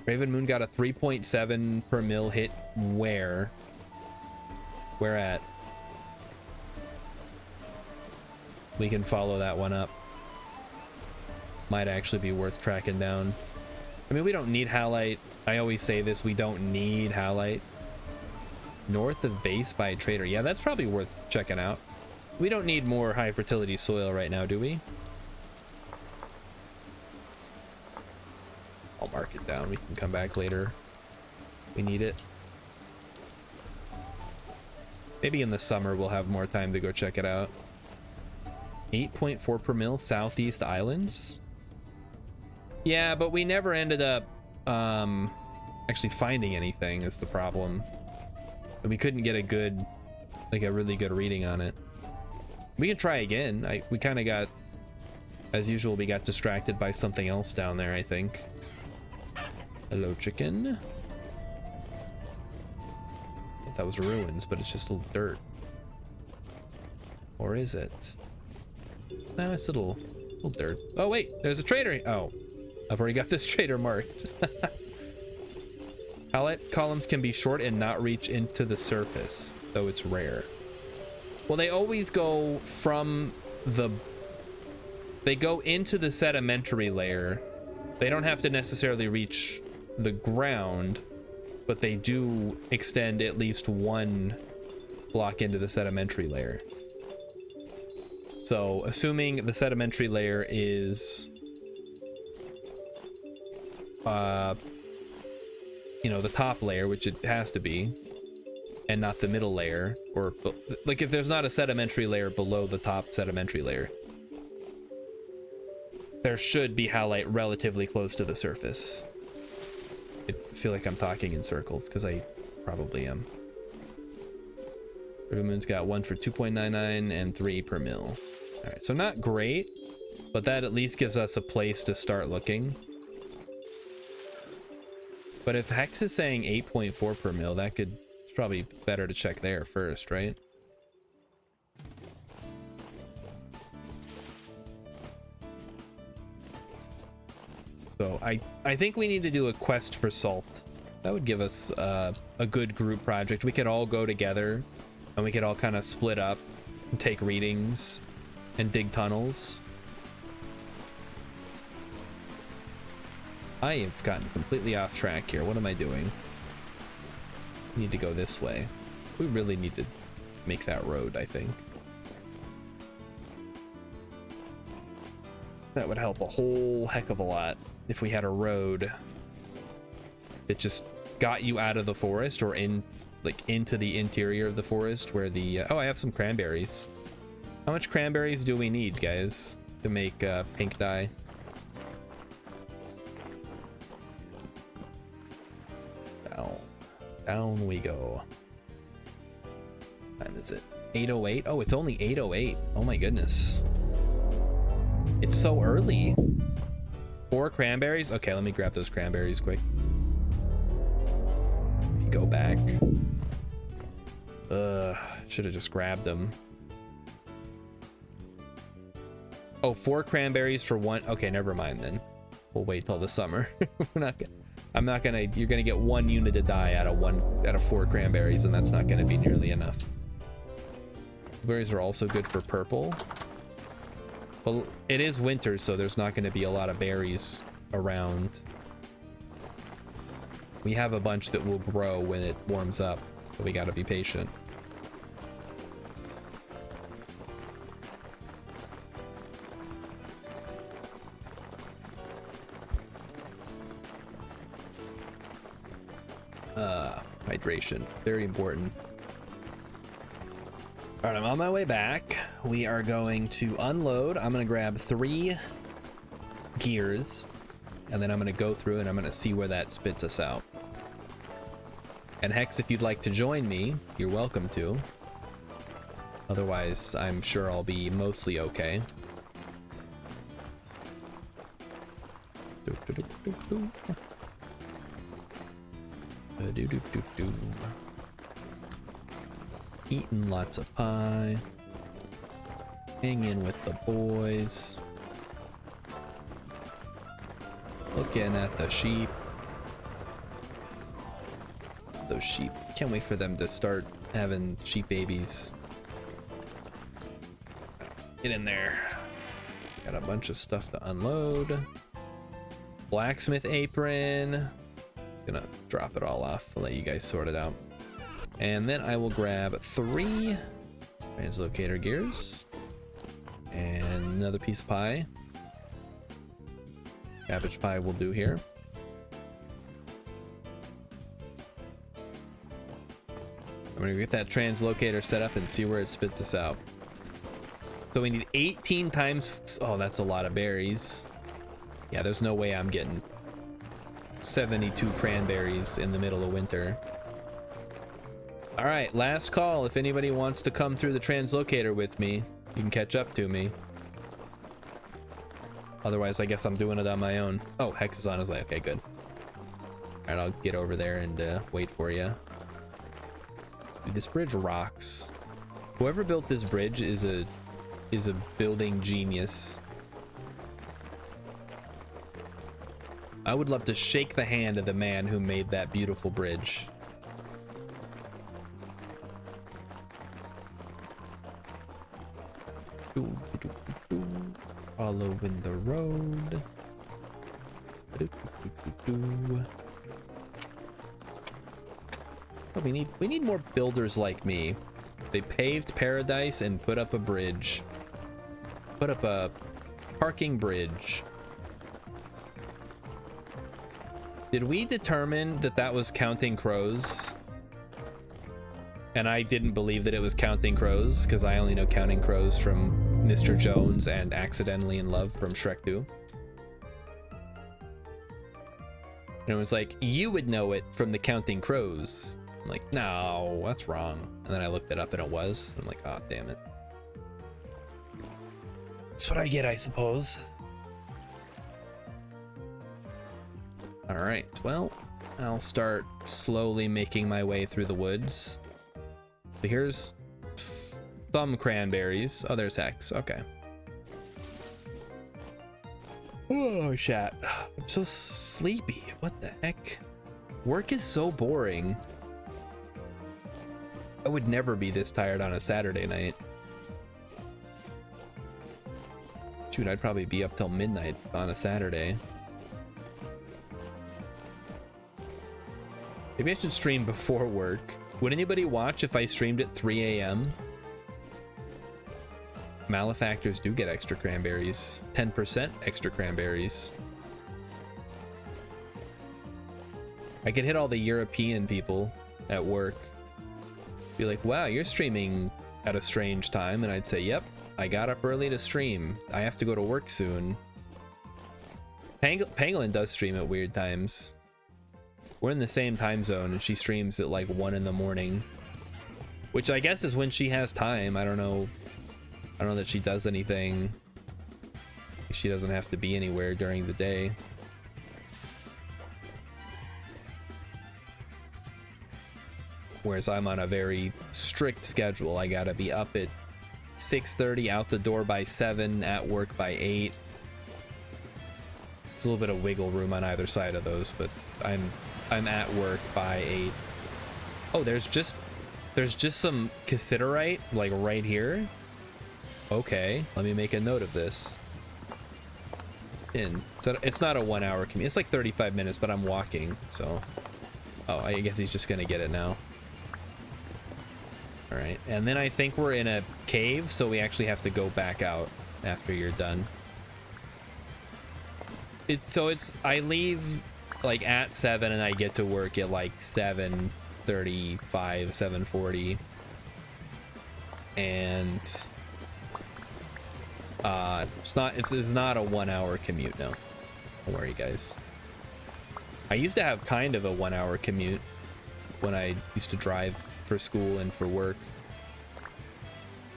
Raven Moon got a 3.7 per mil hit. Where at? We can follow that one up. Might actually be worth tracking down. I mean, we don't need halite. I always say this, we don't need halite. North of base by a trader. Yeah, that's probably worth checking out. We don't need more high fertility soil right now, do we? I'll mark it down. We can come back later. We need it. Maybe in the summer we'll have more time to go check it out. 8.4 per mil Southeast Islands. Yeah, but we never ended up actually finding anything is the problem. We couldn't get a good, like a really good reading on it. We can try again. We kind of got, as usual, we got distracted by something else down there, I think. Hello, chicken. I thought that was ruins, but it's just a little dirt. Or is it? No, it's a little dirt. Oh, wait, there's a trader. Oh, I've already got this trader marked. Halite columns can be short and not reach into the surface, though it's rare. Well, they always go from the... They go into the sedimentary layer. They don't have to necessarily reach the ground, but they do extend at least one block into the sedimentary layer. So, assuming the sedimentary layer is... you know, the top layer, which it has to be, and not the middle layer, or like if there's not a sedimentary layer below the top sedimentary layer, there should be halite relatively close to the surface. I feel like I'm talking in circles because I probably am. River Moon's got 1 for 2.99 and 3 per mil. All right, so not great, but that at least gives us a place to start looking. But if Hex is saying 8.4 per mil, that could, it's probably better to check there first, right? So I think we need to do a quest for salt. That would give us a good group project. We could all go together and we could all kind of split up and take readings and dig tunnels. I have gotten completely off track here. What am I doing? I need to go this way. We really need to make that road, I think. That would help a whole heck of a lot if we had a road that just got you out of the forest or in, like, into the interior of the forest where the oh, I have some cranberries. How much cranberries do we need, guys, to make pink dye? Down we go. What time is it? 8:08. Oh, it's only 8:08. Oh my goodness. It's so early. 4 cranberries? Okay, let me grab those cranberries quick. can go back. Should have just grabbed them. Oh, 4 cranberries for 1. Okay, never mind then. We'll wait till the summer. I'm not gonna. You're gonna get 1 unit to die out of 4 cranberries, and that's not gonna be nearly enough. Berries are also good for purple. Well, it is winter, so there's not gonna be a lot of berries around. We have a bunch that will grow when it warms up, but we gotta be patient. Hydration, very important. All right, I'm on my way back. We are going to unload. I'm gonna grab 3 gears, and then I'm gonna go through and I'm gonna see where that spits us out. And Hex, if you'd like to join me, you're welcome to. Otherwise, I'm sure I'll be mostly okay. Eating lots of pie. Hanging with the boys. Looking at the sheep. Those sheep. Can't wait for them to start having sheep babies. Get in there. Got a bunch of stuff to unload. Blacksmith apron. Gonna drop it all off. I'll let you guys sort it out. And then I will grab 3 translocator gears. And another piece of pie. Cabbage pie will do here. I'm gonna get that translocator set up and see where it spits us out. So we need 18 times. Oh, that's a lot of berries. Yeah, there's no way I'm getting 72 cranberries in the middle of winter. All right, last call. If anybody wants to come through the translocator with me, you can catch up to me. Otherwise, I guess I'm doing it on my own. Oh, Hex is on his way. Okay, good. All right, I'll get over there and wait for you. Dude, this bridge rocks. Whoever built this bridge is a building genius. I would love to shake the hand of the man who made that beautiful bridge. Following the road. Oh, we need more builders like me. They paved paradise and put up a bridge. Put up a parking bridge. Did we determine that that was Counting Crows? And I didn't believe that it was Counting Crows because I only know Counting Crows from Mr. Jones and Accidentally in Love from Shrek 2. And it was like, you would know it from the Counting Crows. I'm like, no, that's wrong. And then I looked it up and it was. I'm like, oh, damn it. That's what I get, I suppose. All right, well, I'll start slowly making my way through the woods. So here's some cranberries. Oh, there's Hex. Okay. Oh, chat. I'm so sleepy. What the heck? Work is so boring. I would never be this tired on a Saturday night. Shoot, I'd probably be up till midnight on a Saturday. Maybe I should stream before work. Would anybody watch if I streamed at 3 a.m.? Malefactors do get extra cranberries. 10% extra cranberries. I could hit all the European people at work. Be like, wow, you're streaming at a strange time. And I'd say, yep, I got up early to stream. I have to go to work soon. Pangolin does stream at weird times. We're in the same time zone and she streams at like 1 in the morning, which I guess is when she has time. I don't know that she does anything. She doesn't have to be anywhere during the day. whereas I'm on a very strict schedule. I gotta be up at 6:30, out the door by 7, at work by 8. It's a little bit of wiggle room on either side of those, but I'm at work by 8. Oh, there's just some cassiterite like right here. Okay, let me make a note of this. So it's not a 1 hour commute. It's like 35 minutes, but I'm walking, so. Oh, I guess he's just gonna get it now. All right, and then I think we're in a cave, so we actually have to go back out after you're done. I leave like at 7 and I get to work at like 7:35, 7:40. And it's not a 1 hour commute now. Don't worry, guys. I used to have kind of a 1 hour commute when I used to drive for school and for work.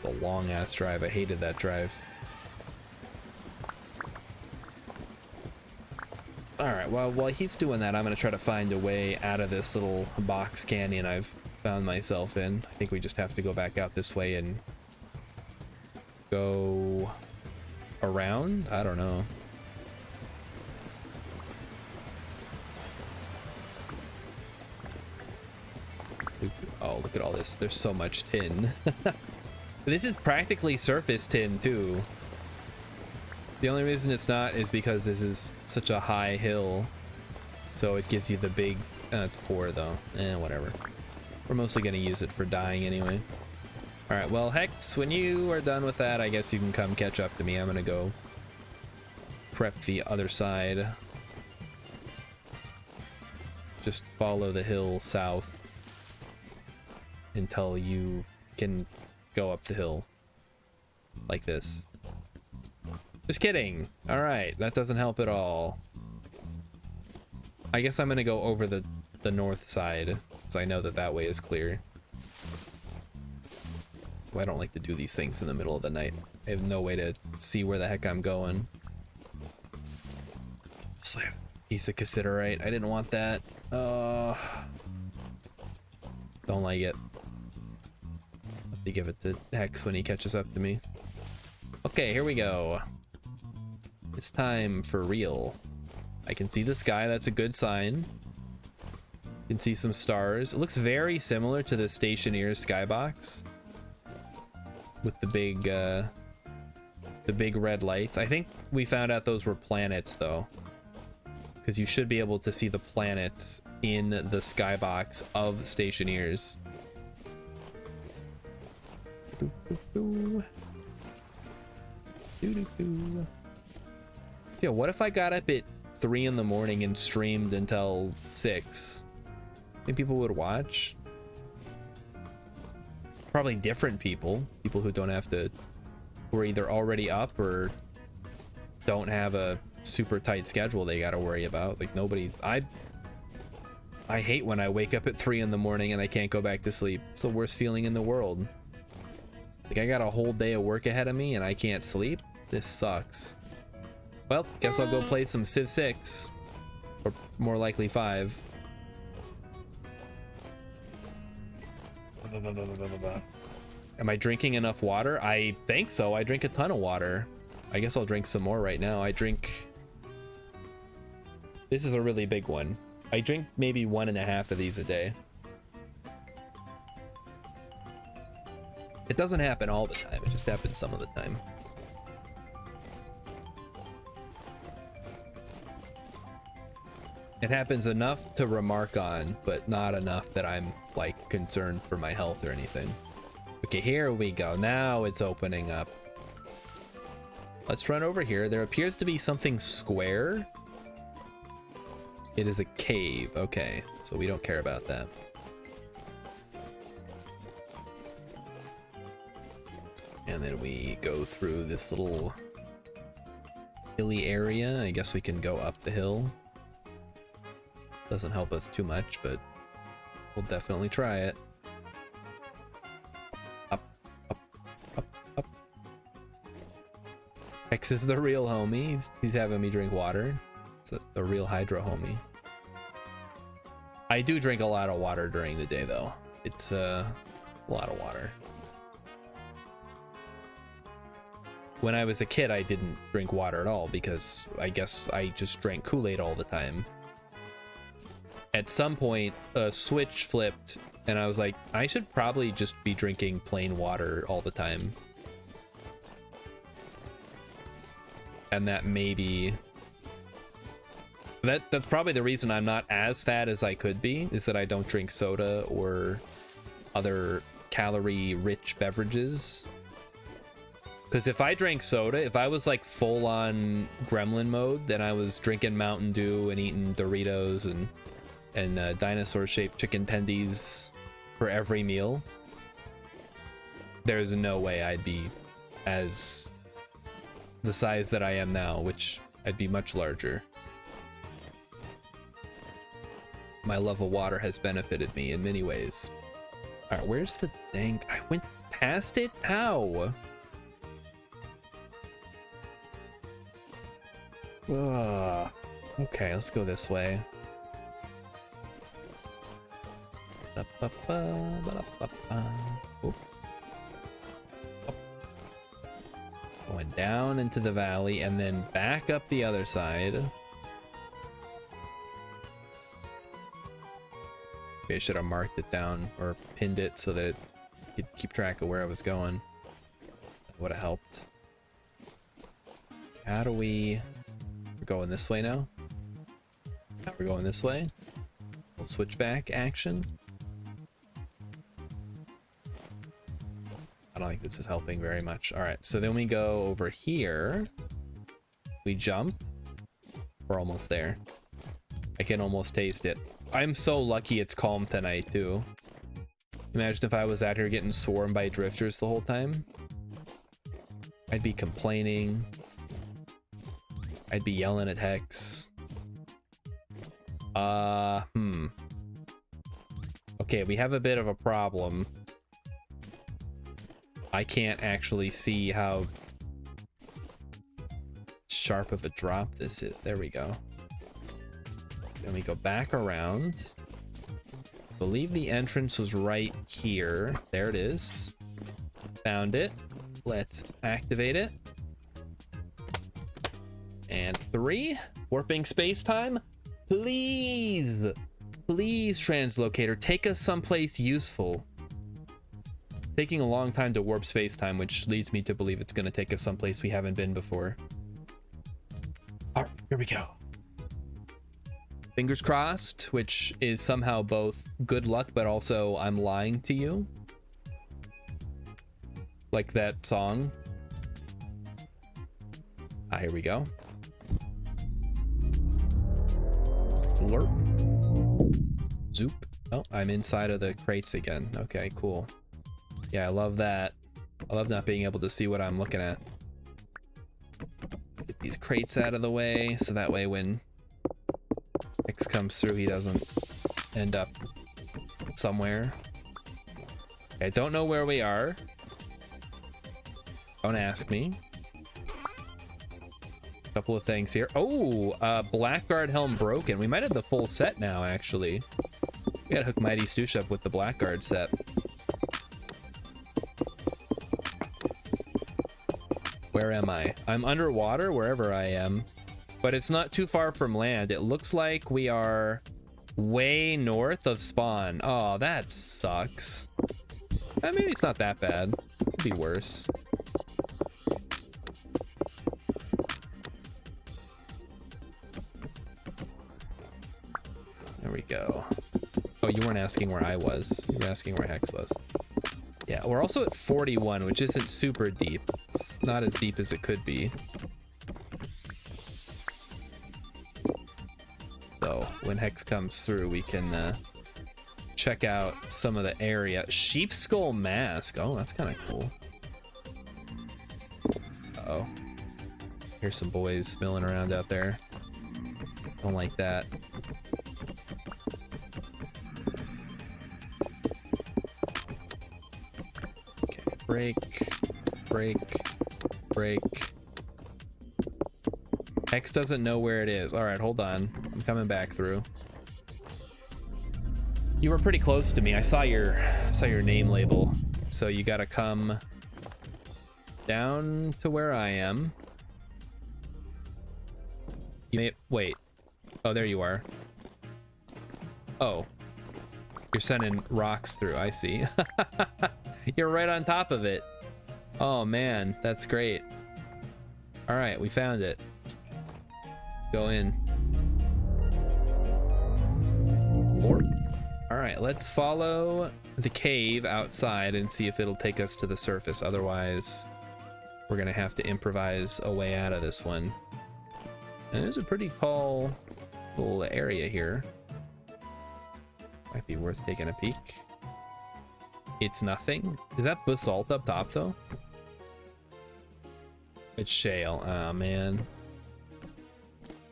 A long ass drive. I hated that drive. All right, well, while he's doing that, I'm gonna try to find a way out of this little box canyon I've found myself in. I think we just have to go back out this way and go around. I don't know. Oh, look at all this. There's so much tin. This is practically surface tin too. The only reason it's not is because this is such a high hill, so it gives you the big it's poor though. Whatever. We're mostly gonna use it for dyeing anyway. All right, well, Hex, when you are done with that, I guess you can come catch up to me. I'm gonna go prep the other side. Just follow the hill south until you can go up the hill like this. Just kidding. All right, that doesn't help at all. I guess I'm gonna go over the north side, so I know that that way is clear. Well, I don't like to do these things in the middle of the night. I have no way to see where the heck I'm going. Just like a piece of cassiterite. I didn't want that. Don't like it. Have to give it to Hex when he catches up to me. Okay, here we go. It's time for real. I can see the sky. That's a good sign. You can see some stars. It looks very similar to the Stationeer skybox with the big red lights. I think we found out those were planets though, because you should be able to see the planets in the skybox of Stationeers. Yeah, what if I got up at 3 in the morning and streamed until 6? Think people would watch? Probably different people who don't have to, who are either already up or don't have a super tight schedule they gotta worry about. Like nobody's, I hate when I wake up at 3 in the morning and I can't go back to sleep. It's the worst feeling in the world. Like I got a whole day of work ahead of me and I can't sleep. This sucks. Well, guess I'll go play some Civ 6, or more likely 5. Am I drinking enough water? I think so. I drink a ton of water. I guess I'll drink some more right now. This is a really big one. I drink maybe 1.5 of these a day. It doesn't happen all the time. It just happens some of the time. It happens enough to remark on, but not enough that I'm like concerned for my health or anything. Okay, here we go. Now it's opening up. Let's run over here. There appears to be something square. It is a cave. Okay, so we don't care about that. And then we go through this little hilly area. I guess we can go up the hill. Doesn't help us too much, but we'll definitely try it. Up, up, up, up. Hex is the real homie. He's having me drink water. It's the real hydro homie. I do drink a lot of water during the day though. it's a lot of water. When I was a kid, I didn't drink water at all because I guess I just drank Kool-Aid all the time. At some point, a switch flipped and I was like, I should probably just be drinking plain water all the time. And that maybe... That's probably the reason I'm not as fat as I could be, is that I don't drink soda or other calorie-rich beverages. Because if I drank soda, if I was like full-on gremlin mode, then I was drinking Mountain Dew and eating Doritos and dinosaur-shaped chicken tendies for every meal, there's no way I'd be as the size that I am now, which I'd be much larger. My love of water has benefited me in many ways. All right, where's the dang... I went past it? How? Ugh. Okay, let's go this way. Oop. Going down into the valley and then back up the other side. Maybe I should have marked it down or pinned it so that it could keep track of where I was going. That would have helped. How do we... We're going this way now? Now we're going this way. We'll switch back action. I don't think this is helping very much. All right, so then we go over here. We jump. We're almost there. I can almost taste it. I'm so lucky it's calm tonight too. Imagine if I was out here getting swarmed by drifters the whole time. I'd be complaining. I'd be yelling at Hex. Okay, we have a bit of a problem. I can't actually see how sharp of a drop this is. There we go. Then we go back around. I believe the entrance was right here. There it is. Found it. Let's activate it. And 3. Warping space-time. Please. Please, translocator, take us someplace useful. It's taking a long time to warp space-time, which leads me to believe it's going to take us someplace we haven't been before. All right, here we go. Fingers crossed, which is somehow both good luck, but also I'm lying to you. Like that song. Ah, here we go. Lurp. Zoop. Oh, I'm inside of the crates again. Okay, cool. Yeah, I love that. I love not being able to see what I'm looking at. Get these crates out of the way, so that way when X comes through, he doesn't end up somewhere. I don't know where we are. Don't ask me. Couple of things here. Oh, Blackguard helm broken. We might have the full set now, actually. We gotta hook Mighty Stoosh up with the Blackguard set. Where am I? I'm underwater wherever I am, but it's not too far from land. It looks like we are way north of spawn. Oh, that sucks. Maybe it's not that bad. Could be worse. There we go. Oh, you weren't asking where I was. You were asking where Hex was. Yeah, we're also at 41, which isn't super deep. It's not as deep as it could be. So when Hex comes through, we can check out some of the area. Sheep skull mask. Oh, that's kind of cool. Uh-oh. Here's some boys milling around out there. Don't like that. Break, break, break. X doesn't know where it is. All right, hold on. I'm coming back through. You were pretty close to me. I saw your name label. So you gotta come down to where I am. You may wait. Oh, there you are. Oh, you're sending rocks through. I see. You're right on top of it. Oh man, that's great. All right, we found it. Go in. Warp. All right, let's follow the cave outside and see if it'll take us to the surface. Otherwise, we're gonna have to improvise a way out of this one. And there's a pretty tall little area here. Might be worth taking a peek. It's nothing. Is that basalt up top though? It's shale. Oh man.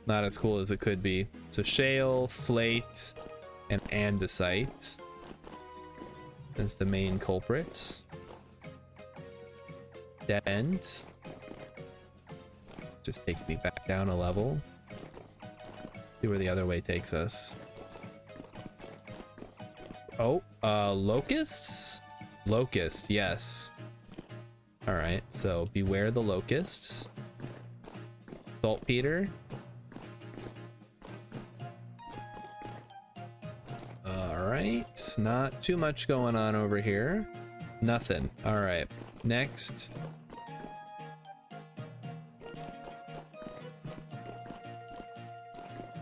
Not as cool as it could be. So shale, slate, and andesite as the main culprits. Dead end. Just takes me back down a level. See where the other way takes us. Oh, locusts? Locust, yes. All right, so beware the locusts. Saltpeter. All right, not too much going on over here. Nothing. All right, next.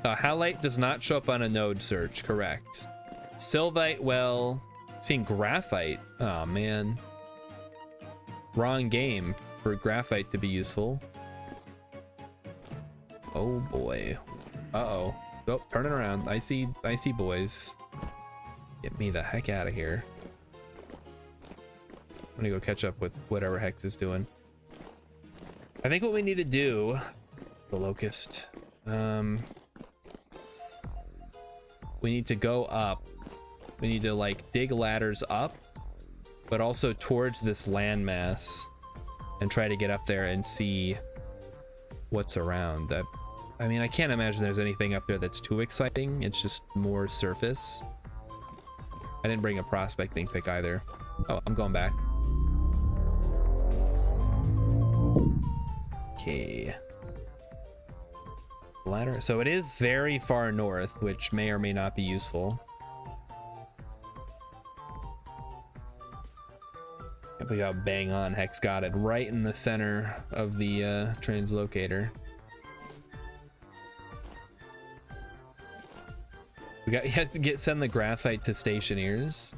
Halite does not show up on a node search, correct. Sylvite, well, seeing graphite. Oh man. Wrong game for graphite to be useful. Oh boy. Uh-oh. Oh, turning around. I see boys. Get me the heck out of here. I'm gonna go catch up with whatever Hex is doing. I think what we need to do, the locust. We need to go up. We need to like dig ladders up, but also towards this landmass and try to get up there and see what's around. I mean, I can't imagine there's anything up there that's too exciting. It's just more surface. I didn't bring a prospecting pick either. Oh, I'm going back. Okay. Ladder. So it is very far north, which may or may not be useful. Can't believe how bang on Hex got it right in the center of the translocator. You have to send the graphite to stationeers.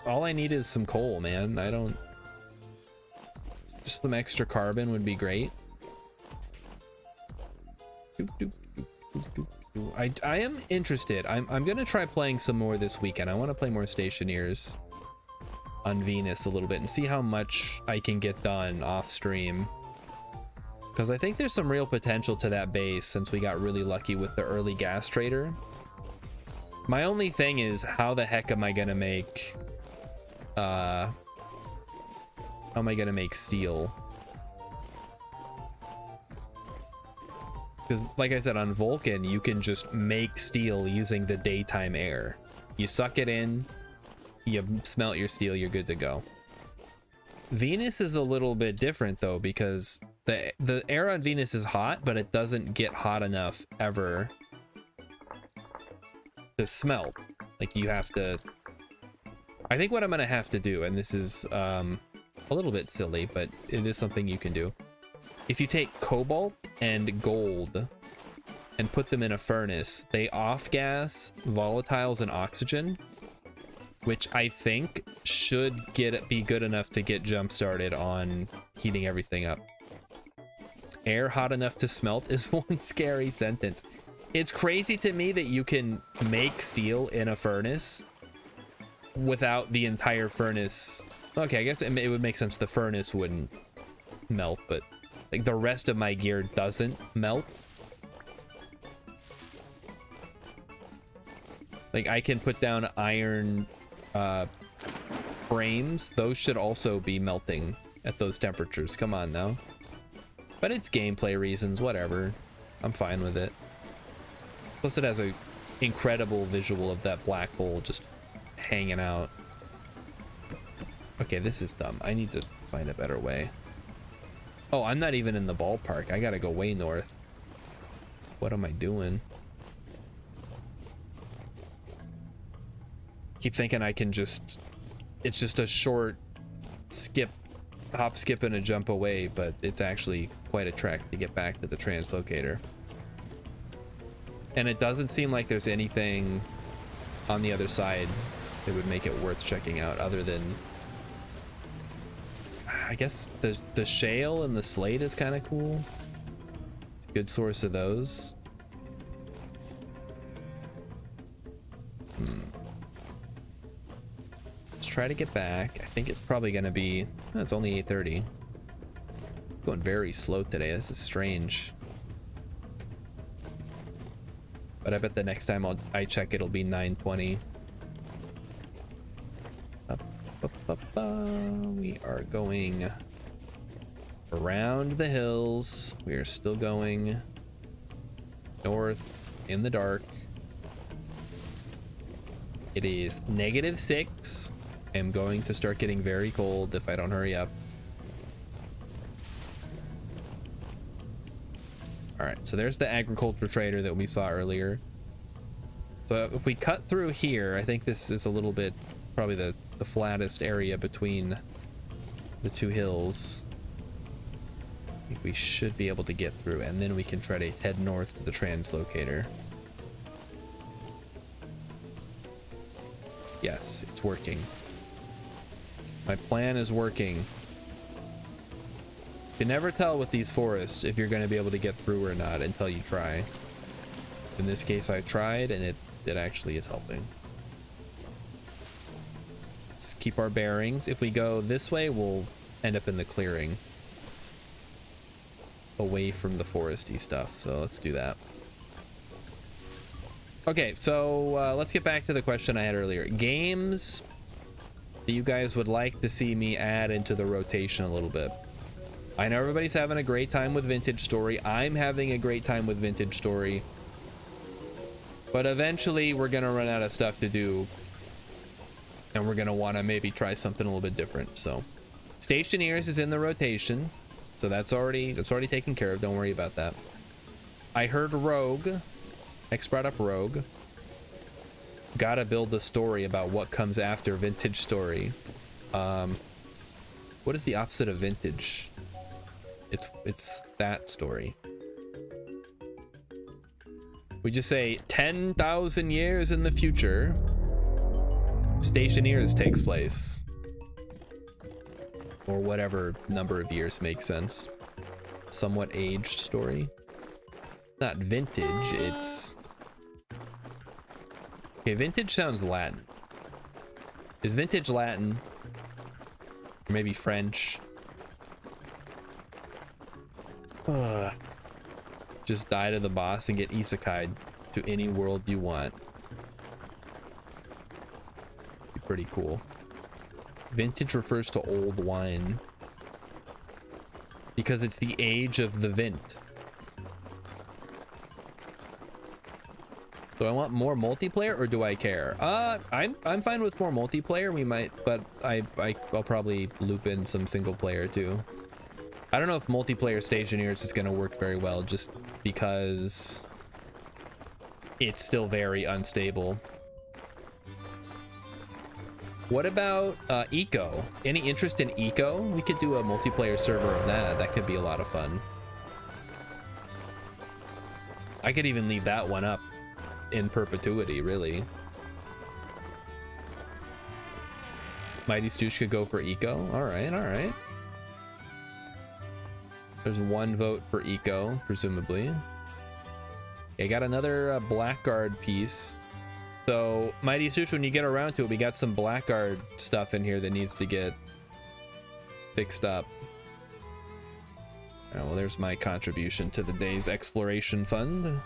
All I need is some coal, man. Just some extra carbon would be great. I am interested. I'm gonna try playing some more this weekend. I want to play more stationeers on Venus a little bit and see how much I can get done off stream, because I think there's some real potential to that base since we got really lucky with the early gas trader. My only thing is, how the heck am I gonna make steel? Because like I said, on Vulcan you can just make steel using the daytime air. You suck it in, you smelt your steel, you're good to go. Venus is a little bit different though, because the air on Venus is hot, but it doesn't get hot enough ever to smelt. Like you have to, I think what I'm gonna have to do, and this is a little bit silly, but it is something you can do. If you take cobalt and gold and put them in a furnace, they off-gas volatiles and oxygen, which I think should be good enough to get jump-started on heating everything up. Air hot enough to smelt is one scary sentence. It's crazy to me that you can make steel in a furnace without the entire furnace. Okay, I guess it would make sense the furnace wouldn't melt, but like the rest of my gear doesn't melt. Like I can put down iron frames. Those should also be melting at those temperatures. Come on now. But it's gameplay reasons, whatever. I'm fine with it. Plus it has a incredible visual of that black hole just hanging out. Okay, this is dumb. I need to find a better way. Oh, I'm not even in the ballpark. I gotta go way north. What am I doing? Keep thinking I can just... It's just a short skip, hop, skip, and a jump away, but it's actually quite a trek to get back to the translocator. And it doesn't seem like there's anything on the other side that would make it worth checking out other than... I guess the shale and the slate is kind of cool. Good source of those. Let's try to get back. I think it's probably gonna be... Oh, it's only 8:30. Going very slow today. This is strange. But I bet the next time I check, it'll be 9:20. We are going around the hills. We are still going north in the dark. It is -6. I'm going to start getting very cold if I don't hurry up. All right, so there's the agriculture trader that we saw earlier. So if we cut through here, I think this is a little bit probably the flattest area between the two hills. I think we should be able to get through, and then we can try to head north to the translocator. Yes, it's working. My plan is working. You can never tell with these forests if you're going to be able to get through or not until you try. In this case, I tried, and it actually is helping. Let's keep our bearings. If we go this way, we'll end up in the clearing, away from the foresty stuff. So let's do that. Okay, so let's get back to the question I had earlier. Games that you guys would like to see me add into the rotation a little bit. I know everybody's having a great time with Vintage Story. I'm having a great time with Vintage Story. But eventually we're gonna run out of stuff to do, and we're gonna want to maybe try something a little bit different. So Stationeers is in the rotation, so that's already taken care of. Don't worry about that. I heard Rogue. X brought up Rogue. Gotta build the story about what comes after Vintage Story. What is the opposite of vintage? It's that story. We just say 10,000 years in the future, Stationeers takes place, or whatever number of years makes sense. Somewhat aged story. Not vintage, it's... Okay, vintage sounds Latin. Is vintage Latin? Or maybe French? Just die to the boss and get isekai'd to any world you want. Be pretty cool. Vintage refers to old wine because it's the age of the vint. Do I want more multiplayer or do I care? I'm fine with more multiplayer. We might, but I'll probably loop in some single player too. I don't know if multiplayer Stationeers is going to work very well just because it's still very unstable. What about Eco? Any interest in Eco? We could do a multiplayer server of that. That could be a lot of fun. I could even leave that one up in perpetuity, really. Mighty Stoosh could go for Eco. All right. There's one vote for Eco, presumably. I got another Blackguard piece. So, Mighty Stoosh, when you get around to it, we got some Blackguard stuff in here that needs to get fixed up. Oh, well, there's my contribution to the day's exploration fund.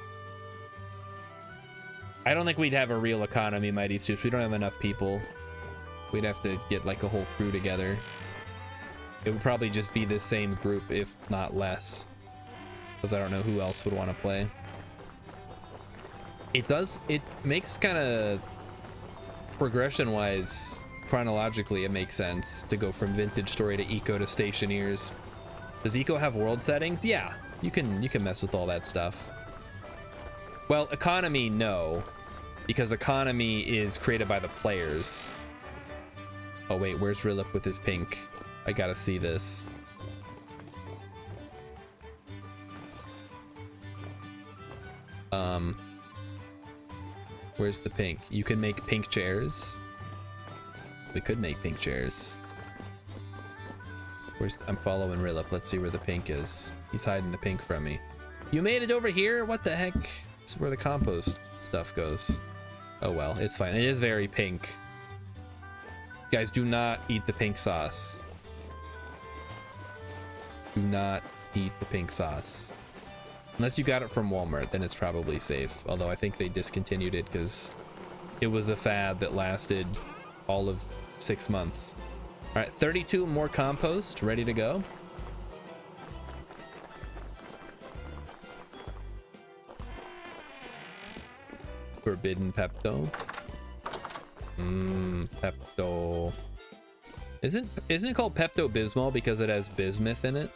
I don't think we'd have a real economy, Mighty Stoosh. We don't have enough people. We'd have to get like a whole crew together. It would probably just be the same group, if not less, because I don't know who else would want to play. It makes kind of progression wise, chronologically, it makes sense to go from Vintage Story to Eco to Stationeers. Does Eco have world settings? Yeah, you can mess with all that stuff. Well, economy, no, because economy is created by the players. Oh wait, where's Rilip with his pink? I gotta see this. Where's the pink? You can make pink chairs. We could make pink chairs. I'm following Rilip. Let's see where the pink is. He's hiding the pink from me. You made it over here? What the heck? This is where the compost stuff goes. Oh well, it's fine. It is very pink. Guys, do not eat the pink sauce. Do not eat the pink sauce. Unless you got it from Walmart, then it's probably safe. Although I think they discontinued it because it was a fad that lasted all of 6 months. All right, 32 more compost ready to go. Forbidden Pepto. Pepto. Isn't it called Pepto Bismol because it has bismuth in it?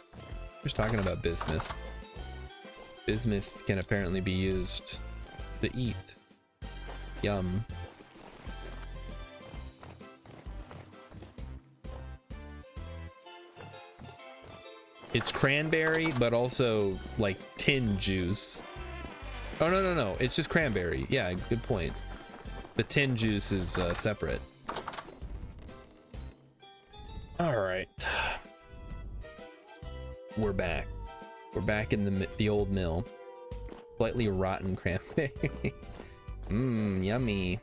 Who's talking about bismuth? Bismuth can apparently be used to eat. Yum. It's cranberry, but also like tin juice. Oh, no. It's just cranberry. Yeah, good point. The tin juice is separate. All right. We're back. We're back in the old mill. Slightly rotten cranberry. Yummy.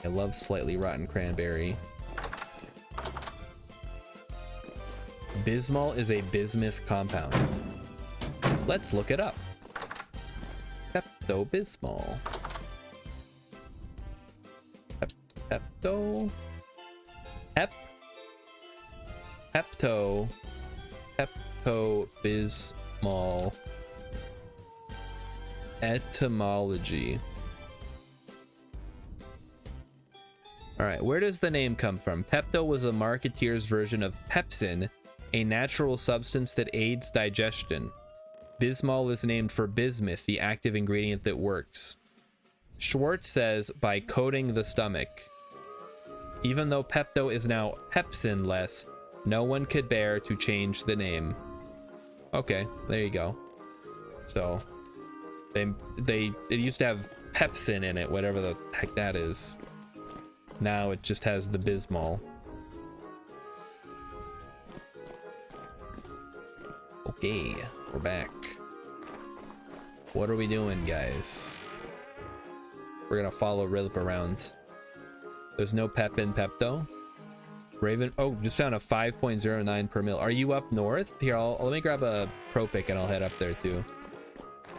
I love slightly rotten cranberry. Bismol is a bismuth compound. Let's look it up. Pepto-Bismol. Pepto. Pepto-Bismol. Etymology. All right, where does the name come from? Pepto was a marketeer's version of pepsin, a natural substance that aids digestion. Bismol is named for bismuth, the active ingredient that works. Schwartz says by coating the stomach. Even though Pepto is now pepsin-less, no one could bear to change the name. Okay, there you go. So it used to have pepsin in it, whatever the heck that is. Now it just has the Bismol. Okay, we're back. What are we doing, guys? We're gonna follow Rilip around. There's no pep in Pepto. Raven, oh, just found a 5.09 per mil. Are you up north? Here, let me grab a pro pick and I'll head up there too.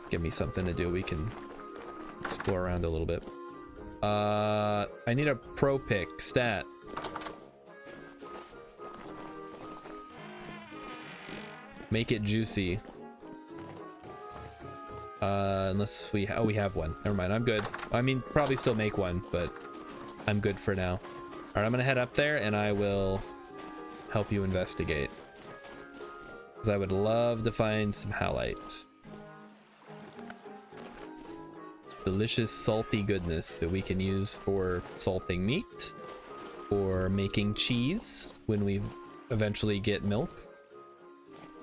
Give me something to do. We can explore around a little bit. I need a pro pick stat. Make it juicy. Unless we have one. Never mind, I'm good. I mean, probably still make one, but I'm good for now. All right, I'm gonna head up there and I will help you investigate, because I would love to find some halite. Delicious salty goodness that we can use for salting meat or making cheese when we eventually get milk,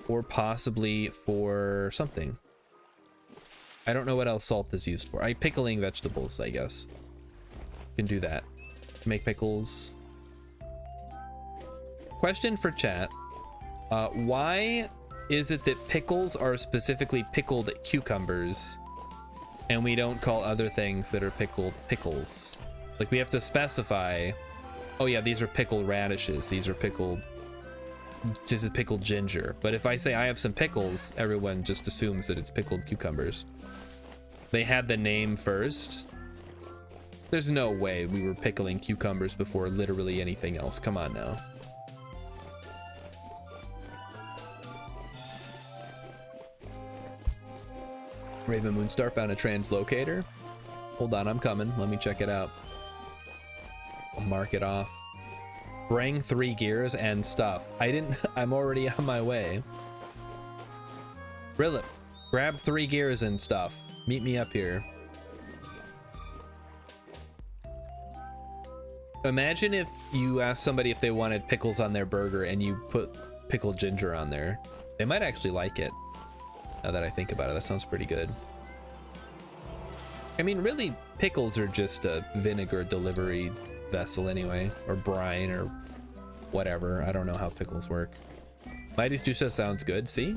or possibly for something. I don't know what else salt is used for. Pickling vegetables, I guess. Can do that. Make pickles. Question for chat. Why is it that pickles are specifically pickled cucumbers and we don't call other things that are pickled pickles? Like, we have to specify, oh yeah, these are pickled radishes, these are pickled, this is pickled ginger. But if I say I have some pickles, everyone just assumes that it's pickled cucumbers. They had the name first. There's no way we were pickling cucumbers before literally anything else. Come on now. Raven Moonstar found a translocator. Hold on, I'm coming. Let me check it out. I'll mark it off. Bring 3 gears and stuff. I'm already on my way. Rilip, grab 3 gears and stuff. Meet me up here. Imagine if you asked somebody if they wanted pickles on their burger and you put pickled ginger on there. They might actually like it. Now that I think about it, that sounds pretty good. I mean, really, pickles are just a vinegar delivery vessel anyway, or brine or whatever. I don't know how pickles work. Mighty's Dusha sounds good. See?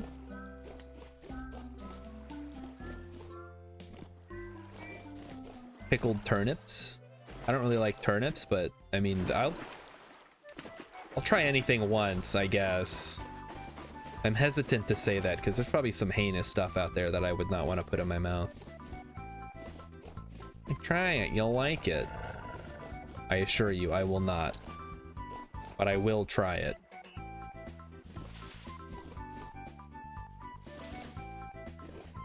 Pickled turnips. I don't really like turnips, but I mean, I'll try anything once, I guess. I'm hesitant to say that because there's probably some heinous stuff out there that I would not want to put in my mouth. Try it, you'll like it. I assure you, I will not. But I will try it.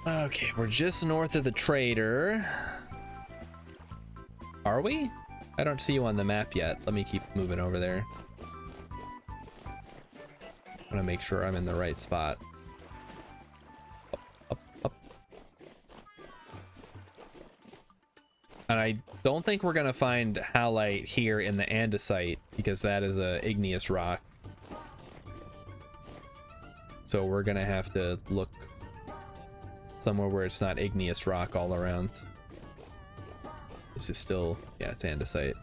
Okay, we're just north of the trader. Are we? I don't see you on the map yet. Let me keep moving over there. I want to make sure I'm in the right spot. Up, up, up. And I don't think we're going to find halite here in the andesite because that is a igneous rock. So we're going to have to look somewhere where it's not igneous rock all around. This is still, yeah, it's andesite.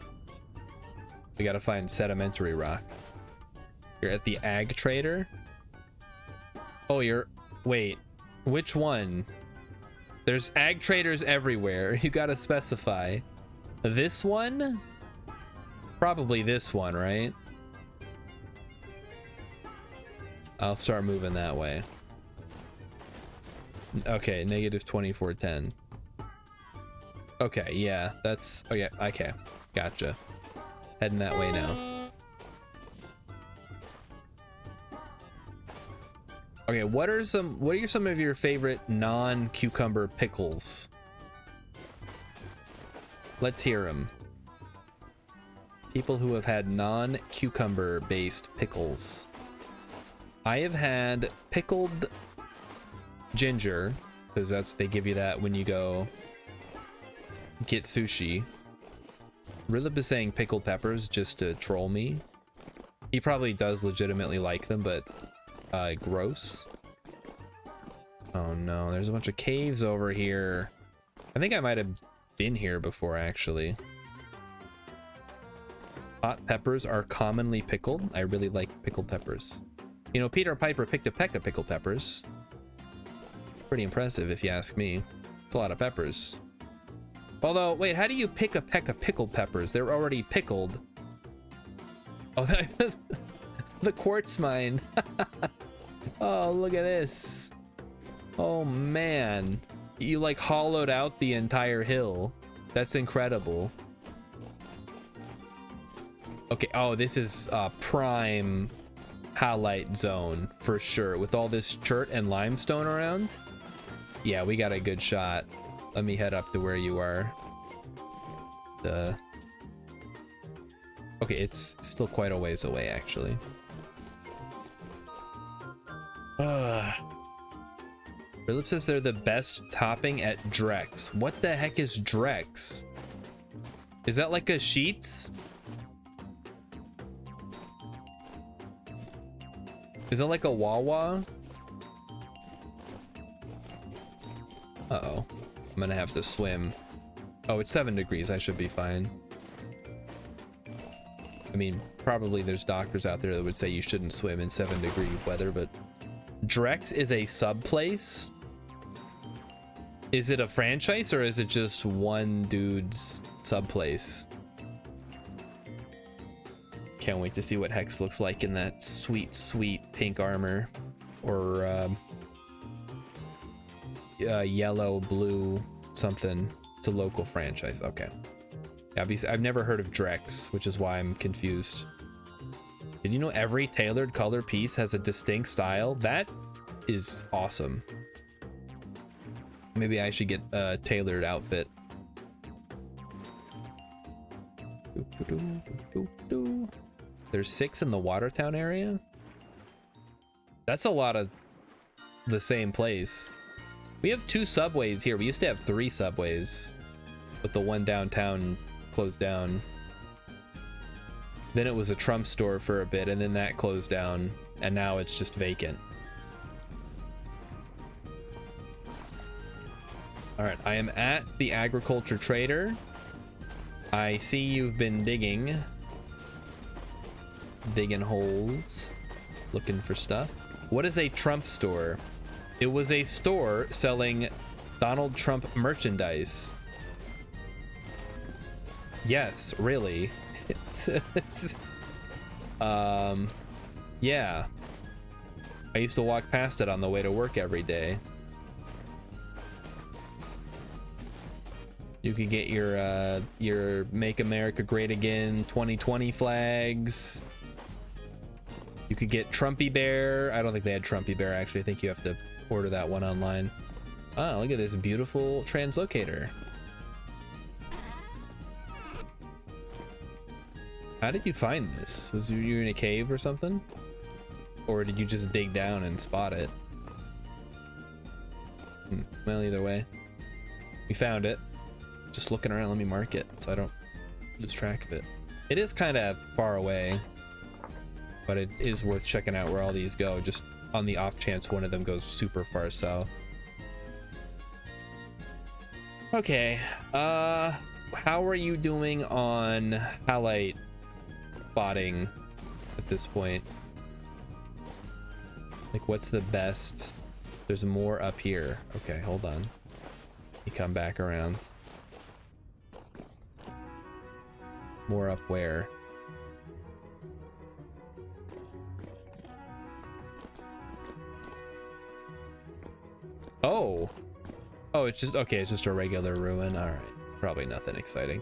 We gotta find sedimentary rock. You're at the ag trader? Oh, wait, which one? There's ag traders everywhere. You gotta specify. This one? Probably this one, right? I'll start moving that way. Okay, negative 2410. Okay, yeah, that's okay, gotcha. Heading that way now. Okay, what are some of your favorite non-cucumber pickles? Let's hear them. People who have had non-cucumber based pickles. I have had pickled ginger, because they give you that when you go get sushi. Rilip is saying pickled peppers just to troll me. He probably does legitimately like them, but gross. Oh no, there's a bunch of caves over here. I think I might have been here before, actually. Hot peppers are commonly pickled. I really like pickled peppers. You know, Peter Piper picked a peck of pickled peppers. Pretty impressive if you ask me. It's a lot of peppers. Although, wait, how do you pick a peck of pickled peppers? They're already pickled. Oh, the quartz mine. Oh, look at this. Oh, man. You, like, hollowed out the entire hill. That's incredible. Okay, oh, this is prime halite zone for sure. With all this chert and limestone around. Yeah, we got a good shot. Let me head up to where you are. Okay, it's still quite a ways away, actually. Rilip says they're the best topping at Drex. What the heck is Drex? Is that like a Sheetz? Is it like a Wawa? Uh-oh. I'm gonna have to swim. Oh, it's 7 degrees. I should be fine. I mean, probably there's doctors out there that would say you shouldn't swim in 7-degree weather, but Drex is a sub place. Is it a franchise or is it just one dude's sub place? Can't wait to see what Hex looks like in that sweet, sweet pink armor, or yellow, blue, something. It's a local franchise. Okay. Obviously, I've never heard of Drex, which is why I'm confused. Did you know every tailored color piece has a distinct style? That is awesome. Maybe I should get a tailored outfit. There's 6 in the Watertown area. That's a lot of the same place. We have 2 subways here. We used to have 3 subways, but the one downtown closed down. Then it was a Trump store for a bit, and then that closed down, and now it's just vacant. All right, I am at the agriculture trader. I see you've been digging holes, looking for stuff. What is a Trump store? It was a store selling Donald Trump merchandise. Yes, really. Yeah. I used to walk past it on the way to work every day. You could get your Make America Great Again 2020 flags. You could get Trumpy Bear. I don't think they had Trumpy Bear, actually. I think you have to order that one online. Oh, look at this beautiful translocator. How did you find this? Was you in a cave or something? Or did you just dig down and spot it? Well, either way. We found it. Just looking around, let me mark it so I don't lose track of it. It is kind of far away, but it is worth checking out where all these go, just on the off chance one of them goes super far south. Okay, how are you doing on halite spotting at this point? Like, what's the best? There's more up here. Okay, hold on. You come back around. More up where? Oh, it's just, okay, it's just a regular ruin. All right, probably nothing exciting.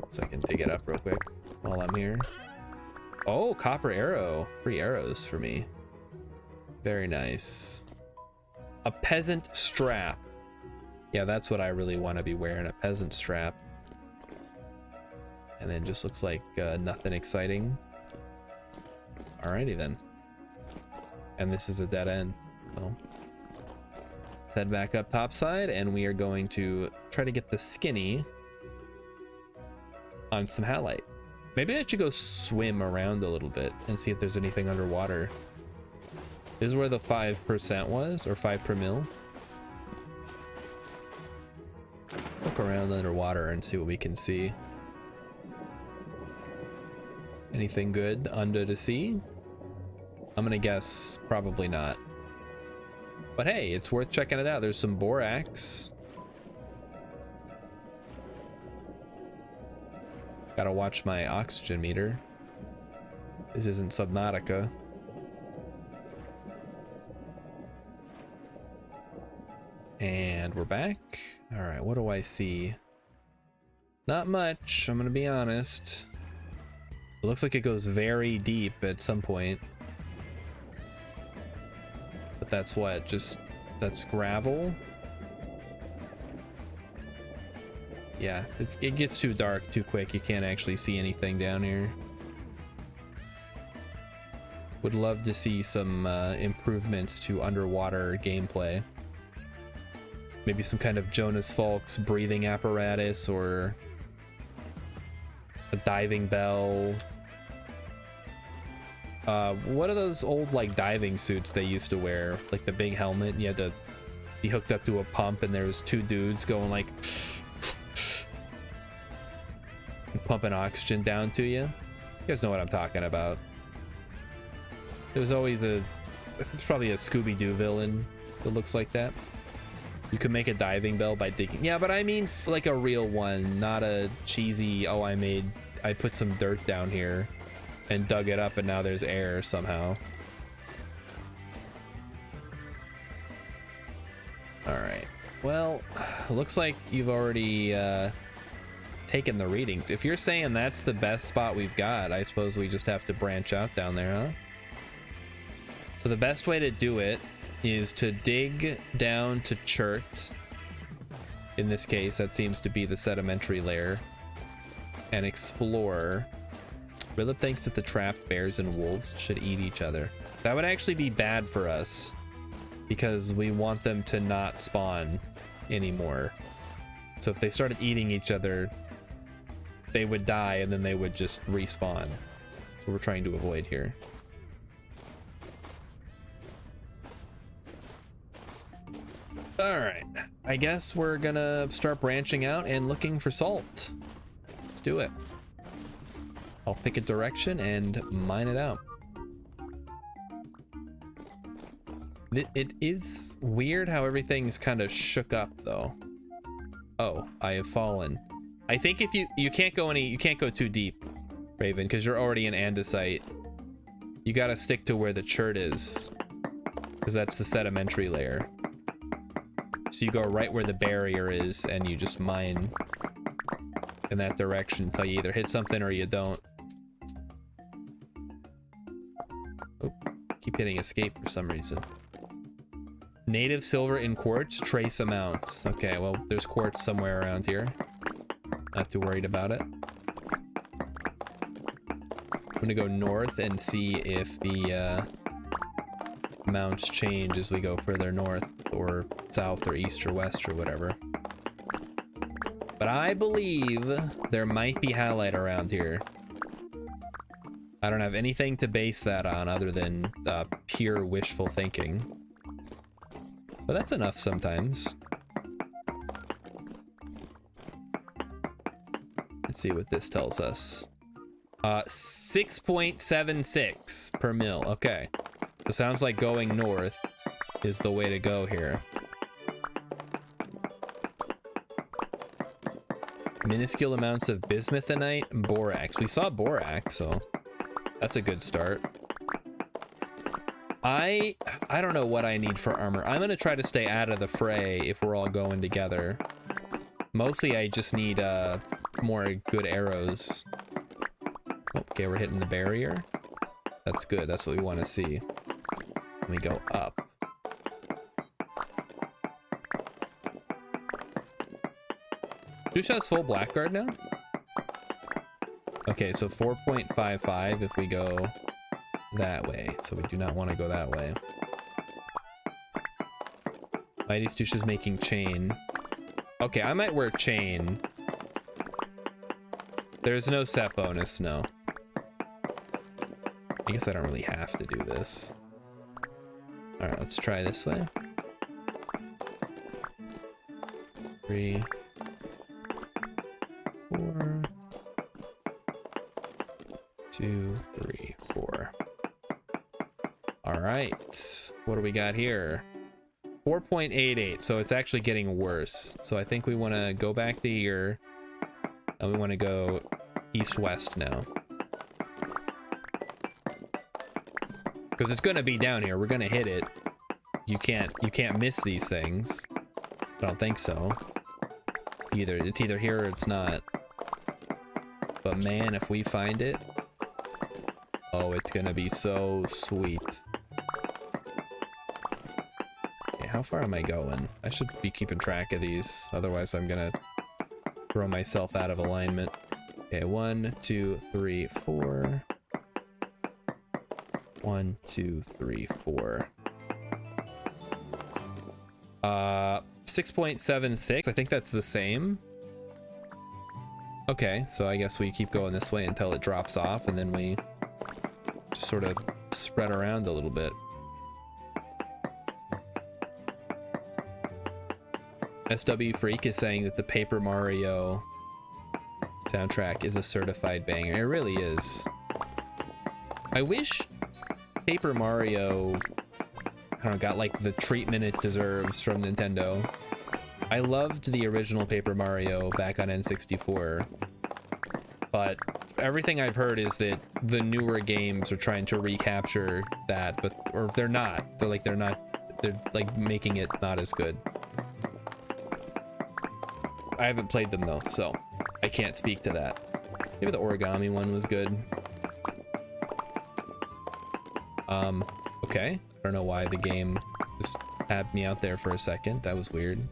So I can dig it up real quick while I'm here. Oh, copper arrow. Free arrows for me. Very nice. A peasant strap. Yeah, that's what I really want to be wearing, a peasant strap. And then just looks like nothing exciting. Alrighty then. And this is a dead end. So let's head back up topside, and we are going to try to get the skinny on some halite. Maybe I should go swim around a little bit and see if there's anything underwater. This is where the 5% was, or 5 per mil. Look around underwater and see what we can see. Anything good under the sea? I'm gonna guess probably not. But hey, it's worth checking it out. There's some borax. Gotta watch my oxygen meter. This isn't Subnautica. And we're back. All right, what do I see? Not much, I'm gonna be honest. It looks like it goes very deep at some point. But that's what, that's gravel? Yeah, it gets too dark too quick. You can't actually see anything down here. Would love to see some improvements to underwater gameplay. Maybe some kind of Jonas Falk's breathing apparatus, or a diving bell. What are those old like diving suits they used to wear? Like the big helmet, and you had to be hooked up to a pump, and there was 2 dudes going like pumping oxygen down to you. You guys know what I'm talking about. There was always it's probably a Scooby-Doo villain that looks like that. You could make a diving bell by digging. Yeah, but I mean like a real one, not a cheesy, oh, I put some dirt down here and dug it up and now there's air somehow. All right. Well, looks like you've already taken the readings. If you're saying that's the best spot we've got, I suppose we just have to branch out down there, huh? So the best way to do it is to dig down to Chert In this case, that seems to be the sedimentary layer. And explore. Rilip thinks that the trapped bears and wolves should eat each other. That would actually be bad for us because we want them to not spawn anymore. So if they started eating each other, they would die and then they would just respawn. So we're trying to avoid here. All right, I guess we're gonna start branching out and looking for salt. Let's do it. I'll pick a direction and mine it out. It is weird how everything's kind of shook up though. Oh, I have fallen. I think if you can't go too deep, Raven, because you're already in andesite. You gotta stick to where the chert is, because that's the sedimentary layer. So you go right where the barrier is and you just mine in that direction until you either hit something or you don't. Oh, keep hitting escape for some reason. Native silver in quartz, trace amounts. Okay, well, there's quartz somewhere around here. Not too worried about it. I'm gonna go north and see if the amounts change as we go further north or south or east or west or whatever. But I believe there might be halite around here. I don't have anything to base that on other than pure wishful thinking. But that's enough sometimes. Let's see what this tells us. 6.76 per mil. Okay. So sounds like going north is the way to go here. Minuscule amounts of bismuthinite and borax. We saw borax, so that's a good start. I don't know what I need for armor. I'm gonna try to stay out of the fray if we're all going together. Mostly I just need more good arrows. Okay, we're hitting the barrier. That's good. That's what we want to see. Let me go up. Dusha has full blackguard now? Okay, so 4.55 if we go that way. So we do not want to go that way. Mighty Stoosh is making chain. Okay, I might wear chain. There's no set bonus, no. I guess I don't really have to do this. All right, let's try this way. 3, 4, 2, 3, 4. All right, what do we got here? 4.88, so it's actually getting worse. So I think we want to go back to here, and we want to go east-west now. Because it's gonna be down here. We're gonna hit it. You can't miss these things. I don't think so. It's either here or it's not. But man, if we find it, oh, it's gonna be so sweet. Okay, how far am I going? I should be keeping track of these. Otherwise, I'm gonna throw myself out of alignment. Okay, 1, 2, 3, 4. 1, 2, 3, 4. 6.76. I think that's the same. Okay, so I guess we keep going this way until it drops off, and then we just sort of spread around a little bit. SW Freak is saying that the Paper Mario soundtrack is a certified banger. It really is. I wish Paper Mario, I don't know, got like the treatment it deserves from Nintendo. I loved the original Paper Mario back on N64, but everything I've heard is that the newer games are trying to recapture that, or they're not. They're like making it not as good. I haven't played them though, so I can't speak to that. Maybe the origami one was good. Okay. I don't know why the game just tabbed me out there for a second. That was weird.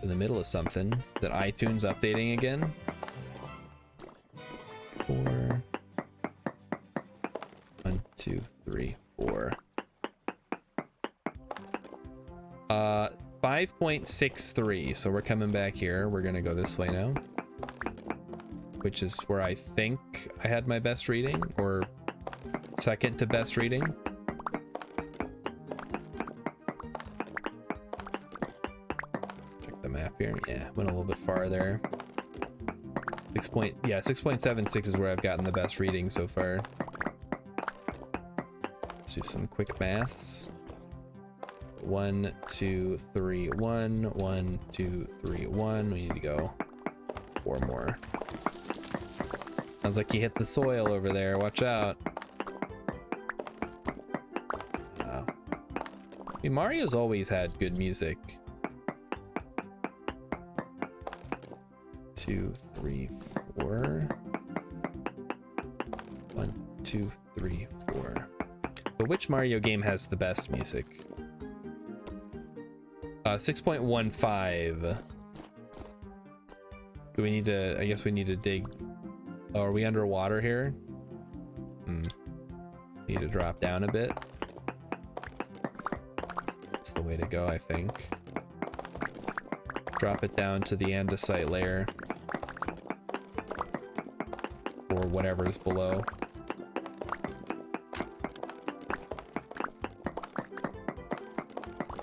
in the middle of something. That iTunes updating again. 4. 1, 2, 3, 4. 5.63. So we're coming back here. We're gonna go this way now, which is where I think I had my best reading, or second to best reading. Check the map here. Yeah, went a little bit far there. 6.76 is where I've gotten the best reading so far. Let's do some quick maths. 1, 2, 3, 1. 1, 2, 3, 1. We need to go 4 more. Sounds like you hit the soil over there. Watch out. I mean, Mario's always had good music. 2, 3, 4. 1, 2, 3, 4. But which Mario game has the best music? 6.15. Do we need to, I guess we need to dig. Oh, are we underwater here? Need to drop down a bit. That's the way to go, I think. Drop it down to the andesite layer. Or whatever's below.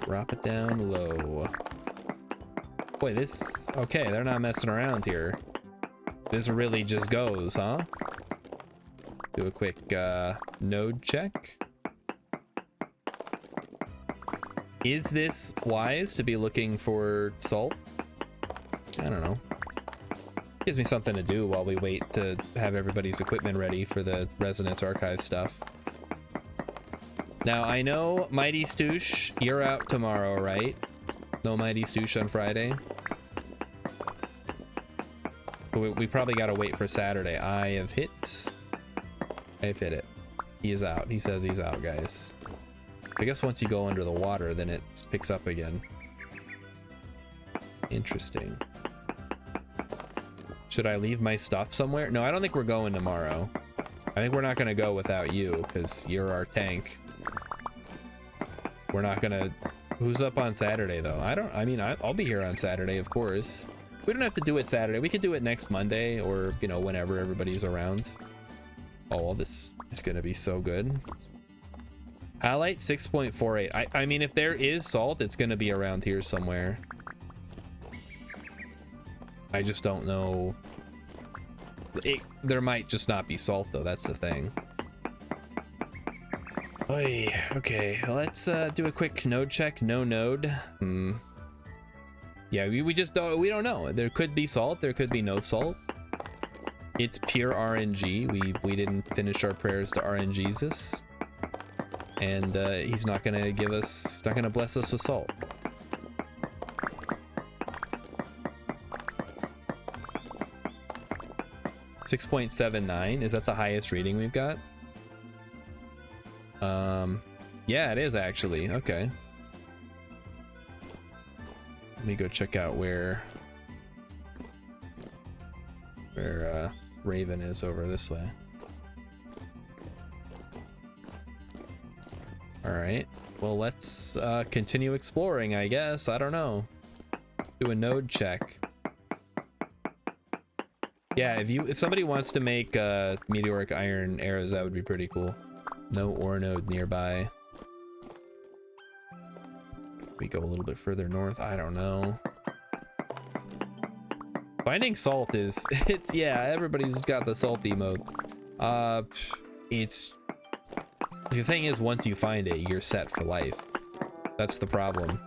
Drop it down low. Boy, this... Okay, they're not messing around here. This really just goes, huh? Do a quick node check. Is this wise to be looking for salt? I don't know. Gives me something to do while we wait to have everybody's equipment ready for the Resonance Archive stuff. Now, I know Mighty Stoosh, you're out tomorrow, right? No Mighty Stoosh on Friday? We probably gotta wait for Saturday. I've hit it. He is out. He says he's out, guys. I guess once you go under the water, then it picks up again. Interesting. Should I leave my stuff somewhere? No, I don't think we're going tomorrow. I think we're not gonna go without you, because you're our tank. We're not gonna... Who's up on Saturday, though? I mean, I'll be here on Saturday, of course. We don't have to do it Saturday. We could do it next Monday, or, you know, whenever everybody's around. Oh, this is gonna be so good. Highlight 6.48. I mean, if there is salt, it's gonna be around here somewhere. I just don't know. There might just not be salt, though. That's the thing. Oy, okay, let's do a quick node check. No node. Yeah, we just don't. We don't know. There could be salt. There could be no salt. It's pure RNG. We didn't finish our prayers to RNGesus, and he's not gonna give us. Not gonna bless us with salt. .79. Is that the highest reading we've got? Yeah, it is actually. Okay. Let me go check out where Raven is over this way. All right. Well, let's continue exploring, I guess. I don't know. Do a node check. Yeah, if somebody wants to make meteoric iron arrows, that would be pretty cool. No ore node nearby. We go a little bit further north. I don't know. Finding salt is yeah, everybody's got the salty mode. It's the thing is, once you find it, you're set for life. That's the problem.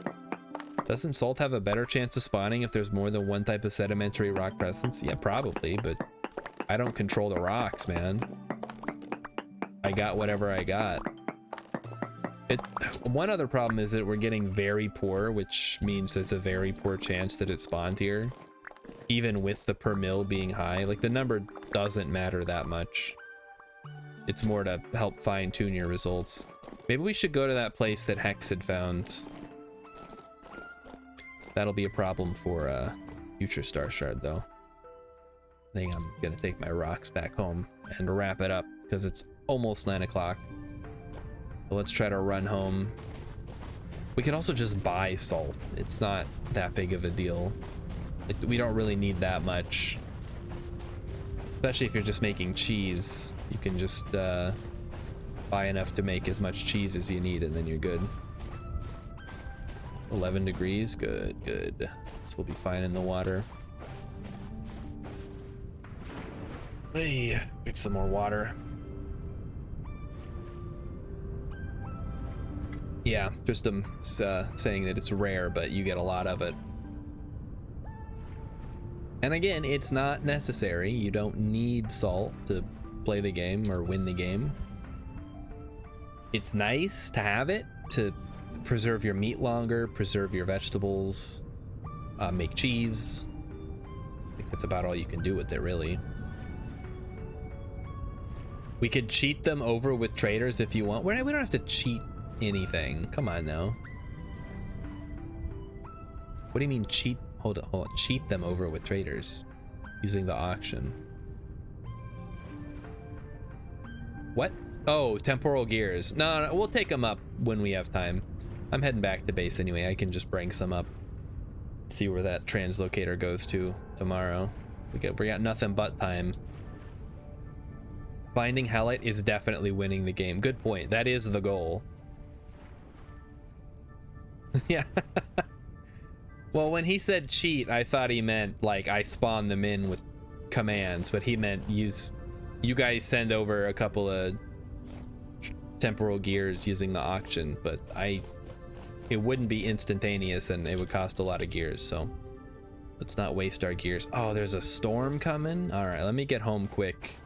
Doesn't salt have a better chance of spawning if there's more than one type of sedimentary rock presence? Yeah, probably, but I don't control the rocks, man. I got whatever I got. One other problem is that we're getting very poor, which means there's a very poor chance that it spawned here. Even with the per mil being high, like the number doesn't matter that much. It's more to help fine tune your results. Maybe we should go to that place that Hex had found. That'll be a problem for future Star Shard, though. I think I'm gonna take my rocks back home and wrap it up because it's almost 9 o'clock. So let's try to run home. We can also just buy salt. It's not that big of a deal. We don't really need that much. Especially if you're just making cheese. You can just buy enough to make as much cheese as you need and then you're good. 11 degrees, good, good. This will be fine in the water. Hey, drink some more water. Yeah, just saying that it's rare, but you get a lot of it. And again, it's not necessary. You don't need salt to play the game or win the game. It's nice to have it to preserve your meat longer, preserve your vegetables, make cheese. I think that's about all you can do with it, really. We could cheat them over with traders if you want. We don't have to cheat anything. Come on now. What do you mean cheat? Hold on. Cheat them over with traders using the auction. What? Oh, temporal gears. No, we'll take them up when we have time. I'm heading back to base anyway. I can just bring some up. See where that translocator goes to tomorrow. We got nothing but time. Finding Halite is definitely winning the game. Good point. That is the goal. Yeah. Well, when he said cheat, I thought he meant like I spawn them in with commands, but he meant you guys send over a couple of temporal gears using the auction, but it wouldn't be instantaneous and it would cost a lot of gears, so let's not waste our gears. Oh, there's a storm coming. All right, let me get home quick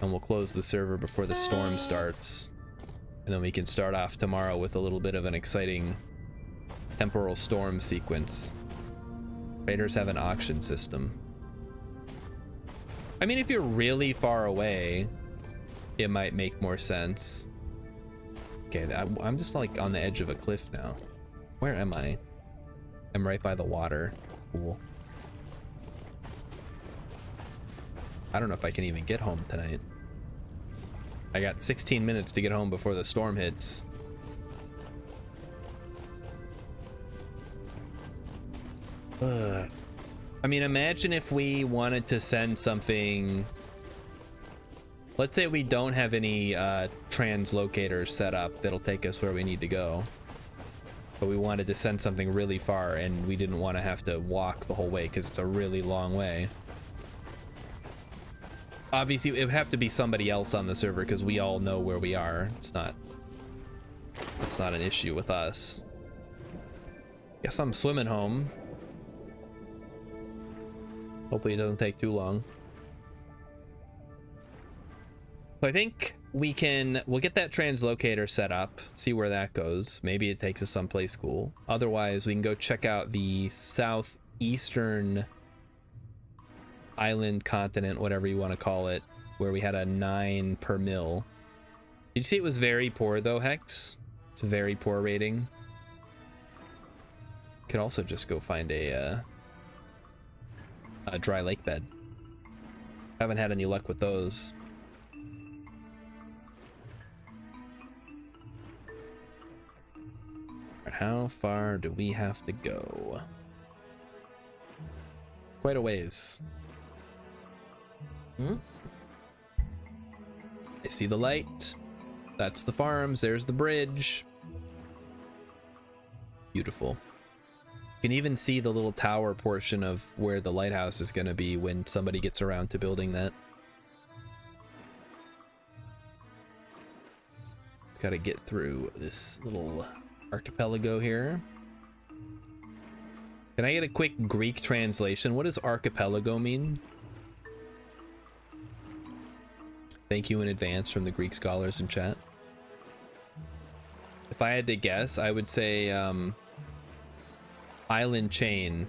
and we'll close the server before the storm starts, and then we can start off tomorrow with a little bit of an exciting temporal storm sequence. Traders have an auction system. I mean, if you're really far away, it might make more sense. Okay, I'm just like on the edge of a cliff now. Where am I? I'm right by the water. Cool. I don't know if I can even get home tonight. I got 16 minutes to get home before the storm hits. I mean, imagine if we wanted to send something. Let's say we don't have any translocators set up that'll take us where we need to go, but we wanted to send something really far and we didn't want to have to walk the whole way because it's a really long way. Obviously, it would have to be somebody else on the server because we all know where we are. It's not an issue with us. Guess I'm swimming home. Hopefully it doesn't take too long. So I think we'll get that translocator set up, see where that goes. Maybe it takes us someplace cool. Otherwise, we can go check out the southeastern island continent, whatever you want to call it, where we had a 9 per mil. Did you see it was very poor though, Hex? It's a very poor rating. Could also just go find a dry lake bed. Haven't had any luck with those. How far do we have to go? Quite a ways. I see the light. That's the farms. There's the bridge. Beautiful. You can even see the little tower portion of where the lighthouse is going to be when somebody gets around to building that. Got to get through this little archipelago here. Can I get a quick Greek translation? What does archipelago mean? Thank you in advance from the Greek scholars in chat. If I had to guess, I would say island chain.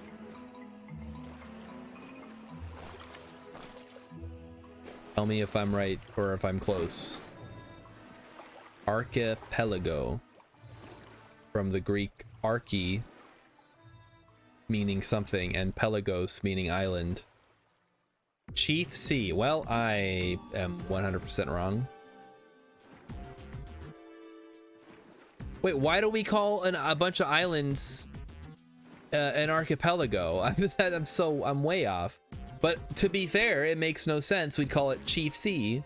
Tell me if I'm right or if I'm close. Archipelago. From the Greek archi, meaning something, and Pelagos meaning island. Chief Sea. Well, I am 100% wrong. Wait, why do we call a bunch of islands an archipelago? I'm way off. But to be fair, it makes no sense. We'd call it Chief Sea.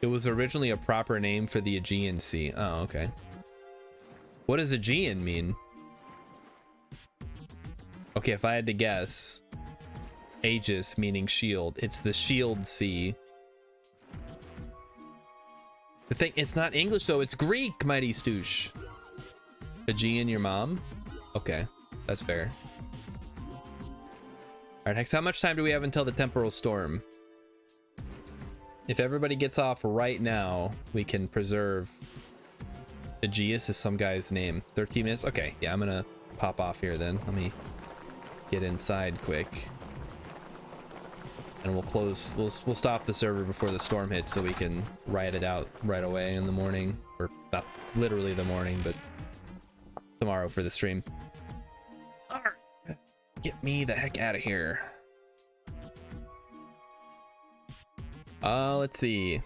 It was originally a proper name for the Aegean Sea. Oh, okay. What does Aegean mean? Okay, if I had to guess, Aegis meaning shield. It's the Shield Sea. The thing, it's not English though, it's Greek, Mighty Stoosh. Aegean, your mom? Okay, that's fair. Alright, Hex, how much time do we have until the temporal storm? If everybody gets off right now, we can preserve. Aegeus is some guy's name. 13 minutes? Okay, yeah, I'm gonna pop off here then. Let me get inside quick. And we'll close, we'll stop the server before the storm hits so we can ride it out right away in the morning. Or not literally the morning, but tomorrow for the stream. Alright, get me the heck out of here. Let's see.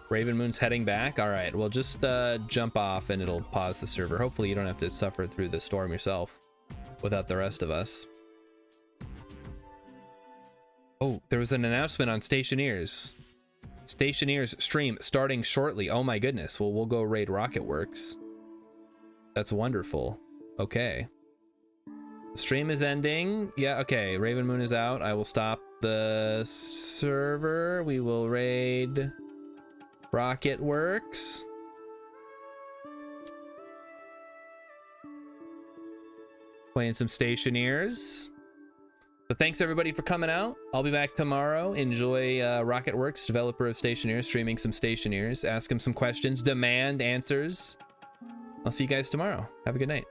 Raven Moon's heading back. All right, well, just jump off and it'll pause the server. Hopefully you don't have to suffer through the storm yourself without the rest of us. Oh, there was an announcement on Stationeers. Stationeers stream starting shortly. Oh my goodness. Well, we'll go raid Rocketworks. That's wonderful. Okay. The stream is ending. Yeah, okay. Raven Moon is out. I will stop the server. We will raid Rocketworks. Playing some Stationeers. So thanks everybody for coming out. I'll be back tomorrow. Enjoy Rocketworks, developer of Stationeers, streaming some Stationeers. Ask him some questions, demand answers. I'll see you guys tomorrow. Have a good night.